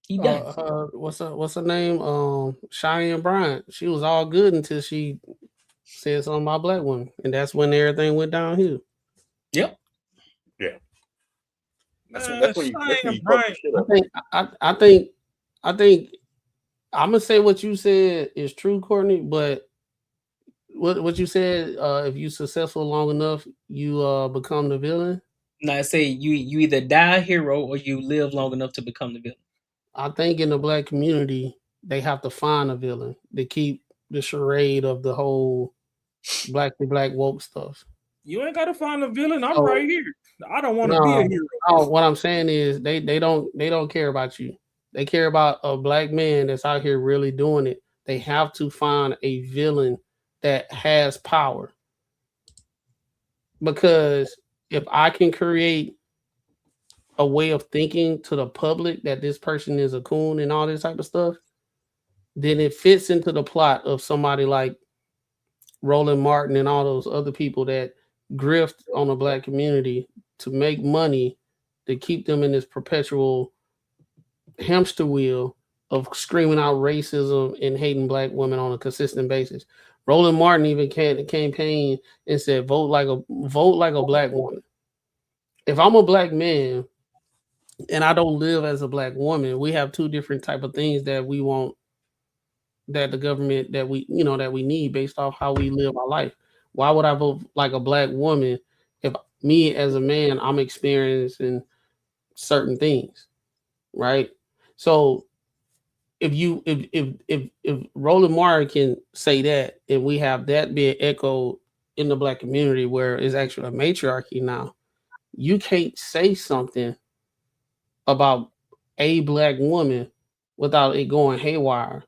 He does. What's her name? Cheyenne Bryant. She was all good until she said something about black women, and that's when everything went downhill. Yep. Yeah. That's when you I think I'm gonna say what you said is true, Courtney. But what you said, if you successful long enough, you become the villain. No, I say you either die a hero or you live long enough to become the villain. I think in the black community, they have to find a villain to keep the charade of the whole black to black woke stuff. You ain't gotta find a villain. I'm right here. I don't want to be a hero. No, what I'm saying is they don't care about you. They care about a black man that's out here really doing it. They have to find a villain that has power. Because if I can create a way of thinking to the public that this person is a coon and all this type of stuff, then it fits into the plot of somebody like Roland Martin and all those other people that grift on the black community to make money to keep them in this perpetual hamster wheel of screaming out racism and hating black women on a consistent basis. Roland Martin even campaigned and said, vote like a black woman. If I'm a black man and I don't live as a black woman, we have two different type of things that we want, that the government that we need based off how we live our life. Why would I vote like a black woman if me as a man, I'm experiencing certain things, right? So if Roland Martin can say that, and we have that being echoed in the black community where it's actually a matriarchy now, you can't say something about a black woman without it going haywire.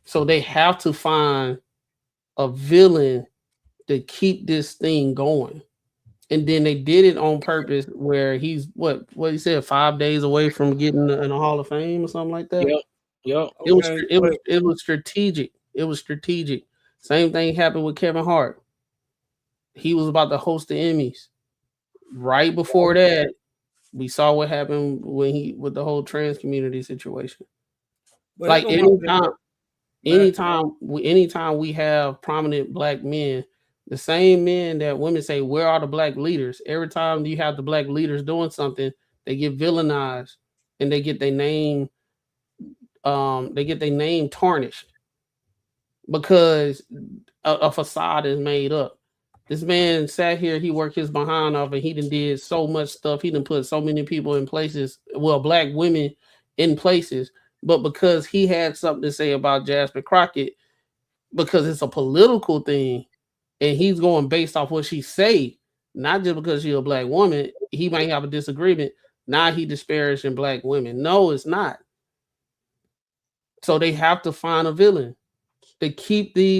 So they have to find a villain to keep this thing going. And then they did it on purpose where he's what he said, 5 days away from getting in the Hall of Fame or something like that. Yep. It was strategic. It was strategic. Same thing happened with Kevin Hart. He was about to host the Emmys. Right before that, we saw what happened with the whole trans community situation. But like anytime we have prominent black men, the same men that women say, where are the black leaders? Every time you have the black leaders doing something, they get villainized and they get their name tarnished because a facade is made up. This man sat here, he worked his behind off, and he did so much stuff. He done put so many people in places, well, black women in places, but because he had something to say about Jasmine Crockett, because it's a political thing, and he's going based off what she say, not just because she's a black woman. He might have a disagreement. Now he disparaging black women. No, it's not. So they have to find a villain to keep this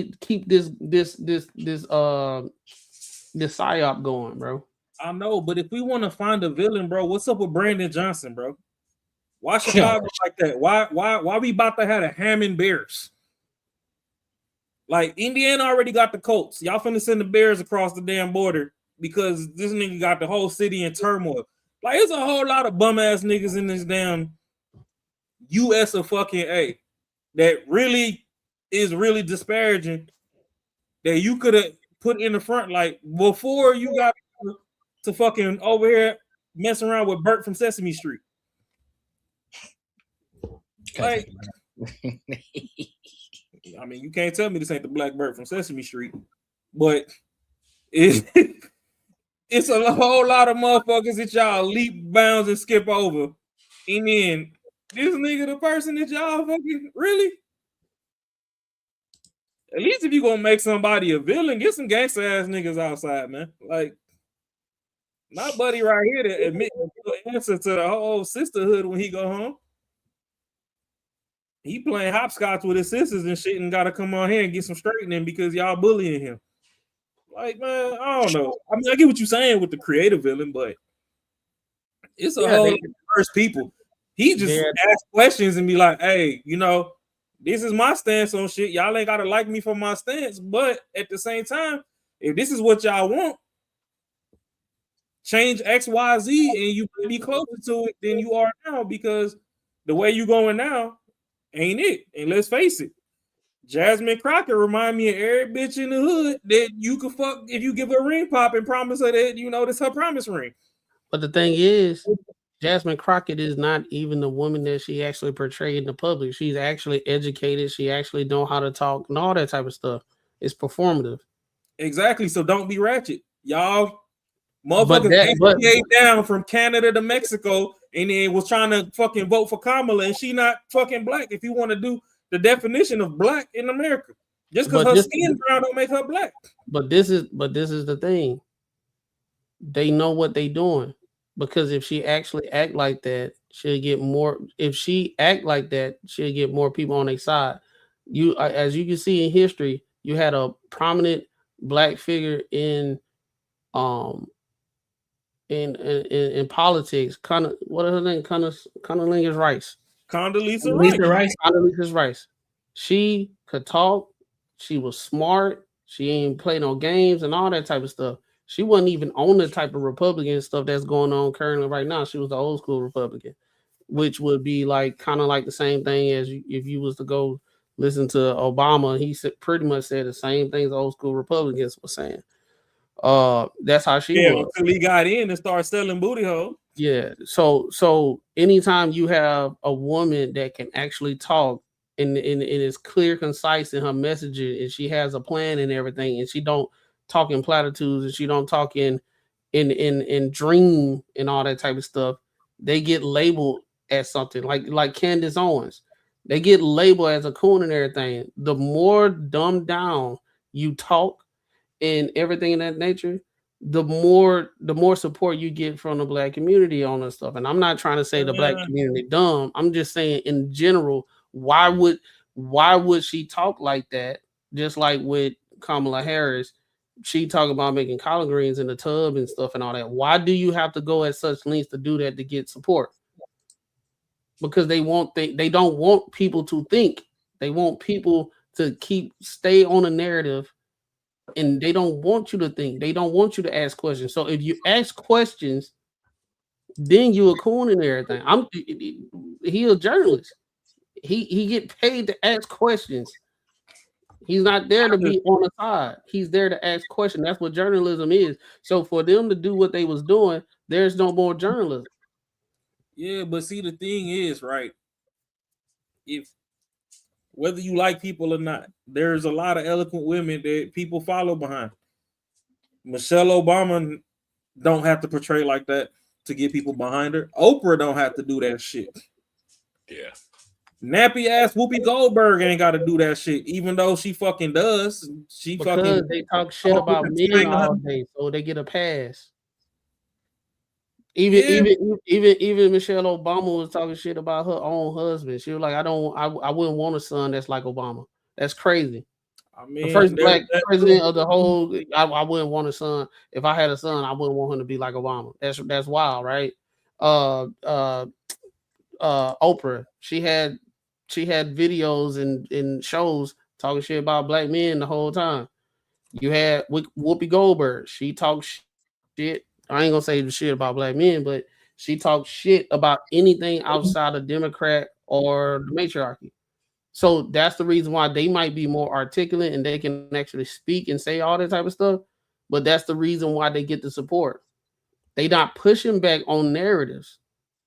psyop going, bro. I know, but if we want to find a villain, bro, what's up with Brandon Johnson, bro? Why Chicago like that? Why we about to have the Hammond Bears? Like Indiana already got the Colts. Y'all finna send the Bears across the damn border because this nigga got the whole city in turmoil. Like it's a whole lot of bum ass niggas in this damn US of fucking A that really is really disparaging that you could have put in the front like before you got to fucking over here messing around with Bert from Sesame Street. Like, I mean, you can't tell me this ain't the Black Bert from Sesame Street, but it's a whole lot of motherfuckers that y'all leap, bounds, and skip over. And then this nigga, the person that y'all fucking really. At least if you gonna make somebody a villain, get some gangster ass niggas outside, man. Like my buddy right here to admit the answer to the whole sisterhood when he go home. He playing hopscotch with his sisters and shit and gotta come on here and get some straightening because y'all bullying him. Like, man, I don't know. I mean, I get what you're saying with the creative villain, but it's a whole diverse people. He just ask questions and be like, hey, you know, this is my stance on shit. Y'all ain't gotta like me for my stance, but at the same time, if this is what y'all want, change X, Y, Z, and you be closer to it than you are now because the way you going now ain't it. And let's face it, Jasmine Crockett remind me of every bitch in the hood that you could fuck if you give her a ring pop and promise her that you know this her promise ring. But the thing is, Jasmine Crockett is not even the woman that she actually portrayed in the public. She's actually educated. She actually know how to talk and all that type of stuff. It's performative. Exactly. So don't be ratchet, y'all. Motherfuckers came down from Canada to Mexico and then was trying to fucking vote for Kamala, and she not fucking black. If you want to do the definition of black in America, just because her skin brown don't make her black. But this is the thing. They know what they doing because if she actually act like that, she'll get more. If she act like that, she'll get more people on their side. You, as you can see in history, you had a prominent black figure in politics, what is her name? Condoleezza Rice. Condoleezza Rice. She could talk. She was smart. She ain't play no games and all that type of stuff. She wasn't even on the type of Republican stuff that's going on currently right now. She was the old school Republican, which would be like kind of like the same thing as if you was to go listen to Obama. He pretty much said the same things old school Republicans were saying. That's how she was until he got in and started selling booty hole. Yeah. So anytime you have a woman that can actually talk and is clear, concise in her messaging, and she has a plan and everything, and she don't talk in platitudes and she don't talk in dream and all that type of stuff, they get labeled as something like Candace Owens. They get labeled as a coon and everything. The more dumbed down you talk and everything in that nature, the more support you get from the black community on this stuff. And I'm not trying to say the black community dumb. I'm just saying in general, why would she talk like that? Just like with Kamala Harris, she talk about making collard greens in the tub and stuff and all that. Why do you have to go at such lengths to do that to get support? Because they don't want people to think. They want people to stay on a narrative. And they don't want you to think. They don't want you to ask questions. So if you ask questions, then you a coon and everything. He a journalist. He get paid to ask questions. He's not there to be on the side. He's there to ask questions. That's what journalism is. So for them to do what they was doing, there's no more journalism. Yeah, but see, the thing is, right? If whether you like people or not, there's a lot of eloquent women that people follow behind. Michelle Obama don't have to portray like that to get people behind her. Oprah don't have to do that shit. Yeah. Nappy ass Whoopi Goldberg ain't got to do that shit, even though she fucking does. Because they talk shit about men all day, so they get a pass. Even Michelle Obama was talking shit about her own husband. She was like, I wouldn't want a son that's like Obama. That's crazy. I mean, the first black president of the whole, I wouldn't want a son. If I had a son, I wouldn't want him to be like Obama. That's wild, right? Oprah. She had videos and shows talking shit about black men the whole time. You had Whoopi Goldberg. She talked shit. I ain't gonna say the shit about black men, but she talked shit about anything outside of Democrat or the matriarchy. So that's the reason why they might be more articulate and they can actually speak and say all that type of stuff. But that's the reason why they get the support. They not pushing back on narratives.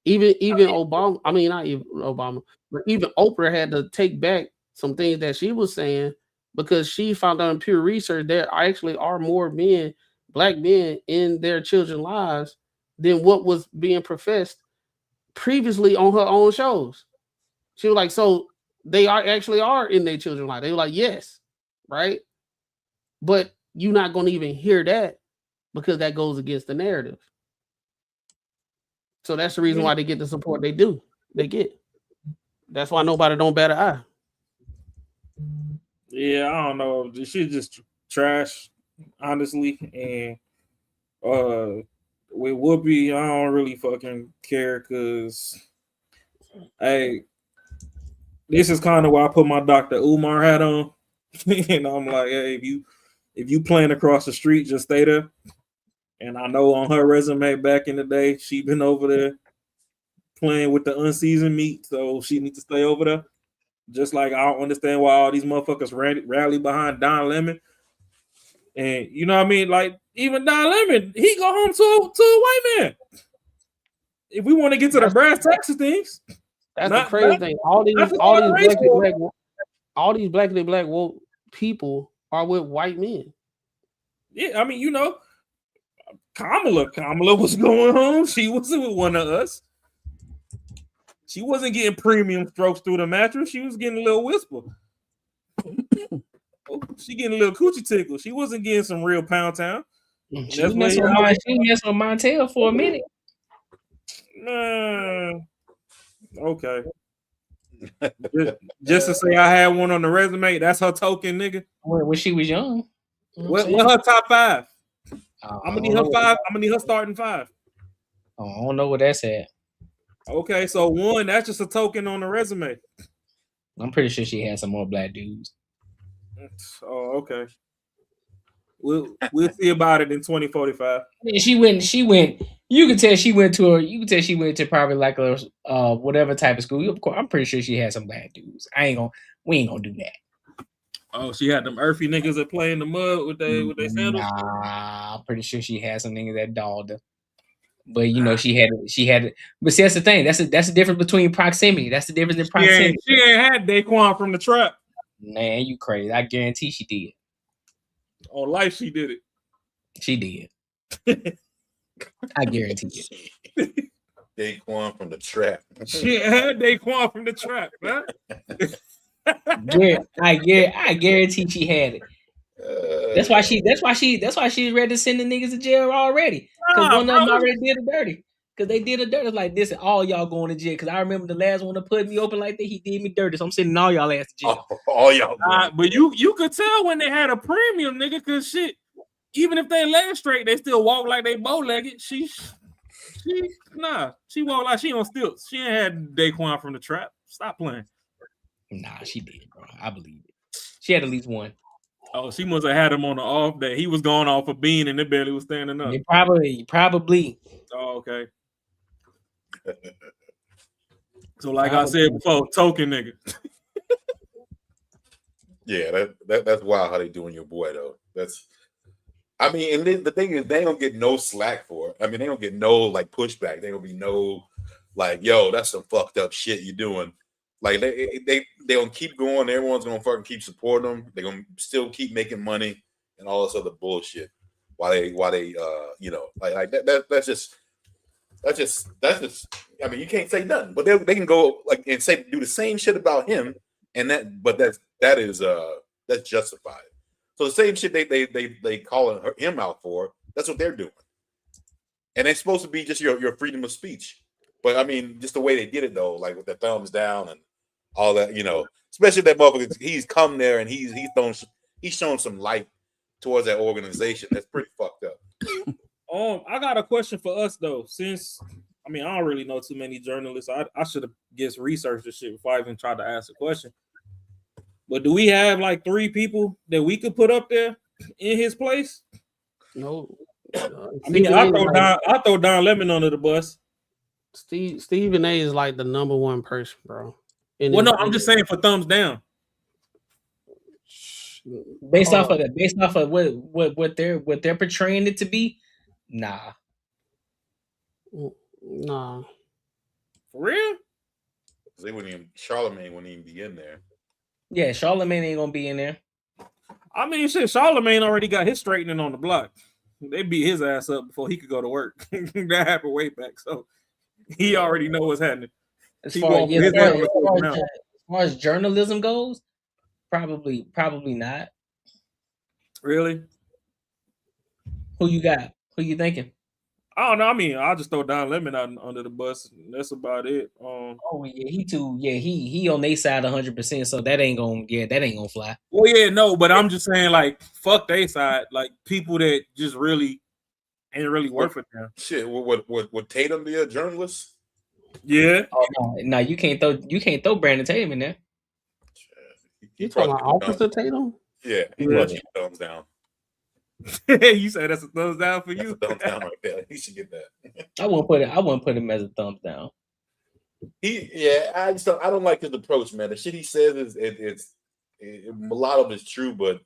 Even Obama, I mean not even Obama, but even Oprah had to take back some things that she was saying because she found out in pure research there actually are more men, black men, in their children's lives than what was being professed previously on her own shows. She was like, so they are in their children's life. They were like, yes, right? But you're not gonna even hear that because that goes against the narrative. So that's the reason why they get the support they get. That's why nobody don't bat an eye. Yeah, I don't know. This shit just trash, honestly. And with Whoopi, I don't really fucking care because, hey, this is kind of why I put my Dr. Umar hat on. And I'm like, hey, if you playing across the street, just stay there. And I know on her resume back in the day, she been over there playing with the unseasoned meat, so she needs to stay over there. Just like I don't understand why all these motherfuckers rally behind Don Lemon. And you know what I mean? Like, even Don Lemon, he go home to a white man. If we want to get to the brass tacks of things. That's the crazy thing. All these black and black woke people are with white men. Yeah, I mean, you know, Kamala was going home. She wasn't with one of us. She wasn't getting premium strokes through the mattress. She was getting a little whisper. She getting a little coochie tickle. She wasn't getting some real Pound Town. She was messing with Montel for a minute. Okay. Just to say I had one on the resume, that's her token, nigga. When she was young. What her top five? I'm gonna need her five. I'm gonna need her starting five. Oh, I don't know what that's at. Okay, so one, that's just a token on the resume. I'm pretty sure she had some more black dudes. Oh, okay. We'll see about it in 2045. She went. You could tell she went to probably like a whatever type of school. Of course, I'm pretty sure she had some black dudes. We ain't gonna do that. Oh, she had them earthy niggas that play in the mud with their sandals. Nah, I'm pretty sure she had some niggas that dogged her. But you know, she had. But see, that's the thing. That's the difference between proximity. That's the difference in proximity. She ain't had Daquan from the trap. Man, you crazy. I guarantee she did. On life, she did it. She did. I guarantee it. Daquan from the trap. She had Daquan from the trap, man. I guarantee she had it. That's why she's ready to send the niggas to jail already. Because one of them already did it dirty. Because they did it dirty. It's like this, and all y'all going to jail. Because I remember the last one that put me open like that, he did me dirty. So I'm sending all y'all ass to jail. All y'all. But you could tell when they had a premium, nigga, because shit, even if they lay straight, they still walk like they bow-legged. She walked like she on stilts. She ain't had Daquan from the trap. Stop playing. Nah, she did, bro. I believe it. She had at least one. Oh, she must have had him on the off day. He was going off a bean and the belly was standing up. Probably. Oh, okay. So, like I said before, token nigga. Yeah, that's wild how they doing your boy though. I mean, and then the thing is, they don't get no slack for it. I mean, they don't get no like pushback. They don't be no like, yo, that's some fucked up shit you doing. Like they gonna keep going. Everyone's gonna fucking keep supporting them. They're gonna still keep making money and all this other bullshit. While they you know, like that's just. I mean, you can't say nothing, but they can go like and do the same shit about him, and that's justified. So the same shit they calling him out for, that's what they're doing, and it's supposed to be just your freedom of speech. But I mean, just the way they did it though, like with the thumbs down and all that, you know, especially that motherfucker. He's come there and he's shown some light towards that organization. That's pretty fucked up. I got a question for us though. Since I mean, I don't really know too many journalists. I should have just researched this shit before I even tried to ask a question. But do we have like 3 people that we could put up there in his place? No. I mean, I throw Don Lemon under the bus. Stephen A is like the number one person, bro. Well, no, I'm just saying for thumbs down. Based off of what they're portraying it to be, nah. Nah. For real? They wouldn't even Charlemagne wouldn't even be in there. Yeah, Charlemagne ain't gonna be in there. I mean, shit, Charlemagne already got his straightening on the block. They beat his ass up before he could go to work. That happened way back, so he already know what's happening. As far as journalism goes, probably not. Really? Who you got? Who you thinking? I don't know. I mean, I'll just throw Don Lemon out under the bus. That's about it. Oh yeah, he on their side 100%. So that ain't gonna fly. Well, yeah, no, but I'm just saying, like, fuck their side, like people that just really ain't really worth it now. Shit, would Tatum be a journalist? Yeah. Oh no, you can't throw Brandon Tatum in there. You talking about Officer Tatum? Yeah, he brought you thumbs down. You say that's a thumbs down for you? Thumbs down right there. He should get that. I wouldn't put him as a thumbs down. I don't like his approach, man. The shit he says is a lot of it's true, but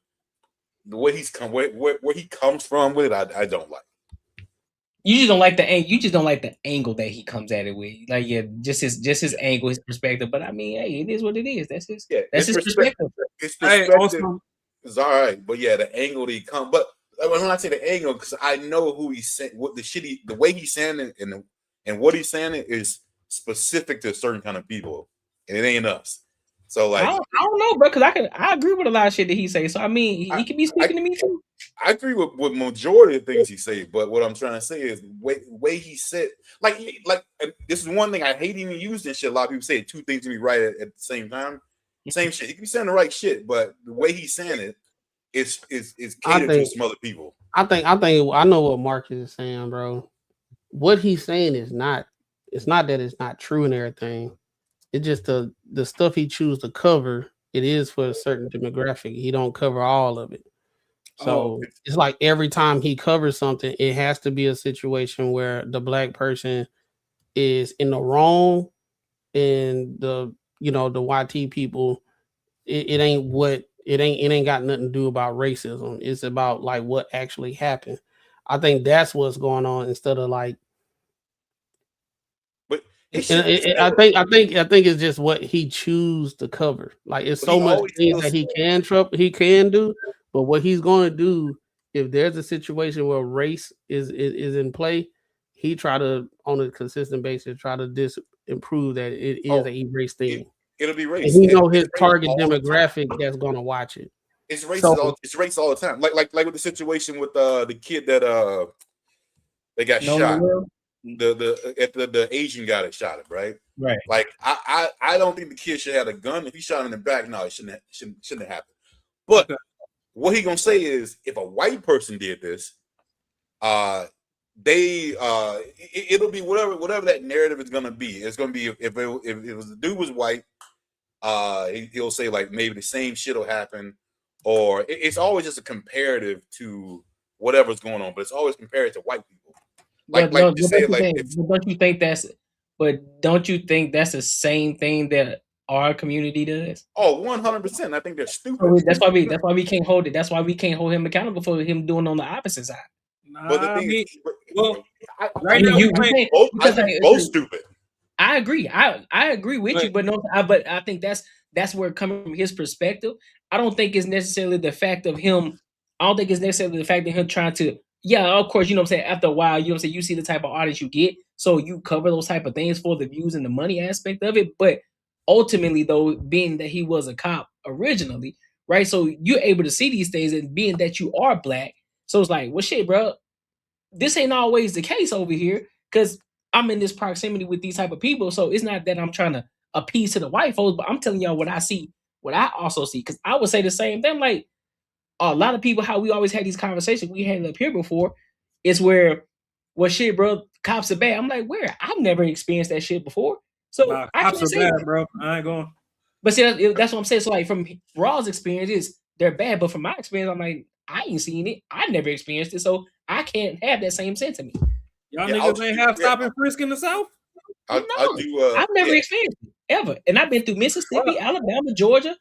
the way where he comes from with it, I don't like. You just don't like the angle that he comes at it with. Like, yeah, just his angle, his perspective. But I mean, hey, it is what it is. That's his perspective. His perspective is all right, but yeah, the angle that he comes. But when I say the angle, because I know who he's saying, what the way he's saying it, and what he's saying it is specific to a certain kind of people, and it ain't us. So like, I don't know, bro, because I agree with a lot of shit that he say. So I mean, he could be speaking to me too. I agree with majority of things he say, but what I'm trying to say is way he said, like this is one thing I hate even using shit. A lot of people say 2 things to be right at the same time. Same shit. He can be saying the right shit, but the way he's saying it is catered to some other people. I think I know what Marcus is saying, bro. What he's saying is not. It's not that it's not true and everything. It's just the stuff he chooses to cover. It is for a certain demographic. He don't cover all of it. So it's like every time he covers something, it has to be a situation where the black person is in the wrong, and the YT people, it ain't got nothing to do about racism. It's about like what actually happened. I think that's what's going on instead of like. But I think it's just what he chooses to cover. Like it's so much things that he can do. But what he's going to do, if there's a situation where race is in play, he try to, on a consistent basis, try to improve that it is a race thing. It'll be race. And he know his target demographic that's going to watch it. It's race. It's race all the time. Like with the situation with the kid that they got shot. The Asian guy that shot him, right? Right. Like I don't think the kid should have a gun. If he shot him in the back, no, it shouldn't have happened. But what he gonna say is, if a white person did this, it'll be whatever that narrative is gonna be. It's gonna be if the dude was white, he'll say like maybe the same shit will happen, or it's always just a comparative to whatever's going on, but it's always compared to white people. Don't you think that's the same thing that our community does? Oh, 100%. I think they're stupid. That's why we can't hold it. That's why we can't hold him accountable for him doing on the opposite side. But the thing is, both stupid. I agree. I agree with you, but I think that's where coming from his perspective. I don't think it's necessarily the fact of him. I don't think it's necessarily the fact of him trying to. Yeah, of course, you know what I'm saying. After a while, you know what I'm saying. You see the type of audience you get, so you cover those type of things for the views and the money aspect of it. But ultimately, though, being that he was a cop originally, right? So you're able to see these things, and being that you are black, so it's like, well, shit, bro, this ain't always the case over here because I'm in this proximity with these type of people. So it's not that I'm trying to appease to the white folks, but I'm telling y'all what I see, what I also see. Because I would say the same thing. Like a lot of people, how we always had these conversations, we had it up here before, is where, well, shit, bro, cops are bad. I'm like, where? I've never experienced that shit before. So I cops can't are say bad, that. bro. I ain't going. But see, that's what I'm saying. So like from Raw's experiences, they're bad. But from my experience, I'm like, I ain't seen it. I never experienced it, so I can't have that same sentiment. Y'all niggas ain't have stop and frisk in the South. I've never experienced it ever, and I've been through Mississippi, Alabama, Georgia,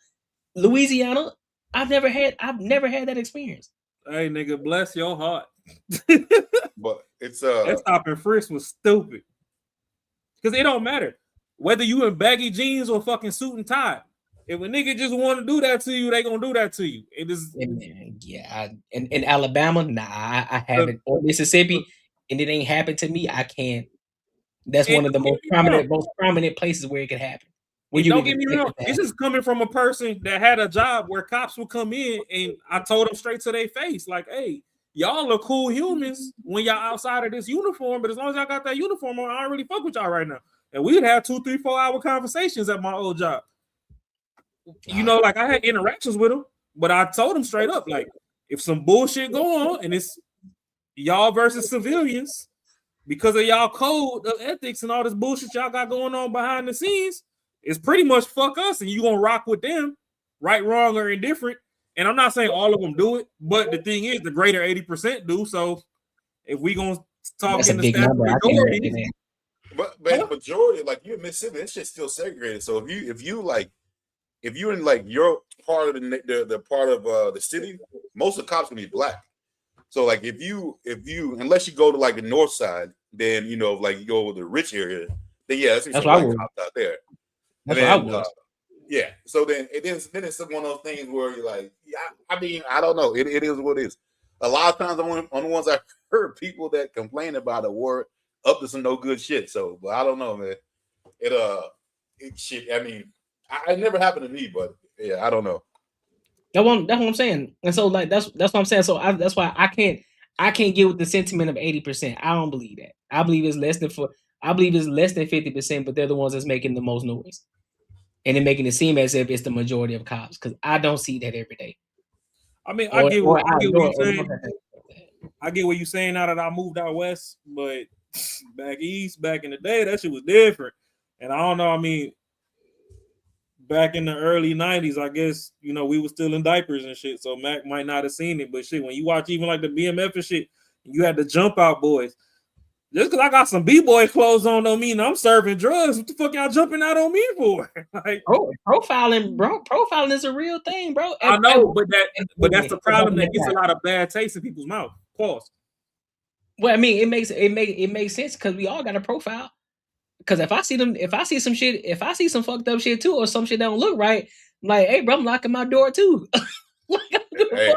Louisiana. I've never had that experience. Hey, nigga, bless your heart. But it's that stop and frisk was stupid. Because it don't matter whether you in baggy jeans or fucking suit and tie. If a nigga just want to do that to you, they gonna do that to you. It is in Alabama, nah, I haven't. Or Mississippi, and it ain't happened to me. I can't. That's one of the most prominent places where it can happen. Don't get me wrong. This is coming from a person that had a job where cops would come in, and I told them straight to their face, like, "Hey, y'all are cool humans when y'all outside of this uniform, but as long as y'all got that uniform on, I don't really fuck with y'all right now." And we'd have 2, 3, 4 hour conversations at my old job. You know, like I had interactions with them, but I told them straight up, like, if some bullshit go on and it's y'all versus civilians because of y'all code of ethics and all this bullshit y'all got going on behind the scenes, it's pretty much fuck us, and you gonna rock with them, right, wrong, or indifferent. And I'm not saying all of them do it, but the thing is, the greater 80% do. So if we gonna talk in the stat majority, but the majority, like you in Mississippi, this shit's still segregated. So if you're in like your part of the part of the city, most of the cops gonna be black. So like if you unless you go to like the north side, then you know, like you go to the rich area, then yeah, that's some white cops out there. And then, yeah. So then it's one of those things where you're like, yeah, I mean, I don't know. It is what it is. A lot of times on the ones I heard people that complain about it were up to some no good shit. So, but I don't know, man. It shit. I mean, it never happened to me, but yeah, I don't know. That's what I'm saying. And so like that's what I'm saying. So that's why I can't get with the sentiment of 80%. I don't believe that. I believe it's less than 50%, but they're the ones that's making the most noise. And they're making it seem as if it's the majority of cops, because I don't see that every day. I mean, I get what you're saying. I get what you're saying now that I moved out west, but back east, back in the day, that shit was different. And I don't know, I mean, back in the early 90s, I guess, you know, we were still in diapers and shit, so Mac might not have seen it, but shit, when you watch even like the BMF and shit, you had the jump out boys. Just because I got some B-boy clothes on don't mean I'm serving drugs. What the fuck y'all jumping out on me for? Like, profiling, bro. Profiling is a real thing, bro. I know, but that's the problem that gets a lot of bad taste in people's mouth. Pause. Well, I mean, it makes sense because we all got a profile. Because if I see some fucked up shit too, or some shit that don't look right, I'm like, hey, bro, I'm locking my door too. Hey,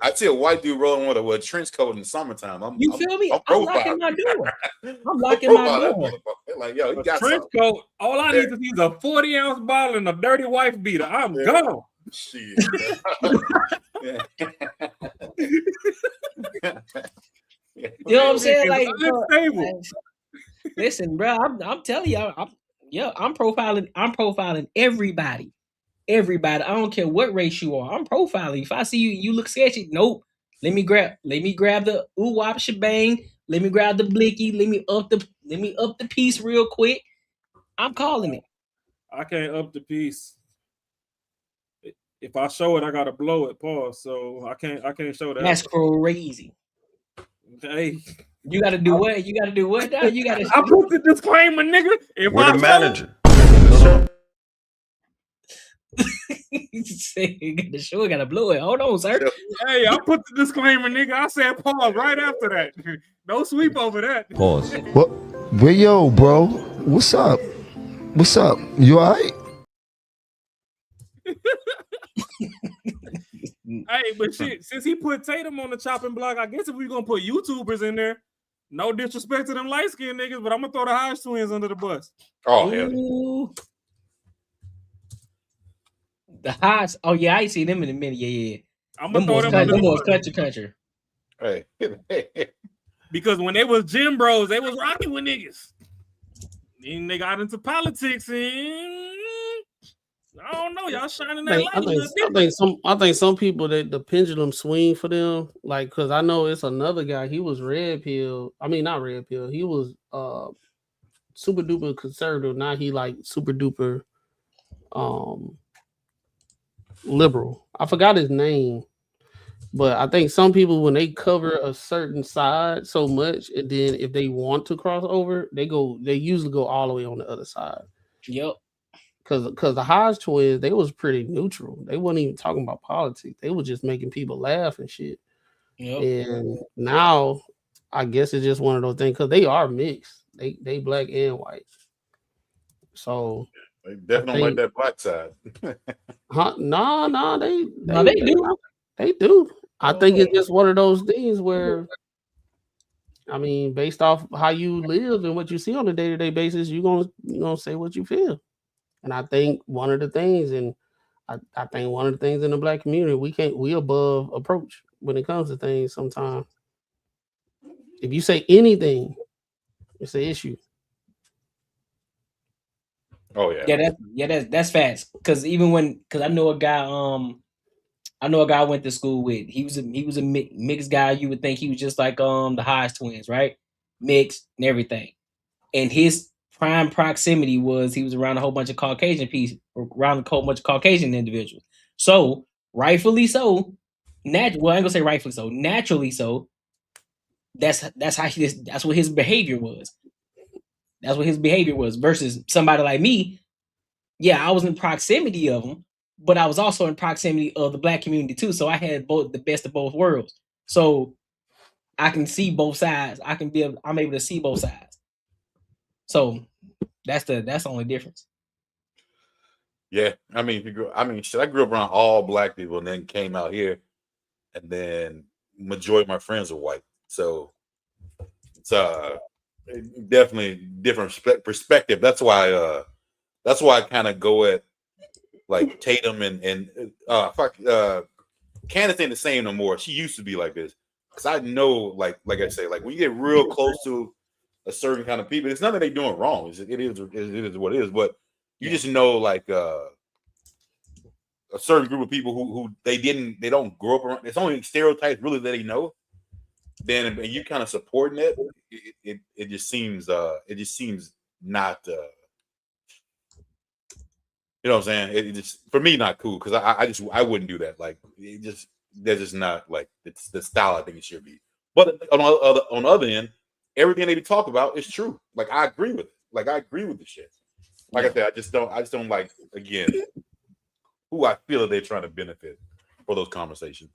I see a white dude rolling with a trench coat in the summertime. You feel me? I'm locking my door. I'm locking my door. Like, yo, you got trench coat. All I need to see is a 40-ounce bottle and a dirty wife beater. I'm gone. Shit. You know what I'm saying? Like, listen, bro, I'm telling you, I'm profiling everybody. Everybody. I don't care what race you are. I'm profiling. If I see you look sketchy, nope. Let me grab the wop shebang. Let me grab the blicky. Let me up the piece real quick. I'm calling it. I can't up the piece. If I show it, I gotta blow it. Pause. So I can't show that. That's crazy. Hey, you gotta do what? You gotta do what now? You gotta. I put the disclaimer, nigga. If we're the manager. The show gotta blow it. Hold on, sir. Hey, I put the disclaimer, nigga. I said pause right after that. No sweep over that. Pause. What? Well, yo, bro. What's up? What's up? You all right? Hey, but shit, since he put Tatum on the chopping block, I guess if we're gonna put YouTubers in there, no disrespect to them light-skinned niggas, but I'm gonna throw the Hodge twins under the bus. Oh, hell. The Hodge. Oh yeah, I see them in a minute. Yeah. I'm gonna throw them under the bus. Country. Hey. Because when they was gym bros, they was rocking with niggas. Then they got into politics and I don't know. Y'all shining that light a I little different. think some people that the pendulum swing for them, like because I know it's another guy. He was red pill. I mean, not red pill. He was super duper conservative. Now he like super duper liberal. I forgot his name, but I think some people when they cover a certain side so much, and then if they want to cross over, they usually go all the way on the other side. Yep. Because the Hodge twins, they was pretty neutral. They wasn't even talking about politics. They were just making people laugh and shit. Yep. And now I guess it's just one of those things because they are mixed. They black and white. So they definitely don't like that black side. No, they do. They do. I think it's just one of those things where, I mean, based off how you live and what you see on a day-to-day basis, you're gonna say what you feel. And I think one of the things, and I think one of the things in the black community, we above approach when it comes to things sometimes. If you say anything, it's an issue. Oh yeah. That's fast. Because I know a guy I went to school with. He was a mixed guy. You would think he was just like the Hodge twins, right? Mixed and everything. And his prime proximity was he was around a whole bunch of Caucasian people, around a whole bunch of Caucasian individuals. So rightfully so, well, I ain't gonna say rightfully so, naturally so. That's what his behavior was. That's what his behavior was versus somebody like me. Yeah, I was in proximity of them, but I was also in proximity of the black community too. So I had the best of both worlds. So I can see both sides. I'm able to see both sides. So that's the only difference. Yeah, I mean, I grew up around all black people, and then came out here, and then majority of my friends are white. So it's definitely different perspective. That's why I kind of go at like Tatum and Candace ain't the same no more. She used to be like this because I know, like I say, like when you get real close to a certain kind of people, it's not that they're doing wrong. It is what it is. But you just know, like a certain group of people who they don't grow up around. It's only stereotypes really that they know. Then and you kind of supporting it, it just seems not. You know what I'm saying? It just for me not cool because I wouldn't do that. Like that's just not like it's the style I think it should be. But on the other end, everything they talk about is true. Like I agree with it. Like I agree with the shit. Like I said, I just don't like again who I feel that they're trying to benefit for those conversations.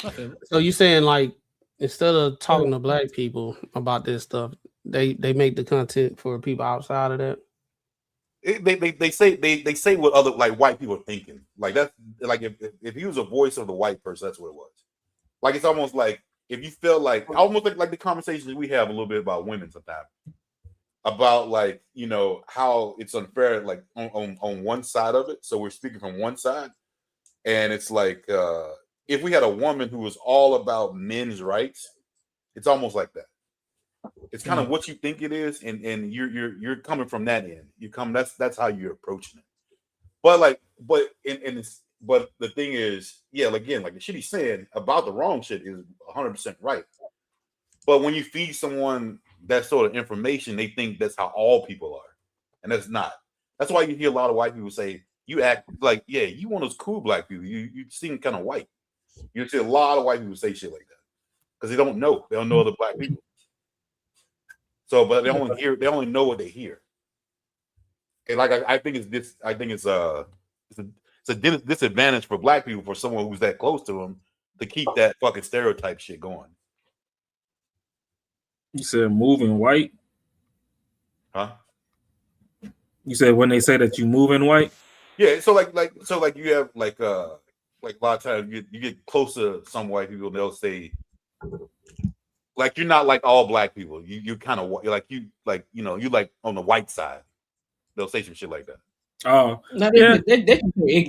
Okay. So you saying like instead of talking to black people about this stuff, they make the content for people outside of that? They say what other like white people are thinking. Like that's like if he was a voice of the white person, that's what it was. Like it's almost like if you feel like almost like the conversations we have a little bit about women sometimes. About like, you know, how it's unfair like on one side of it. So we're speaking from one side. And it's like if we had a woman who was all about men's rights, it's almost like that. It's kind of what you think it is, and you're coming from that end. That's how you're approaching it. But the thing is, yeah, again, like the shit he's saying about the wrong shit is 100% right. But when you feed someone that sort of information, they think that's how all people are, and that's not. That's why you hear a lot of white people say, "You act like, yeah, you one of those cool black people. You seem kind of white." You see a lot of white people say shit like that because they don't know other black people. So, but they only know what they hear. And like I think it's a disadvantage for black people for someone who's that close to them to keep that fucking stereotype shit going. You said moving white? Huh? You said when they say that you moving white? Yeah, so like you have like a lot of times you get close to some white people and they'll say like you're not like all black people. You kind of like you like on the white side. They'll say some shit like that. Oh, no,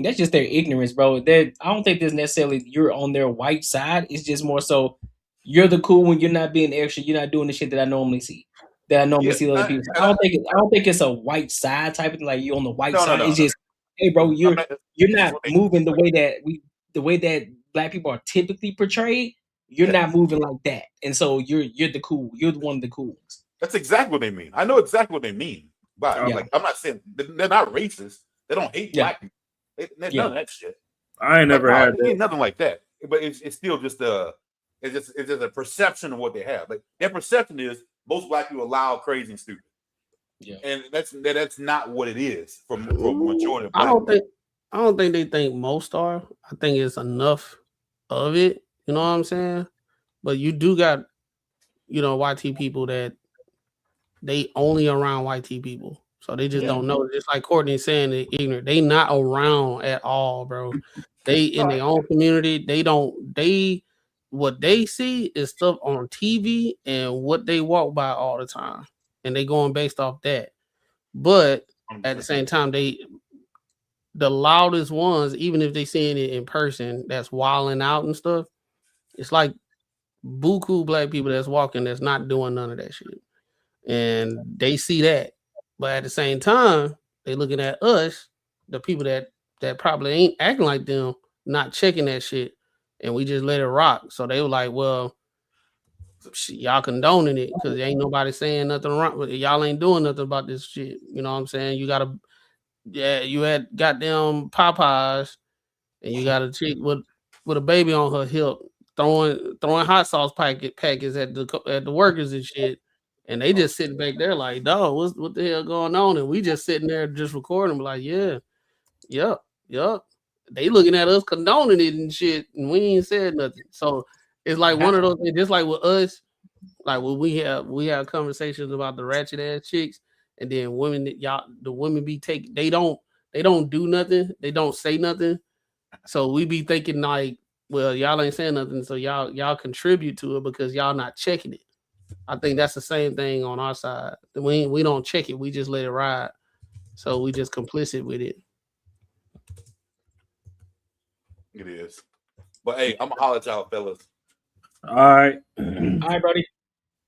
that's just their ignorance, bro. I don't think there's necessarily you're on their white side. It's just more so you're the cool one. You're not being extra. You're not doing the shit that I normally see. that I normally Yeah, see other people. I don't think it's a white side type of thing, like you on the white side. It's just, hey, bro, you're not moving the way that black people are typically portrayed. You're not moving like that, and so you're the one of the cool ones. That's exactly what they mean. I know exactly what they mean. But like, I'm not saying they're not racist. They don't hate black people. None of that shit. I ain't never had that. Ain't nothing like that. But it's still just it's just a perception of what they have. Like their perception is most black people are loud, crazy, and stupid. Yeah, and that's not what it is for majority of black I don't think they think most are. I think it's enough of it. You know what I'm saying? But you do got, YT people that they only around YT people. So they just don't know. Just like Courtney saying, they're ignorant. They not around at all, bro. They in their own community. What they see is stuff on TV and what they walk by all the time. And they going based off that. But at the same time, the loudest ones, even if they seeing it in person, that's wilding out and stuff, it's like buku black people that's walking that's not doing none of that shit. And they see that. But at the same time, they looking at us, the people that probably ain't acting like them, not checking that shit. And we just let it rock. So they were like, well, y'all condoning it because ain't nobody saying nothing wrong. Y'all ain't doing nothing about this shit. You know what I'm saying? You had goddamn Popeyes and you got a chick with a baby on her hip throwing hot sauce packets at the workers and shit. And they just sitting back there like, dog, what the hell going on? And we just sitting there just recording, like, yup. They looking at us condoning it and shit, and we ain't said nothing. So it's like one of those things, just like with us, like when we have conversations about the ratchet ass chicks, and then the women be taking, they don't do nothing, they don't say nothing. So we be thinking like, well, y'all ain't saying nothing, so y'all contribute to it because y'all not checking it. I think that's the same thing on our side. We don't check it, we just let it ride. So we just complicit with it. It is. But hey, I'm gonna holler at y'all fellas. All right. All right, buddy.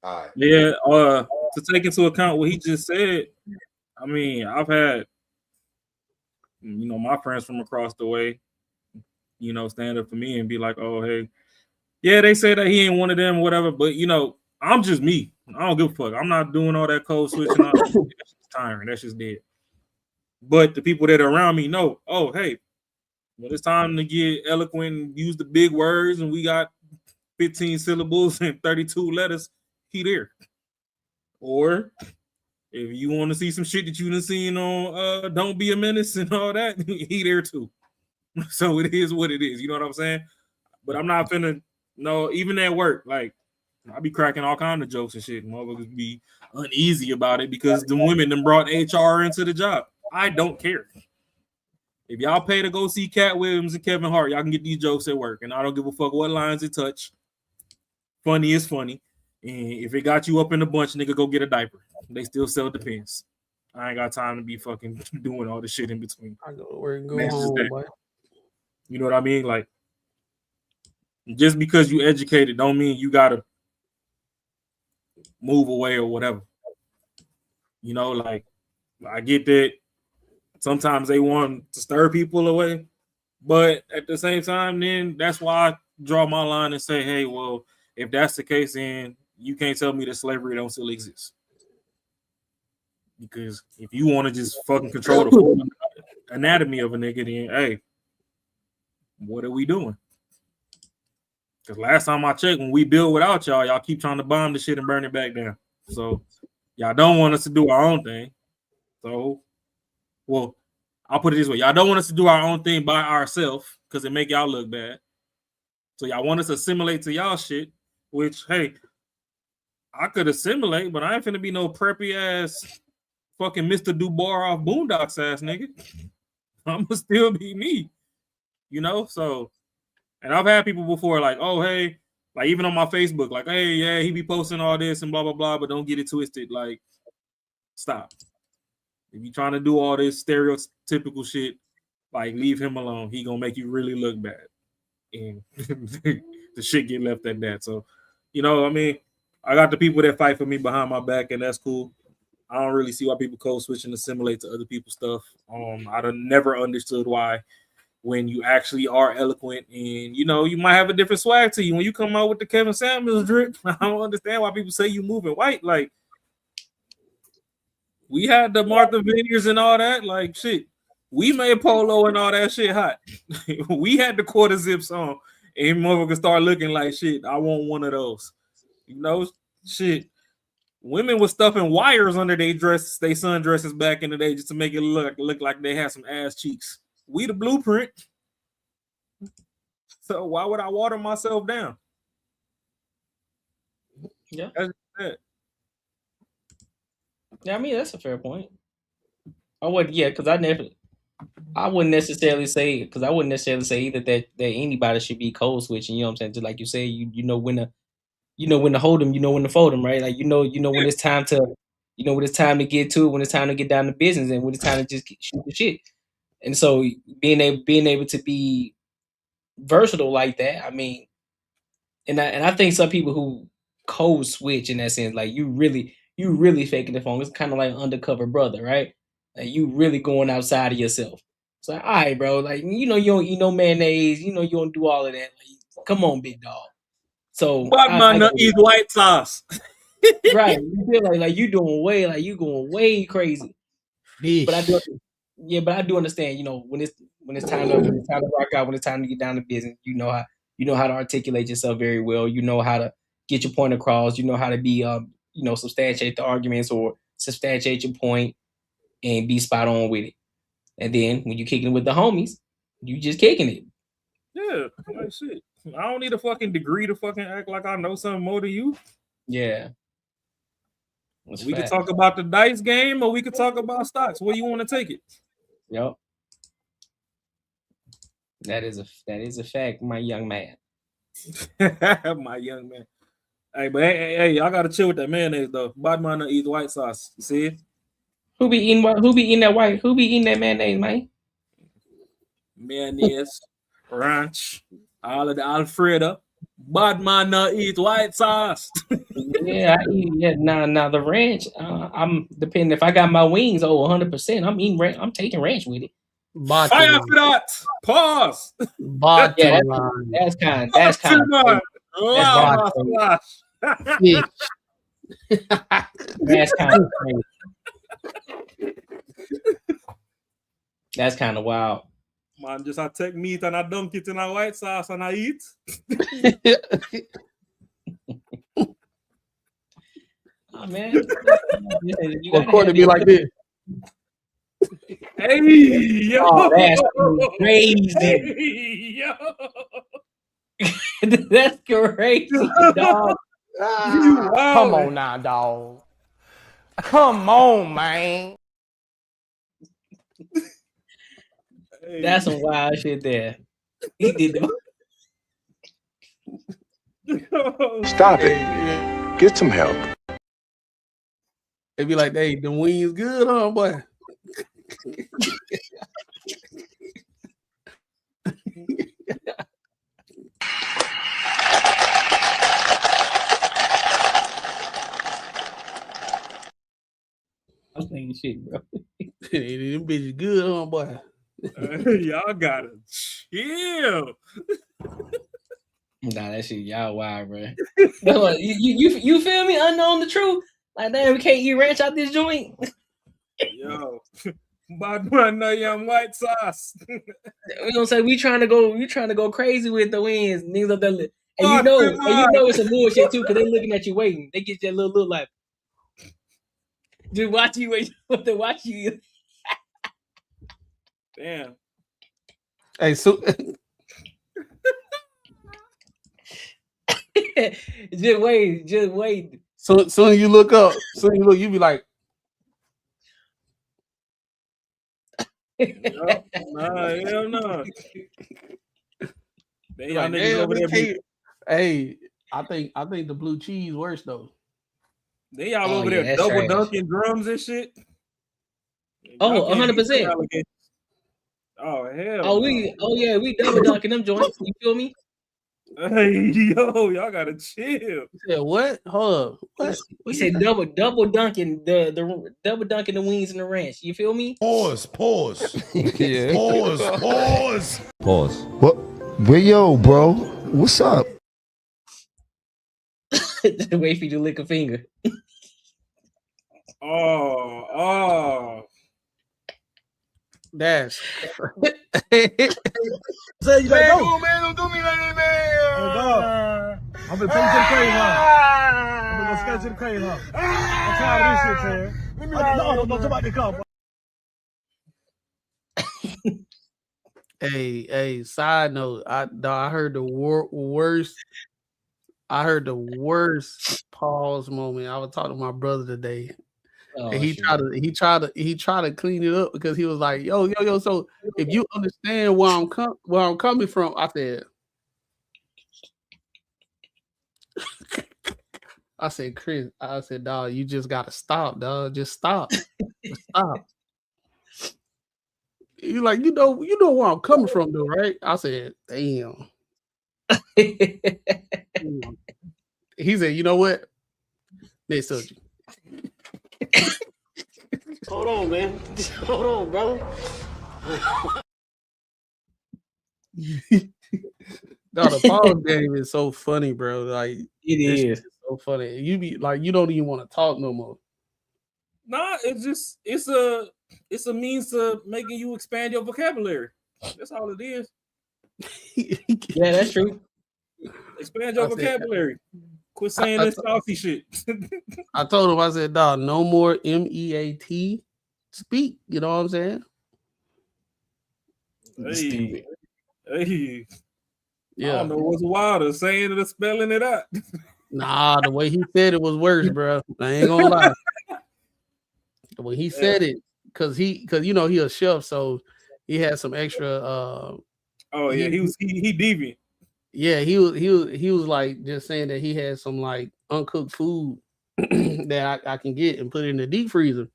All right. Yeah, to take into account what he just said, I mean, I've had my friends from across the way, stand up for me and be like, oh, hey, yeah, they say that he ain't one of them, whatever, but I'm just me. I don't give a fuck. I'm not doing all that code switching. That's just tiring. That's just dead. But the people that are around me know, oh, hey, when it's time to get eloquent and use the big words and we got 15 syllables and 32 letters, he there. Or if you want to see some shit that you done seen on Don't Be a Menace and all that, he there too. So it is what it is. You know what I'm saying? But I'm not finna, even at work, like, I be cracking all kind of jokes and shit. Motherfuckers be uneasy about it because the women done brought HR into the job. I don't care. If y'all pay to go see Cat Williams and Kevin Hart, y'all can get these jokes at work. And I don't give a fuck what lines it touch. Funny is funny. And if it got you up in a bunch, nigga, go get a diaper. They still sell Depends. I ain't got time to be fucking doing all the shit in between. I go to work and go home, boy. You know what I mean? Like, just because you educated don't mean you gotta move away or whatever. Like, I get that sometimes they want to stir people away, but at the same time, then that's why I draw my line and say, hey, well, if that's the case, then you can't tell me that slavery don't still exist. Because if you want to just fucking control the anatomy of a nigga, then hey, what are we doing? Because last time I checked, when we build without y'all keep trying to bomb the shit and burn it back down. So y'all don't want us to do our own thing. So, well, I'll put it this way. Y'all don't want us to do our own thing by ourselves because it make y'all look bad. So y'all want us to assimilate to y'all shit, which, hey, I could assimilate, but I ain't finna be no preppy ass fucking Mr. Dubois off Boondocks ass nigga. I'm gonna still be me, So, and I've had people before like, oh, hey, like even on my Facebook, like, hey, yeah, he be posting all this and blah, blah, blah, but don't get it twisted. Like, stop. If you trying to do all this stereotypical shit, like, leave him alone. He gonna make you really look bad. And the shit get left at that. So, I mean, I got the people that fight for me behind my back, and that's cool. I don't really see why people code switch and assimilate to other people's stuff. I don't never understood why when you actually are eloquent and you might have a different swag to you when you come out with the Kevin Samuels drip. I don't understand why people say you moving white. Like we had the Martha Vineyards and all that. Like shit, we made polo and all that shit hot. We had the quarter zips on, and motherfuckers start looking like shit. I want one of those. Shit. Women were stuffing wires under their dresses, their sundresses back in the day, just to make it look like they had some ass cheeks. We the blueprint. So why would I water myself down? Yeah. That's it. Yeah, I mean that's a fair point. Because I wouldn't necessarily say either that anybody should be code switching. You know what I'm saying? Just like you say, you know when to hold them, you know when to fold them, right? Like you know when it's time to, when it's time to get to it, when it's time to get down to business, and when it's time to just shoot the shit. And so being able to be versatile like that, I mean, and I think some people who code switch in that sense, like you really faking the phone. It's kind of like undercover brother, right? Like you really going outside of yourself. It's like, all right, bro, like you don't eat no mayonnaise, you don't do all of that. Like, come on, big dog. So Batman eat white sauce. Right. You feel like you doing way, like you going way crazy. But I do understand, when it's time to rock out, when it's time to get down to business, you know how to articulate yourself very well. You know how to get your point across. You know how to be substantiate the arguments or substantiate your point and be spot on with it. And then when you kicking it with the homies, you just kicking it. Yeah, like shit. I don't need a fucking degree to fucking act like I know something more than you. Yeah. We could talk about the dice game or we could talk about stocks. Where you want to take it? Yep. That is a fact, my young man. My young man. Hey, but hey, y'all gotta chill with that mayonnaise though. Batman eat white sauce. You see it? Who be eating that mayonnaise, man? Mayonnaise, ranch, all of the Alfredo. Batman eat white sauce. Yeah, I eat. Yeah, now the ranch. I'm depending if I got my wings. 100%. I'm eating ranch. I'm taking ranch with it. Fire for that. Pause. Yeah, that's kind. That's kind. That's kind of crazy. That's kind of wild. Man, I take meat and I dunk it in a white sauce and I eat. Oh man. Well, Courtney be like this. Hey, yo. Oh, that's crazy. Hey, yo. That's crazy, dog. Come on now, dog. Come on, man. That's some wild shit there. He did that. Stop it. Get some help. They be like, hey, the wings good, huh, boy? I'm saying shit, bro. Them bitches good, huh, boy? Y'all gotta chill. Nah, that shit y'all wild, bro. You feel me? Unknown the truth. Like damn, we can't eat ranch out this joint. Yo, Batman young white sauce. We gonna say we trying to go crazy with the wins, niggas up there. And you know it's a bullshit too, because they looking at you waiting. They get that little look like, dude, watch you wait. They watch you. Damn. Hey, so just wait. So soon you look up, you be like, hell no. Like, hey, I think the blue cheese worse though. They y'all over there double dunking drums and shit. 100%. Oh hell. We double dunking them joints. You feel me? Hey, yo, y'all gotta chill. You said what? Hold up. What? He said double dunking the double dunking the wings in the ranch. You feel me? Pause. Yeah. Pause. What? Well, yo, bro, what's up? Wait for you to lick a finger. Oh. That's Say you gotta go. Man, don't do me like that, man. Hey, dog. I'm gonna take you to the crib, huh? I'm gonna go sketch to the crib, huh? I'm tired of this shit, man. No, somebody come. Hey, side note, I heard the worst. I heard the worst pause moment. I was talking to my brother today. And he tried to clean it up because he was like, yo. So if you understand where I'm coming from, I said, Chris, dog, you just gotta stop, dog. Just stop. Stop. You like, you know where I'm coming from, though, right? I said, damn. He said, you know what? Next subject. Hold on, man. Hold on, bro. No, the pause game is so funny, bro. Like it is so funny. You be like, you don't even want to talk no more. Nah, it's a means to making you expand your vocabulary. That's all it is. Yeah, that's true. Expand your vocabulary. Quit saying this saucy shit. I told him, I said, dog, no more MEAT speak. You know what I'm saying? Hey. Yeah. I don't know what's wilder, saying it or spelling it out. Nah, the way he said it was worse, bro. I ain't gonna lie. The way he said it, cause he a chef, so he had some extra. He deviant. Yeah, he was like just saying that he had some like uncooked food that I can get and put it in the deep freezer.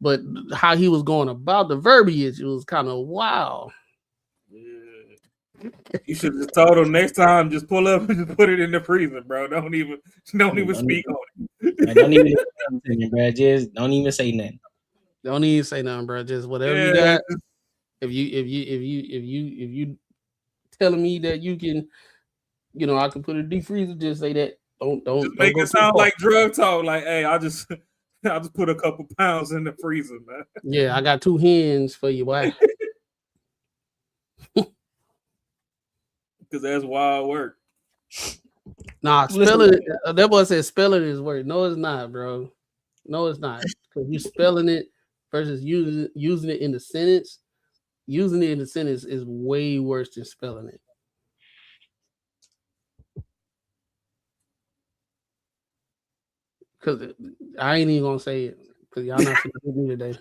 But how he was going about the verbiage, it was kind of wild. You should have told him next time, just pull up and just put it in the freezer, bro. Don't even speak on it. Don't even say nothing, bro. Just don't even say nothing. Don't even say nothing, bro. Just whatever you got. If you telling me that you can, I can put it in the deep freezer, just say that. Don't make go it sound like drug talk. Like, hey, I just put a couple pounds in the freezer, man. Yeah, I got 2 hens for you, boy. Because that's wild work. Nah, spelling it. That boy said spelling is work. No, it's not, bro. No, it's not. Because you spelling it versus using it in the sentence. Using it in the sentence is way worse than spelling it. Because I ain't even gonna say it. Because y'all not gonna do me today.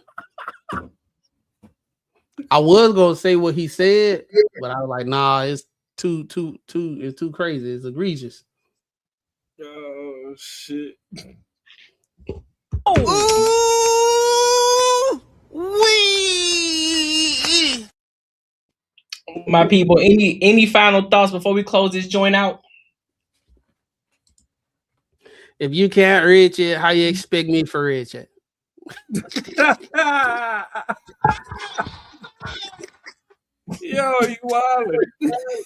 I was gonna say what he said, but I was like, nah, it's too it's too crazy. It's egregious. Oh shit. My people, any final thoughts before we close this joint out? If you can't reach it, how you expect me to reach it? Yo, you wildin'.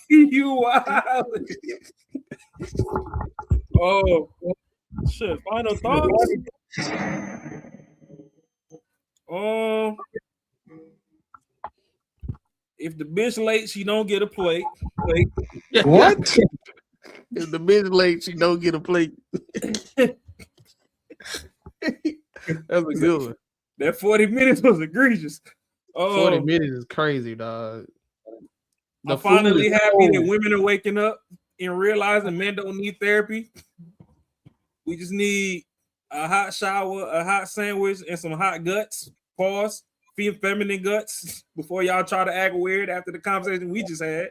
You wildin'. Oh shit. Final thoughts? If the bitch late, she don't get a plate. What? If the bitch late, she don't get a plate. That's a good one. That 40 minutes was egregious. 40 minutes is crazy, dog. I'm finally happy that women are waking up and realizing men don't need therapy. We just need a hot shower, a hot sandwich, and some hot guts. Pause. Feminine guts before y'all try to act weird after the conversation we just had.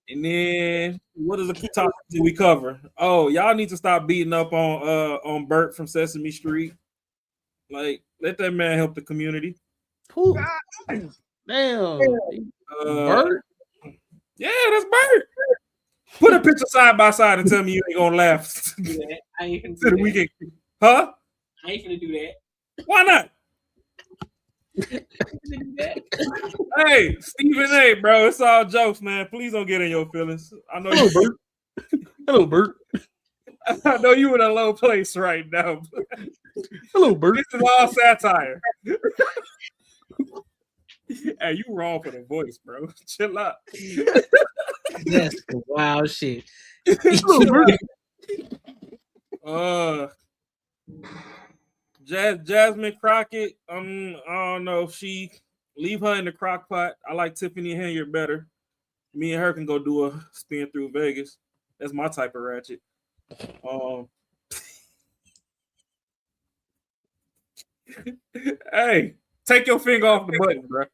And then what is the key topic that we cover? Oh, y'all need to stop beating up on Bert from Sesame Street. Like, let that man help the community. Damn. Bert. Yeah, that's Bert. Put a picture side by side and tell me you ain't gonna laugh. I ain't finna To the do that. weekend. Huh? I ain't finna do that. Why not? I ain't finna do that. Hey, Stephen A, bro, it's all jokes, man. Please don't get in your feelings. I know Hello, you. Bert. Hello, Bert. I know you in a low place right now. Hello, Bert. This is all satire. Hey, you wrong for the voice, bro. Chill out. That's the wild shit. Hello, Bert. Jasmine Crockett. I don't know if she leave her in the crock pot. I like Tiffany Henry better. Me and her can go do a spin through Vegas. That's my type of ratchet. Hey, take your finger off the button, bro.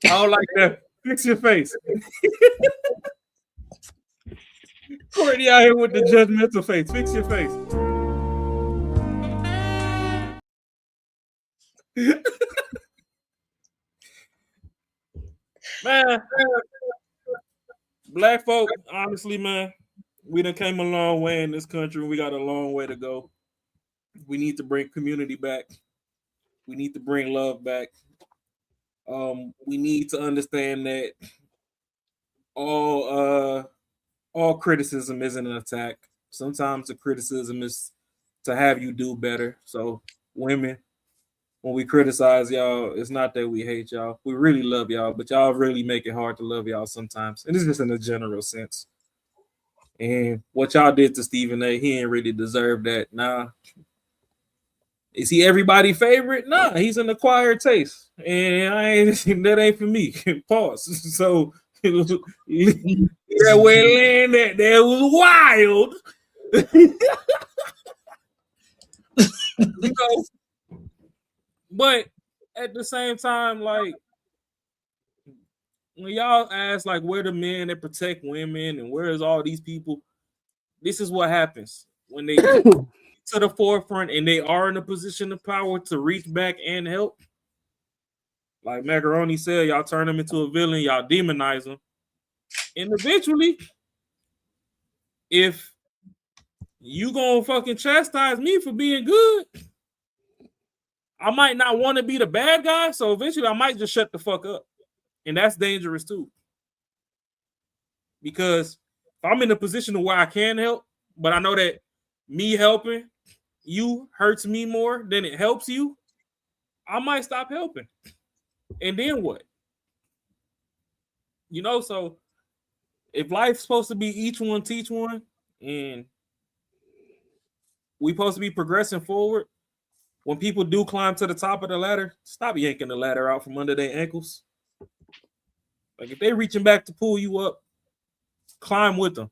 I don't like that. Fix your face. Courtney out here with the judgmental face. Fix your face. Man, black folk, honestly, man, we done came a long way in this country. We got a long way to go. We need to bring community back. We need to bring love back. We need to understand that all criticism isn't an attack. Sometimes the criticism is to have you do better. So, women, when we criticize y'all, it's not that we hate y'all. We really love y'all, but y'all really make it hard to love y'all sometimes. And it's just in a general sense. And what y'all did to Stephen A, he ain't really deserve that. Nah. Is he everybody's favorite? Nah, he's an acquired taste. And that ain't for me. Pause. So that way land that was wild. You know, but at the same time, like when y'all ask, like, where the men that protect women and where is all these people? This is what happens when they get to the forefront and they are in a position of power to reach back and help. Like Macaroni said, y'all turn them into a villain, y'all demonize them. And eventually, if you gonna fucking chastise me for being good, I might not want to be the bad guy, so eventually I might just shut the fuck up. And that's dangerous too. Because if I'm in a position where I can help, but I know that me helping you hurts me more than it helps you, I might stop helping. And then what? You know, so if life's supposed to be each one teach one, and we supposed to be progressing forward, when people do climb to the top of the ladder, stop yanking the ladder out from under their ankles. Like if they're reaching back to pull you up, climb with them,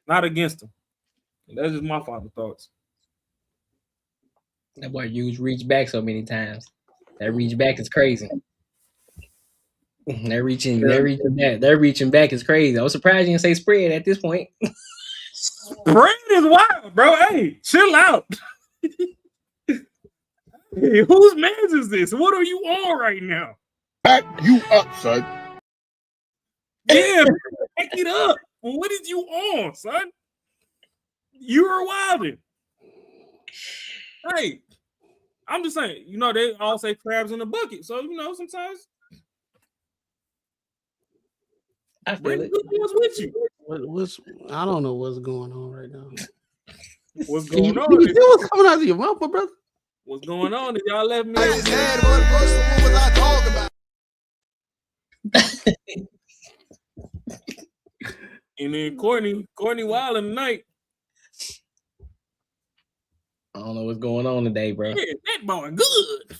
not against them. And that's just my final thoughts. That boy used reach back so many times. That reach back is crazy. They're reaching back is crazy. I was surprised you didn't say spread at this point. Spread is wild, bro. Hey, chill out. Hey, whose man's is this? What are you on right now? Back you up, son. Yeah, back it up. Well, what is you on, son? You were wilding. Hey, I'm just saying, you know, they all say crabs in a bucket. So, you know, sometimes I feel it. What's with you? I don't know what's going on right now. What's Can going you on? see what's coming out of your mouth, my brother? What's going on? If y'all left me. And then Courtney wilding tonight. I don't know what's going on today, bro. Yeah, that boy good.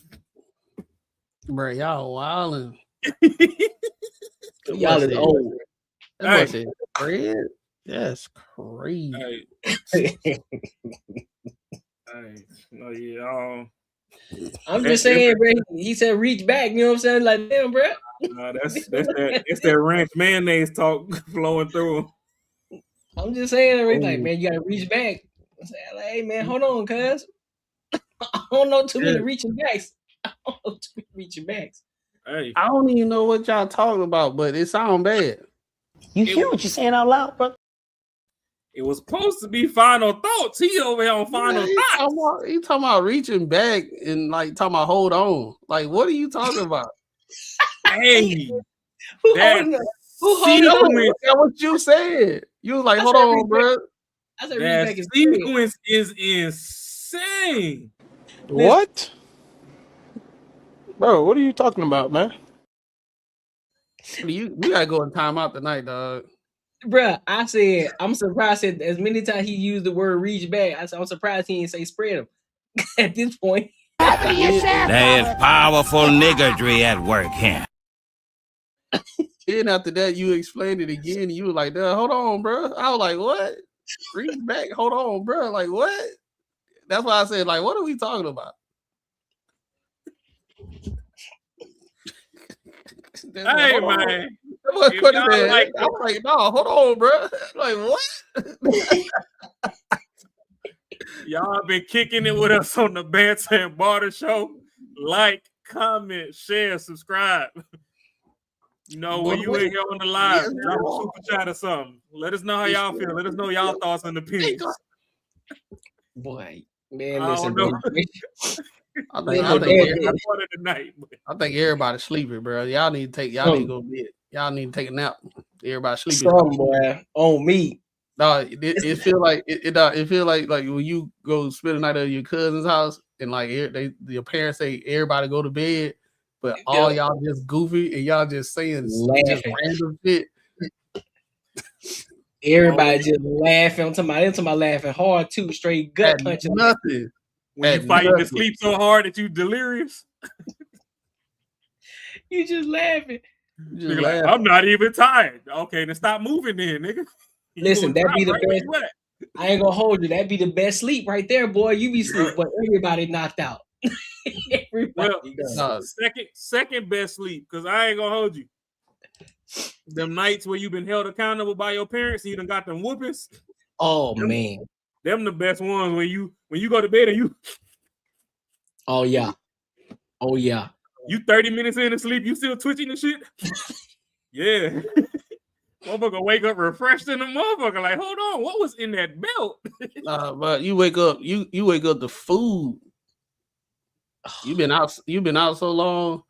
Bro, y'all wilding. Y'all is old. That boy said, Fred, that's crazy. Hey. No, yeah. I'm just saying, bro. He said reach back. You know what I'm saying? Like, damn, bro. That's that ranch mayonnaise talk flowing through him. I'm just saying, like, man, you gotta reach back. I say, like, hey, man, hold on, cuz. I don't know too many reaching backs. Hey. I don't even know what y'all talking about, but it sounds bad. You hear what you're saying out loud, brother? It was supposed to be final thoughts. He over here on final thoughts. He talking about reaching back and like talking about hold on. Like, what are you talking about? Hey, Who that holding on? That's what you said. You was like, hold on, bro. I said that reach back sequence is insane. What? Bro, what are you talking about, man? We gotta go in timeout tonight, dog. Bruh, I said, I'm surprised that as many times he used the word reach back. I said, I'm surprised he didn't say spread him at this point. There is powerful niggardry at work here. Then after that, you explained it again. And you were like, hold on, bro. I was like, what? Reach back. Hold on, bro. Like, what? That's why I said, like, what are we talking about? Hey, man. What like, I'm like, no, hold on, bro. Like, what? Y'all been kicking it with us on the Banter and Barter Show. Like, comment, share, subscribe. You know, when you in here on the live, drop a super chat or something. Let us know how y'all feel. Let us know y'all thoughts and opinions. Boy, man, listen, I think everybody's sleeping, bro. Y'all need to go to bed. Y'all need to take a nap. Everybody sleeping. Some boy on me. No, it feel like it feel like when you go spend the night at your cousin's house and like your parents say everybody go to bed, but all y'all just goofy and y'all just saying just random shit. Everybody just laughing. I'm talking about laughing hard too, straight gut punching. Nothing. When you fighting to sleep so hard that you delirious. You just laughing. Nigga, like, I'm not even tired. Okay, then stop moving then, nigga. Listen, that'd be the best. I ain't gonna hold you. That'd be the best sleep right there, boy. You be sleep, but everybody knocked out. Second best sleep, because I ain't gonna hold you. Them nights where you've been held accountable by your parents and you done got them whoopings. Oh, man. Them the best ones when you go to bed and you. Oh yeah. You 30 minutes in to sleep, you still twitching and shit. Yeah. Motherfucker wake up refreshed in the motherfucker. Like, hold on, what was in that belt? But you wake up, you wake up to food. You've been out so long.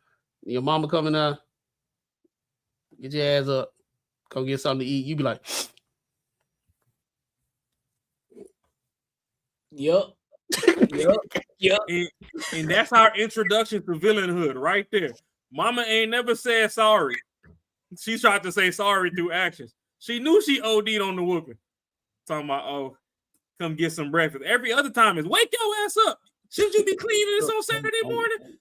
Your mama coming out. Get your ass up. Come get something to eat. You be like, Yup. And that's our introduction to villainhood right there. Mama ain't never said sorry. She tried to say sorry through actions. She knew she OD'd on the whooping. Talking about, oh, come get some breakfast. Every other time is wake your ass up. Shouldn't you be cleaning this on Saturday morning?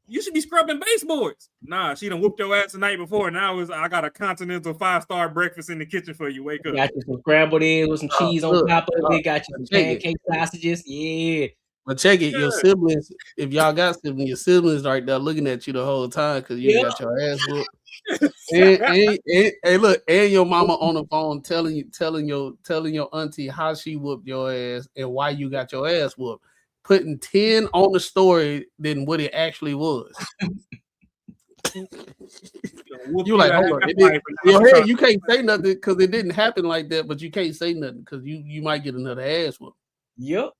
You should be scrubbing baseboards. Nah, she done whooped your ass the night before. Now I got a continental 5-star breakfast in the kitchen for you. Wake up. Got you some scrambled eggs with some cheese on top of it. Got you some pancake sausages. Yeah. But check it, your siblings, if y'all got siblings, your siblings right there looking at you the whole time because you got your ass whooped. and look, and your mama on the phone telling your auntie how she whooped your ass and why you got your ass whooped. Putting 10 on the story than what it actually was. You like, hold on. You can't say nothing because it didn't happen like that, but you can't say nothing because you might get another ass whoop. Yep.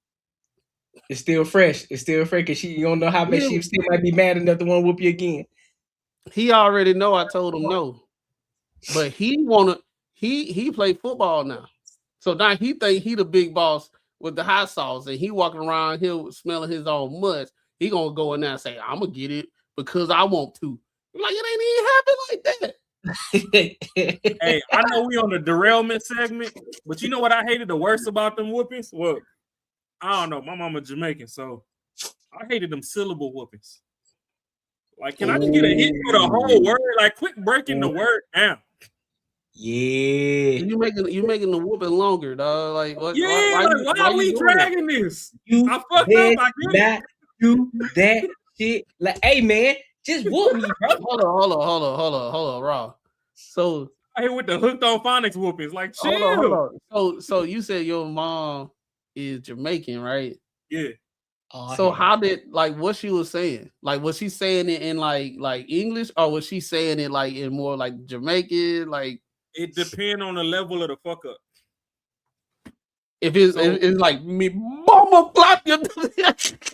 It's still fresh. Because you don't know how much she still might be mad enough to want to whoop you again. He already know I told him no. But he play football now. So now he think he the big boss with the hot sauce and he walking around here smelling his own must. He gonna go in there and say, I'm gonna get it because I want to. Like, it ain't even happen like that. Hey, I know we on the derailment segment, but you know what I hated the worst about them whoopings? Well, I don't know. My mama Jamaican, so I hated them syllable whoopings. Like, can I just get a hit for the whole word? Like, quit breaking the word down. Yeah. You making the whooping longer, dog. Like, what? Yeah, why are we dragging this? I fucked up. I get it. Do that shit. Like, hey man, just whoop me, bro. Hold on, Raw. So I hit with the hooked on phonics whoopings. Like, chill. Hold on. So you said your mom is Jamaican, right? Yeah. So how did what she was saying? Like, was she saying it in like English, or was she saying it like in more like Jamaican? Like, It depends on the level of the fuck up. If it's like me, mama flop your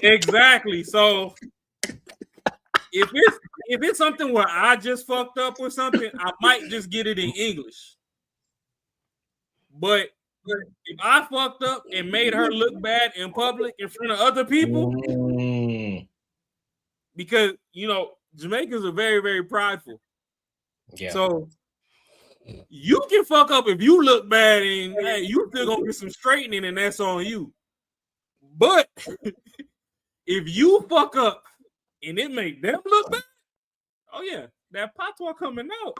exactly. So if it's something where I just fucked up or something, I might just get it in English. But if I fucked up and made her look bad in public in front of other people, because Jamaicans are very, very prideful. Yeah. So you can fuck up if you look bad and hey, you still gonna get some straightening and that's on you. But if you fuck up and it make them look bad, oh yeah, that patois coming out.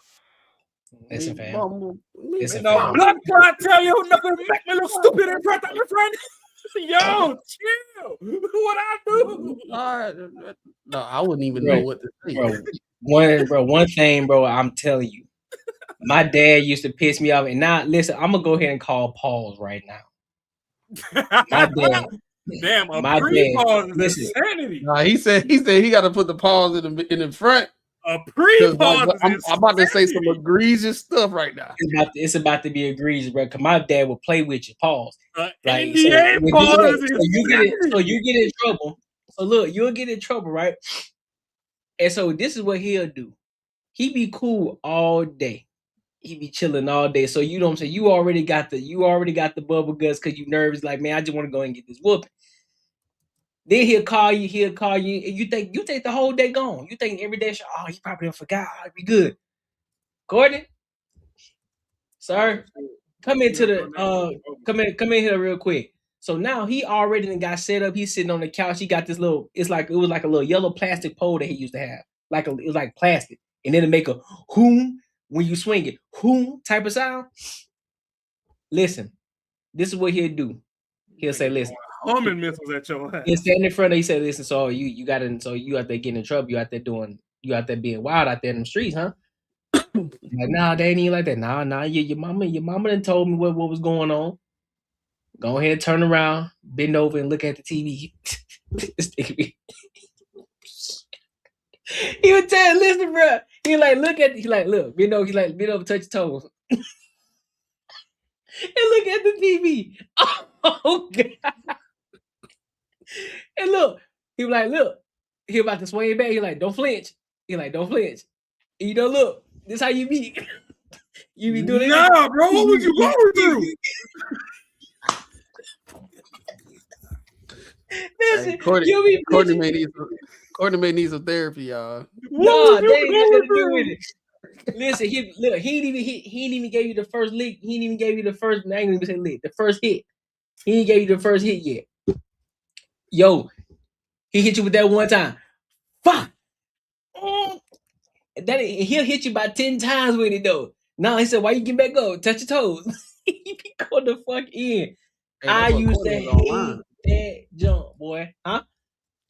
Listen, fam. Blood clot tell you nothing make me look stupid in front of my friend. Yo, chill. What I do? No, I wouldn't even know what to say. One thing, bro, I'm telling you. My dad used to piss me off, and now listen, I'm gonna go ahead and call pause right now. My dad, damn, a pre-pause is insanity. Nah, he said he got to put the pause in the front. A pre-pause. I'm about to say some egregious stuff right now. It's about to be egregious, bro. Cause my dad will play with you. Pause. Like NBA pause. So you get in trouble. So look, you'll get in trouble, right? And so this is what he'll do. He be cool all day. He be chilling all day. So you know what I'm saying? You already got the bubble guts because you nervous. Like, man, I just want to go and get this whooping. Then he'll call you, and you take the whole day gone. You think every day, oh, he probably forgot. I'll be good. Courtnee, sir, come in here real quick. So now he already done got set up. He's sitting on the couch. He got this little, it was like a little yellow plastic pole that he used to have. It was like plastic. And then it make a hoom when you swing it. Hoom type of sound. Listen, this is what he'll do. He'll say, listen. Humming missiles at your ass. He'll stand in front of you, he said, listen, so you out there getting in trouble, you out there being wild out there in the streets, huh? Like, nah, they ain't even like that. Nah, your mama done told me what was going on. Go ahead and turn around, bend over and look at the TV. He would tell, listen, bro. He look, bend over, touch your toes. And look at the TV. Oh, God. And look, he was like, look, he about to swing back. He like, don't flinch. He like, don't flinch. And you know, look, this how you be. You be doing it. Nah, bro, what was you going through? Listen, Courtnee may need some therapy, y'all. No, they ain't nothing to do with it. Listen, he ain't even gave you the first lick. He ain't even gave you the first. I ain't even say lick. The first hit. He ain't gave you the first hit yet. Yo, he hit you with that one time. Fuck. He'll hit you about 10 times with it though. No, he said, why you get back up? Touch your toes. He be going the fuck in. Hey, I used to hate that jump, boy. Huh?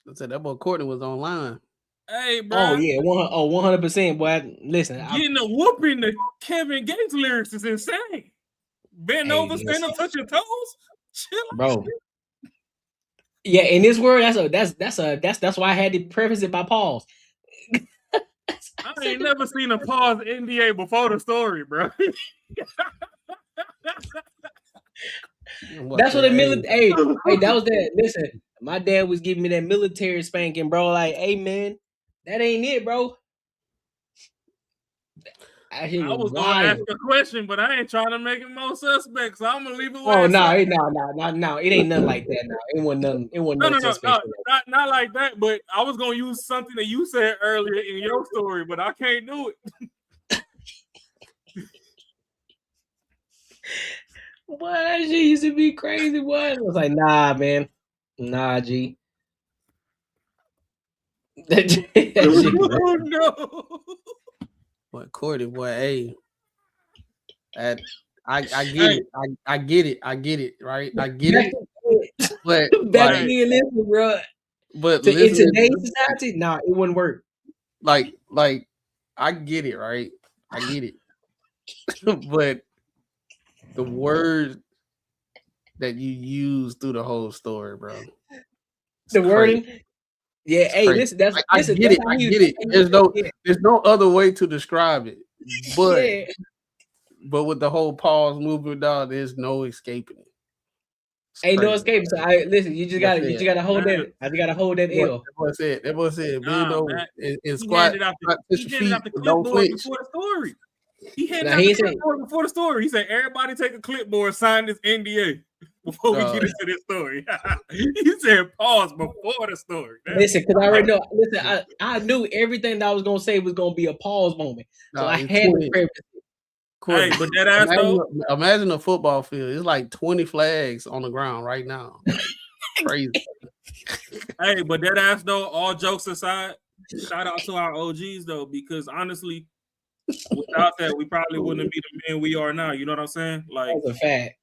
I said that boy Courtney was online. Hey, bro. Oh yeah, 100%, boy. Listen, getting a whooping the Kevin Gates lyrics is insane. Bend over, stand up, touch your toes. Chill, bro. Yeah, in this word, that's why I had to preface it by pause. I ain't never seen a pause NDA before the story, bro. That's what the military. Hey, that was that. Listen, my dad was giving me that military spanking, bro. Like, hey, man, that ain't it, bro. I was gonna ask a question, but I ain't trying to make it more suspect, so I'm gonna leave it. Oh no, it ain't nothing like that. Now it wasn't nothing. It wasn't nothing suspect. Not like that. But I was gonna use something that you said earlier in your story, but I can't do it. Boy, that shit used to be crazy. Boy, I was like, nah, man, nah, G. Oh no. Boy, Courtney, boy, hey. I get it. I get it, right? I get it. But back again, listen, bro. But in today's society, nah, it wouldn't work. Like I get it, right? I get it. But the words that you use through the whole story, bro. The wording. Yeah, hey, listen, I get it. There's no other way to describe it. But But with the whole pause movement, dog, there's no escaping it. Ain't no escape. So I listen. You just gotta hold Man. that. I just gotta hold that L. That boy said, Nah, bend over man. and He squat. handed out the Don't clipboard flinch. before the story. He handed Now, out he the said- clipboard before the story. He said, "Everybody take a clipboard, sign this NDA before we get into this story." He said, "Pause before the story." Listen, because I already know. Listen, I knew everything that I was gonna say was gonna be a pause moment, so I had to preface it. Hey, but that ass though. Imagine a football field. It's like 20 flags on the ground right now. Like, crazy. Hey, but that ass though. All jokes aside, shout out to our OGs though, because honestly, without that, we probably wouldn't be the men we are now. You know what I'm saying? Like, that's a fact.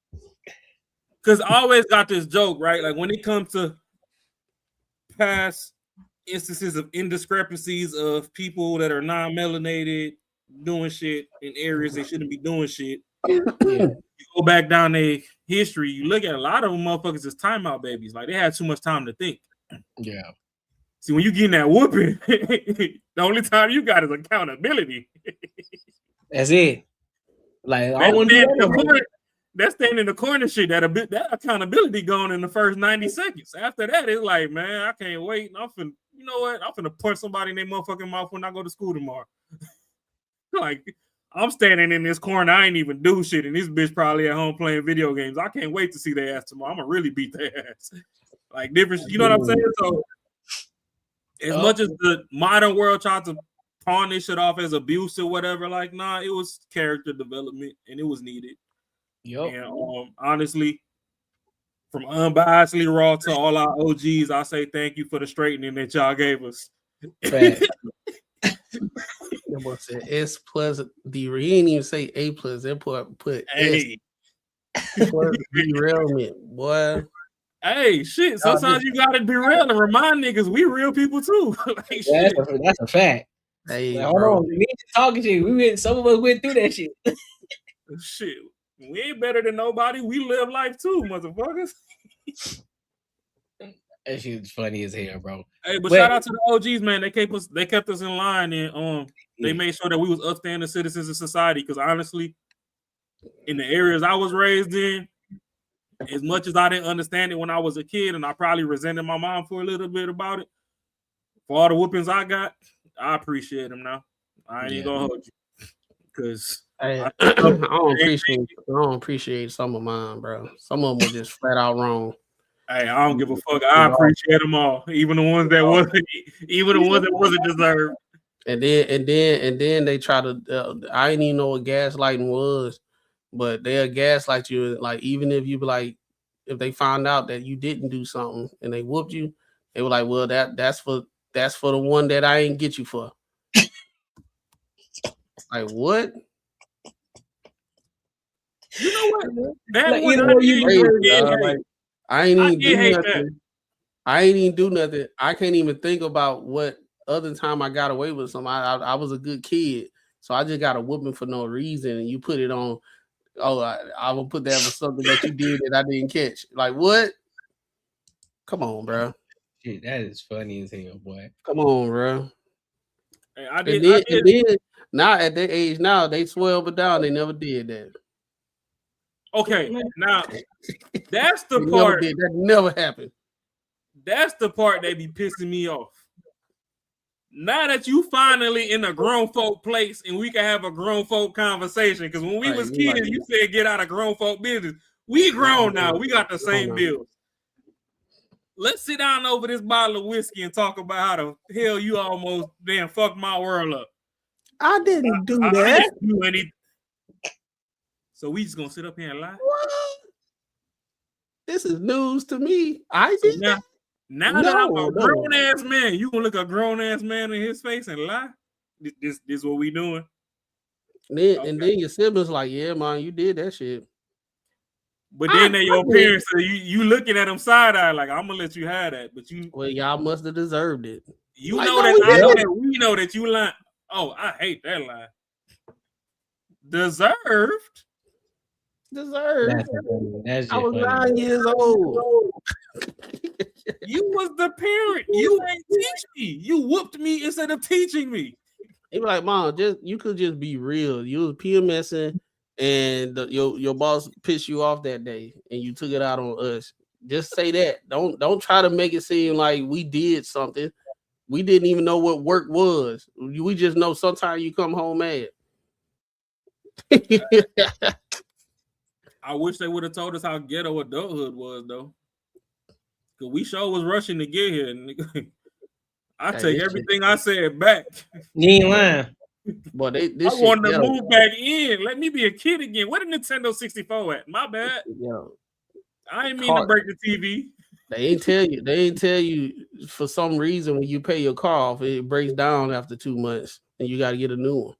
Because I always got this joke, right? Like when it comes to past instances of indiscrepancies of people that are non-melanated doing shit in areas they shouldn't be doing shit. You go back down their history, you look at a lot of them motherfuckers as timeout babies. Like they had too much time to think. Yeah. See, when you getting that whooping, the only time you got is accountability. That's it. Like I want to That stand in the corner shit, that accountability gone in the first 90 seconds. After that, it's like, man, I can't wait. You know what? I'm finna punch somebody in their motherfucking mouth when I go to school tomorrow. Like, I'm standing in this corner, I ain't even do shit, and this bitch probably at home playing video games. I can't wait to see their ass tomorrow. I'm gonna really beat their ass. Like different, you know what I'm saying? So as much as the modern world tried to pawn this shit off as abuse or whatever, like, nah, it was character development and it was needed. Yep. And honestly, from unbiasedly raw to all our OGs, I say thank you for the straightening that y'all gave us. That boy said S plus D. He didn't even say A plus. They put S plus derailment, boy. Hey, shit. Sometimes you gotta derail and remind niggas we real people too. Like, yeah, that's a fact. Hey, like, hold on, we ain't talking shit. Some of us went through that shit. Shit, we ain't better than nobody. We live life too, motherfuckers. That shit's funny as hell, bro. Hey, but shout out to the OGs, man. They kept us in line, and they made sure that we was upstanding citizens of society. Because honestly, in the areas I was raised in, as much as I didn't understand it when I was a kid, and I probably resented my mom for a little bit about it, for all the whoopings I got, I appreciate them now. I ain't even gonna hold you, because I don't appreciate some of mine, bro. Some of them were just flat out wrong. Hey, I don't give a fuck. I appreciate them all, even the ones that wasn't deserved. And then they try to. I didn't even know what gaslighting was, but they'll gaslight you. Like even if you be like, if they found out that you didn't do something and they whooped you, they were like, well, that's for the one that I ain't get you for. Like what? You know what? I ain't even do nothing. I ain't even do nothing. I can't even think about what other time I got away with something. I was a good kid, so I just got a whooping for no reason. And you put it on. Oh, I will put that for something that you did that I didn't catch. Like what? Come on, bro. Shit, that is funny as hell, boy. Come on, bro. Hey, and then now at their age now they swear up and down they never did that. Okay, now that's the part that never happened. That's the part that be pissing me off. Now that you finally in a grown folk place and we can have a grown folk conversation, because when we was kids, you said get out of grown folk business. We grown now. We got the same bills. Let's sit down over this bottle of whiskey and talk about how the hell you almost damn fucked my world up. I didn't do that. I didn't do anything. So we just gonna sit up here and lie? What? This is news to me. I did that. Now that I'm a grown ass man, you gonna look a grown ass man in his face and lie? This what we doing? And then your siblings like, yeah, man, you did that shit. But then your parents, so you looking at them side eye like, I'm gonna let you have that. But y'all must have deserved it. You like, know that I know that we know that you lying. Oh, I hate that lie. Deserved. I was 9 years old. You was the parent. You ain't teach me. You whooped me instead of teaching me. He was like, Mom, you could just be real. You was PMSing and your boss pissed you off that day, and you took it out on us. Just say that. Don't try to make it seem like we did something. We didn't even know what work was. We just know sometimes you come home mad. I wish they would have told us how ghetto adulthood was, though. Because we sure was rushing to get here. I take everything I said back. You ain't lying. But I wanted to move back in. Let me be a kid again. Where the Nintendo 64 at? My bad. I ain't mean to break the TV. They ain't tell you for some reason when you pay your car off, it breaks down after 2 months and you got to get a new one.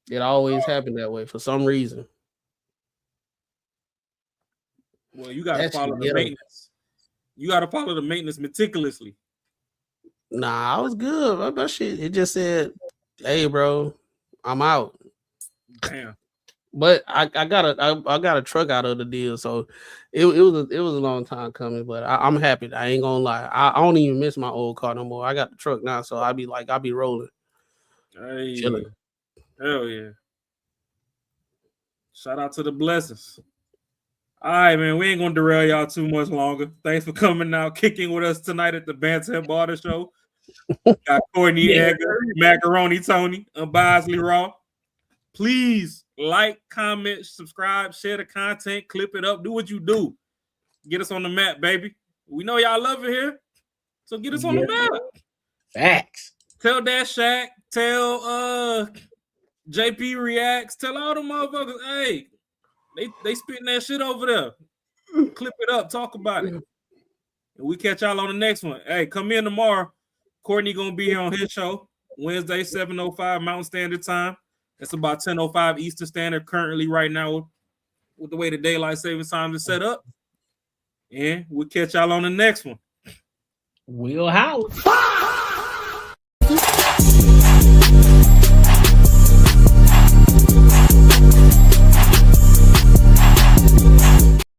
It always happened that way for some reason. Well, you got to follow the maintenance. You got to follow the maintenance meticulously. Nah, I was good. That shit. It just said, "Hey, bro, I'm out." Damn. But I got a truck out of the deal, so it was a long time coming. But I'm happy. I ain't gonna lie. I don't even miss my old car no more. I got the truck now, so I'll be rolling. Hey, chilling. Hell yeah! Shout out to the blessings. All right, man. We ain't gonna derail y'all too much longer. Thanks for coming out, kicking with us tonight at the Banter and Barter Show. Got Courtnee Edgar, Macaroni Tony, Unbiasedly Raw. Please like, comment, subscribe, share the content, clip it up, do what you do. Get us on the map, baby. We know y'all love it here, so get us on the map. Facts. Tell Dash Shack, tell JP Reacts, tell all the motherfuckers, hey, they spitting that shit over there. Clip it up, talk about it. And we catch y'all on the next one. Hey, come in tomorrow. Courtney gonna be here on his show Wednesday, 7:05 Mountain Standard Time. It's about 10:05 Eastern Standard currently right now with the way the daylight savings time is set up. And we'll catch y'all on the next one. We'll holler.